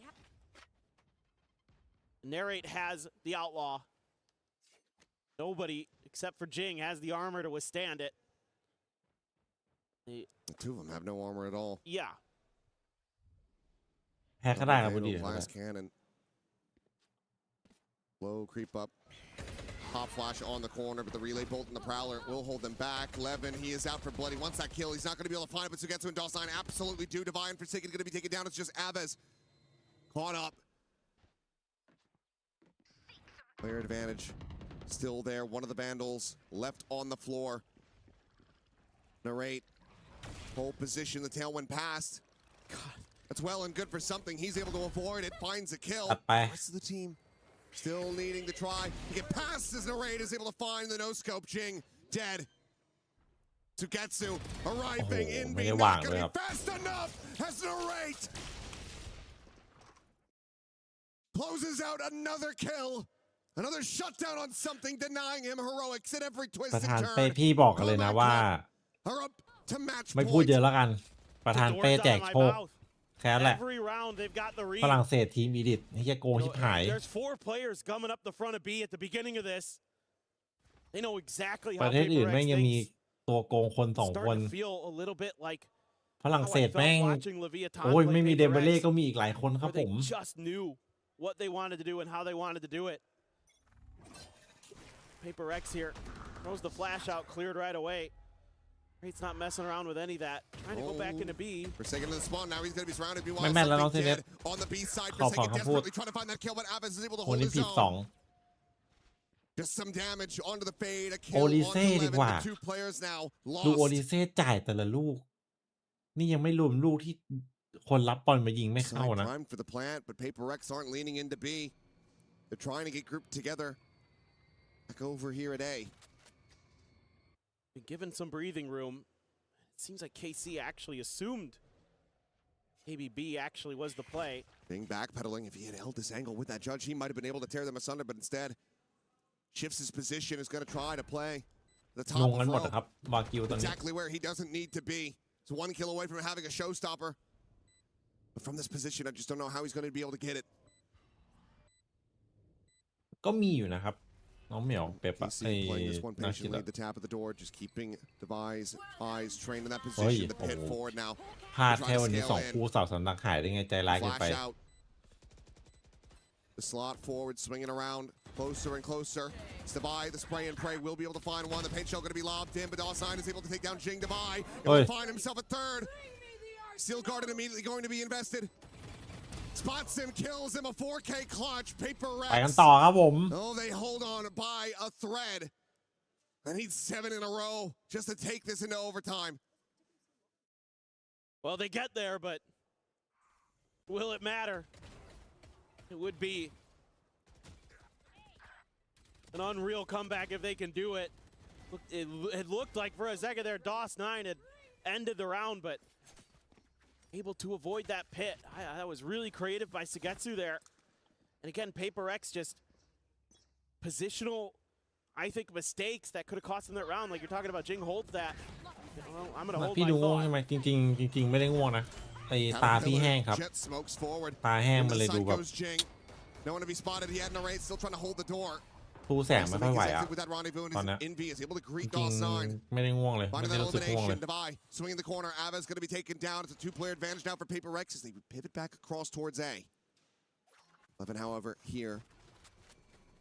Narrate has the outlaw. Nobody except for Jing has the armor to withstand it. The two of them have no armor at all. Yeah. แพ้ก็ได้ครับพอดี Low creep up. Pop flash on the corner, but the relay bolt and the prowler will hold them back. Levin, he is out for blood. He wants that kill. He's not going to be able to find it, but Sugetsu and DOS9 absolutely do. Divine Forsaken going to be taken down. It's just Avez caught up. Player advantage still there. One of the Vandals left on the floor. Narrate. Pole position. The tailwind passed. God, that's well and good for something. He's able to avoid it. Finds a kill. The rest of the team still needing to try to get past as Narrate is able to find the no-scope. Jing dead. Sugetsu arriving in. Not going to be fast enough as Narrate closes out another kill. Another shutdown on something, denying him heroics at every twist and turn. ประธานเป้พี่บอกกันเลยนะว่าไม่พูดเยอะแล้วกันประธานเป้แจกโชคแค่แหละฝรั่งเศสทีมอีดิทนี่จะโกงชิบหายประเทศอื่นแม่งยังมีตัวโกงคน2คนฝรั่งเศสแม่งโอ้ยไม่มีเดมเบเล่ก็มีอีกหลายคนครับผม PaperX here throws the flash out, cleared right away. He's not messing around with any of that. Trying to go back into B. Forsaken to the spawn. Now he's going to be surrounded.ไม่แม่นแล้วน้องเซเนต on the B side. Forsaken desperately trying to find that kill, but Avez is able to hold his own. Just some damage onto the fade. A kill onto Levin. The two players now ดูโอ lost. ลิเซ่จ่ายแต่ละลูกนี่ยังไม่รวมลูกที่คนรับบอลมายิงไม่เข้านะ Time for the plant, but PaperX aren't leaning into B. They're trying to get grouped together. Back over here at A. Been given some breathing room. It seems like KC actually assumed maybe B actually was the play. Being backpedaling, if he had held this angle with that judge, he might have been able to tear them asunder, but instead shifts his position, is going to try to play the top of the row. Exactly where he doesn't need to be. It's 1 kill away from having a showstopper. But from this position, I just don't know how he's going to be able to get it. ก็มีอยู่นะครับ น้องเหมียวเป๊ปอะไอ้ playing this one นักกีฬา patiently at the tap of the door, just keeping Devi's eyes trained in that position. The pit forward now. พลาดแค่วันนี้2 คู่เสาสำนักหายได้ไงใจร้ายเกินไป Flash out. The slot forward, swinging around, closer and closer. It's Devi, the spray and pray will be able to find one. The paint shell going to be lobbed in, but Dawson is able to take down Jing Devi. Able to find himself a third. Steel Garden immediately going to be invested. Spots him, kills him, a 4K clutch. Paper Rex. ไปกันต่อครับผม Oh, they hold on by a thread. I need 7 in a row just to take this into overtime. Well, they get there, but will it matter? It would be an unreal comeback if they can do it. It looked like for a second there, DOS9 had ended the round, but able to avoid that pit. That was really creative by Sugetsu there. And again, Paper X just positional, I think, mistakes that could have cost them that round. Like you're talking about, Jing holds that. Well, I'm gonna hold พี่ my ดูง่วง thought. ใช่ไหมจริงไม่ได้ง่วงนะไอ้ตาพี่แห้งครับ Jet smokes forward. ตาแห้งมันเลยดูแบบ Goes Jing. No one to be spotted. He had no raid, still trying to hold the door. สู้แสงไม่ค่อยไหวอ่ะ With that rendezvous, and ตอนนี้ Envy is able to จ greet ริง DOS9. ไม่ได้ง่วงเลยไม่ Finding ได้ that รู้สึกง่วงเลย elimination. Devi swinging in the corner. Ava's going to be taken down. It's a 2-player advantage now for Paper Rex as they pivot back across towards A. Levin, however, here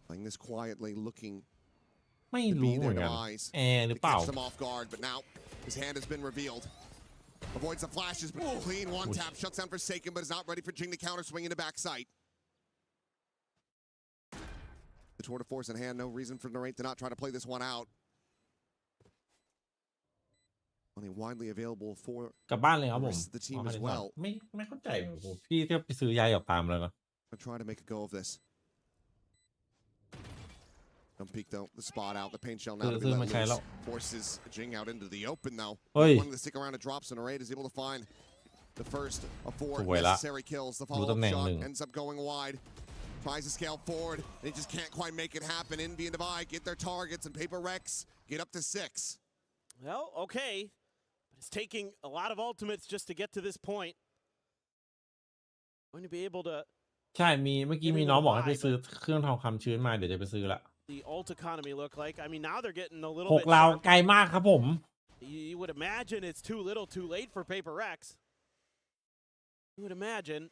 playing this quietly, looking ไม่ to รู้ be เหมือ their นกัน demise. แอร์หรือเปล่า Catch them off guard, but now his hand has been revealed. Avoids the flashes, but clean one tap. Shuts down Forsaken, but is not ready for Jing to counter, swinging the backside. The tour de force in hand, no reason for Narrate to not try to play this one out. Only widely available for กลับบ้านเลยครับ the ผม rest of the team as well. ไม่เข้าใจผมพี่เที่ยวไปซื้อยาหยอกตามเลยนะ I'll try to make a go of this. Don't peek though. The spot out. The paint shell now to be let loose. Forces Jing out into the open though. Wanting to stick around and drops, and Narrate is able to find the first of 4 necessary kills. The follow-up shot ends up going wide. Tries to scale forward. They just can't quite make it happen. Envy and Devi get their targets, and Paper Rex get up to 6. Well, okay. But it's taking a lot of ultimates just to get to this point. Going to be able to ใช่มีเมื่อกี้มีน้องบอกให้ไปซื้อเครื่องทำความชื้นมาเดี๋ยวจะไปซื้อละ the ult economy look like. I mean, now they're getting a little 6 bit เรา sharp. ไกลมากครับผม You would imagine it's too little, too late for Paper Rex. You would imagine.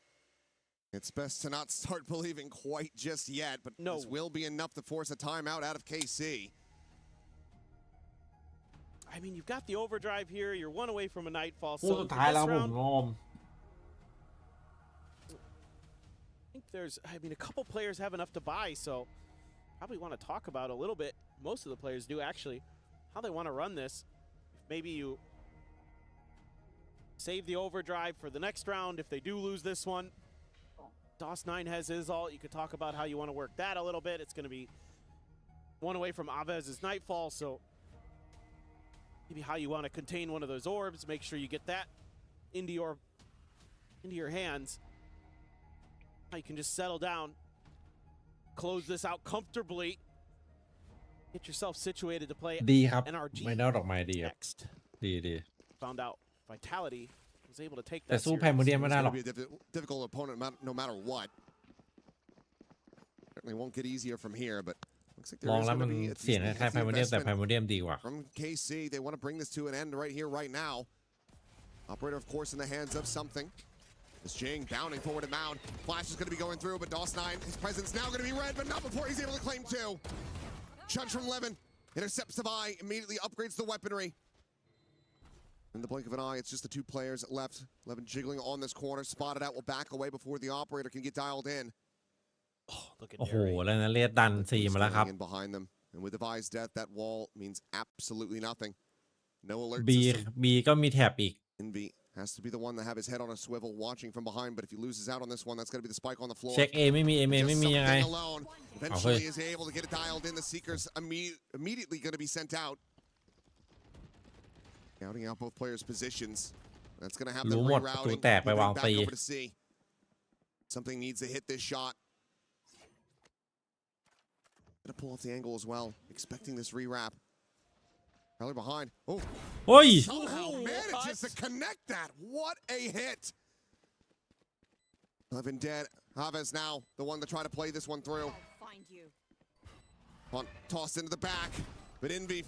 It's best to not start believing quite just yet, but this will be enough to force a timeout out of KC. I mean, you've got the overdrive here. You're 1 away from a nightfall. คู่ So สุดท้ายแล้วผม round, งอม I think there's, I mean, a couple players have enough to buy, so probably want to talk about a little bit. Most of the players do actually, how they want to run this. Maybe you save the overdrive for the next round if they do lose this one. DOS9 has his ult. You could talk about how you want to work that a little bit. It's going to be 1 away from Avez's Nightfall, so maybe how you want to contain one of those orbs. Make sure you get that into your hands. How you can just settle down, close this out comfortably, get yourself situated to play ดีครับ NRG ไม่ได้ดอกไม้ดีครับ next. ดี Found out Vitality was able to take แต่ that สู้ series. แพมโมเดียมไม่ได้ It's หรอก going to be a difficult opponent no matter what. Certainly won't get easier from here, but looks like มอง there is แล้ว going มัน to be at เสียง least คล้ายๆแพมโมเดียมแต่แพมโมเดียมดีกว่า from KC. They want to bring this to an end right here, right now. Operator, of course, in the hands of something. This Jing bounding forward to Mound. Flash is going to be going through, but DOS9, his presence now going to be red, but not before he's able to claim 2. Judge from Levin. Intercepts Devi, immediately upgrades the weaponry. In the blink of an eye, it's just the 2 players left. Levin jiggling on this corner, spotted out, will back away before the operator can get dialed in. Oh, look at โอ้โห Narrate. แล้วนะเลียดดันซีมาแล้วครับ In behind them. And with Devi's death, that wall means absolutely nothing. No alert บี system. ก็มีแท็บอีก Envy has to be the one to have his head on a swivel, watching from behind. But if he loses out on this one, that's going to be the spike on the floor. เช็คเอไม่มีเอไม่มียังไง Just something alone. Eventually is able to get it dialed in. The Seekers immediately going to be sent out. Counting out both players' positions. That's going to have them รู้หมดประตู rerouting. แตกไปวาง Moving ตี back over to C. Something needs to hit this shot. Gonna pull off the angle as well. Expecting this rewrap. Probably behind. Oh. โอ้ย Somehow manages to connect that. What a hit. Levin dead. Chavez now the one to try to play this one through. I'll find you. tossed into the back, but Envy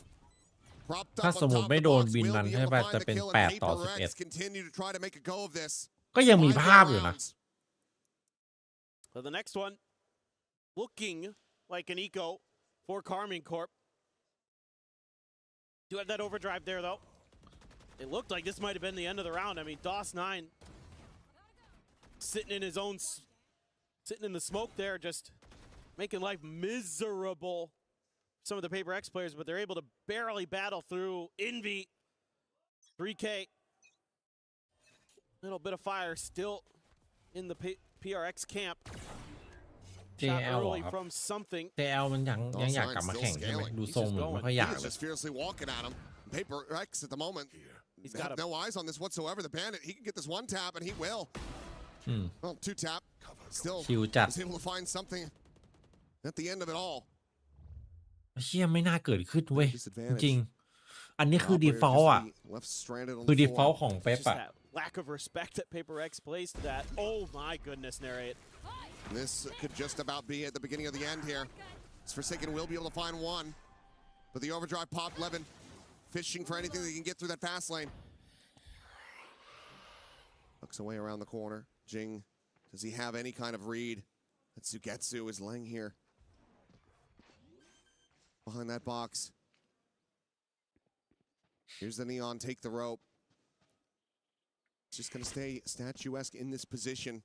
propped ถ้า up สม on มติ top ไม่ of โด the น box. บิน Will นั้น be ใช่ able to ป่ะ find จะ the เป็น kill, and 8 ต่อ Paper 11 Rex continue to try to make a go of this. ก็ยังมี Five ภาพอยู่นะ rounds. So the next one, looking like an eco for Karmine Corp. Do have that overdrive there, though. It looked like this might have been the end of the round. I mean, DOS9 sitting in his own, sitting in the smoke there, just making life miserable for some of the Paper X players, but they're able to barely battle through. Envy, 3K. Little bit of fire still in the PRX camp. Shot JL early ครับ from something. JL มันยังอยากกลับมาแข่งใช่ไหมดูทรงเหมือนไม่ค่อยอยาก He's เลย just fiercely walking at him. Paper Rex at the moment. He's got no eyes on this whatsoever. The Bandit, he can get this one tap, and he will. Well, 2 tap. Still คิวจัด was able to find something at the end of it all. เชี่ยไม่น่าเกิดขึ้นเว้ย Disadvantage. จริงๆอันนี้คือ default อ่ะ Left stranded on คือ the floor. default ของเป๊ป Just อ่ะ that lack of respect that Paper X plays to that. Oh my goodness, narrate. This could just about be at the beginning of the end here. Forsaken will be able to find one, but the overdrive popped. Levin fishing for anything that he can get through that fast lane. Looks away around the corner. Jing, does he have any kind of read that Sugetsu is laying here behind that box? Here's the Neon, take the rope. Just gonna stay statuesque in this position.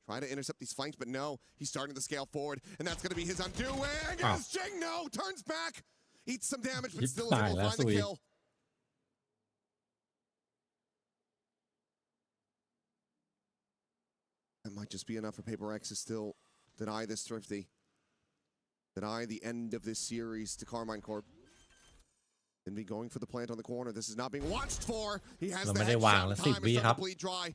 Try to intercept these flanks, but no. He's starting to scale forward, and that's going to be his undoing. As Jing, no, turns back, eats some damage, but still is able to find the kill. That might just be enough for Paper X to still deny this Thrifty. Deny the end of this series to Karmine Corp. And be going for the plant on the corner. This is not being watched for. He has the headshot. Time is starting to bleed dry.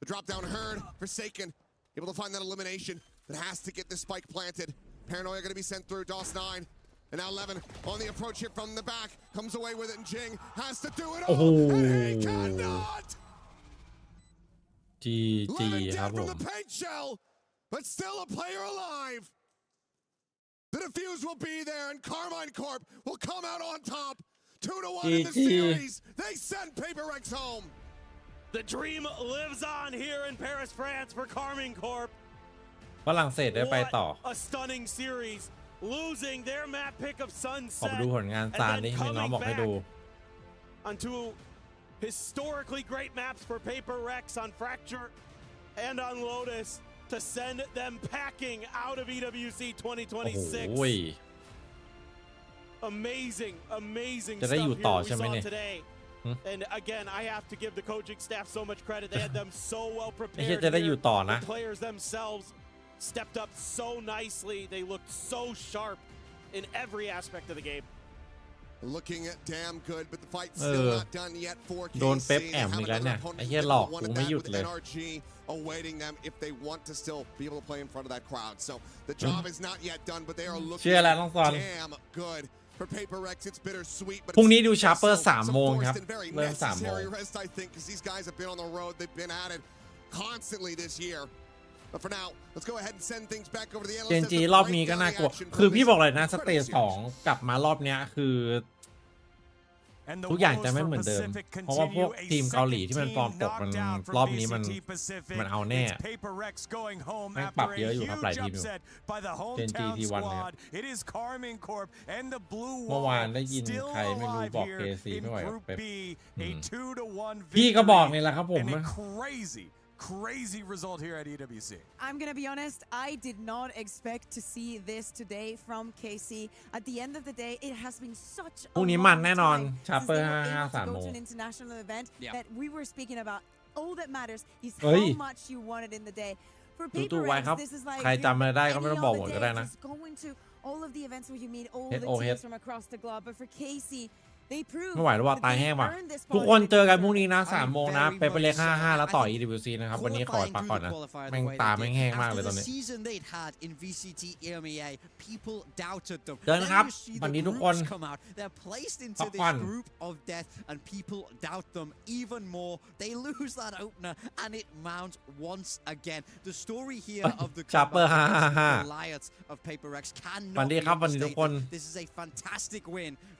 The drop down herd, Forsaken, able to find that elimination, but has to get this spike planted. Paranoia going to be sent through, DOS9. And now Levin on the approach here from the back, comes away with it, and Jing has to do it all, and he cannot! Levin dead from the paint shell, but still a player alive. The defuse will be there, and Karmine Corp will come out on top. 2-1 in the series. They send Paper X home. The dream lives on here in Paris, France for Karmine Corp. ฝรั่งเศสได้ไปต่อ What a stunning series, losing their map pick of ขอ Sunset ไปดูผลงานซานที่มีน้องบอกให้ดู on 2 historically great maps for Paper Rex on Fracture and on Lotus to send them packing out of EWC 2026. โอ้ย Amazing, amazing จะได้ stuff อยู่ here ต่อ we ใช่ไหม saw เนี่ย today. And again, I have to give the coaching staff so much credit. They had them so well ไอ้ prepared. เหี้ยจะได้อยู่ต่อนะ The players themselves stepped up so nicely. They looked so sharp in every aspect of the game. Looking at damn good, but the fight's still not done yet for KC. โดนเป๊ปแอมอีกแล้วเนี่ยไอ้เหี้ยหลอกกูไม่หยุดเลย NRG awaiting them if they want to still be able to play in front of that crowd. So the job is not yet done, but they are looking damn good. For Paper Rex, it's bittersweet, but พรุ่งนี้ดูชาร์เปอร์3 โมงครับเริ่ม3 โมง rest, I think, because these guys have been on the road. They've been at it constantly this year. But for now, let's go ahead and send things back over to the analyst. เจนจีรอบนี้ก็น่ากลัวคือพี่บอกเลยนะสเตจ2กลับมารอบเนี้ยคือ ทุกอย่างจะไม่เหมือนเดิมเพราะว่าพวกทีมเกาหลีที่มันฟอร์มตกมันรอบนี้มันเอาแน่แม่งปรับเยอะอยู่ครับหลายทีมอยู่เจนจีทีวันเนี่ยเมื่อวานได้ยินใครไม่รู้บอก KC ไม่ไหวกับเป๊ปพี่ก็บอกนี่แหละครับผม Crazy result here at EWC. I'm going to be honest, I did not expect to see this today from KC. At the end of the day, it has been such a long time since they were able to go to an international event that we were speaking about. All that matters is how much you wanted in the day. For Paper Rex, this is like any other day, just going to all of the events where you meet all the teams from across the globe. But for KC, ไม่ไหวแล้วว่าตายแห้งว่ะทุกคนเจอกันพรุ่งนี้นะ3 โมงนะไปเลข55แล้วต่อ EWC นะครับวันนี้ขอพักก่อนนะแม่งตาแม่งแห้งมากเลยตอนนี้เจอกันครับวันนี้ทุกคนพักผ่อน ชาร์เปอร์55วันดีครับวันนี้ทุกคน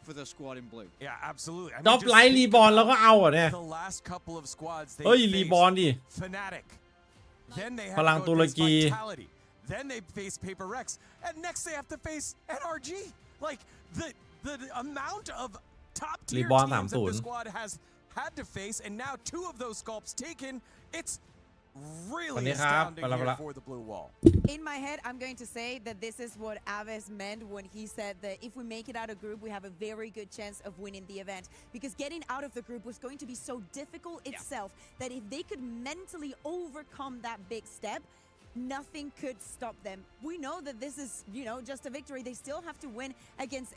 for the squad in blue. Yeah, absolutely. ดอปไลท์รีบอลแล้วก็เอาอ่ะเนี่ย The last couple of squads เฮ้ยรีบอลดิ Fnatic. Then they พลัง have ตุรกี Vitality. Then they face Paper Rex, and next they have to face NRG. Like the amount of top tier teams that the squad has had to face, and now 2 of those sculpts taken. It's really astounding here for the blue wall. In my head, I'm going to say that this is what Aves meant when he said that if we make it out of group, we have a very good chance of winning the event. Because getting out of the group was going to be so difficult itself that if they could mentally overcome that big step, nothing could stop them. We know that this is, just a victory. They still have to win against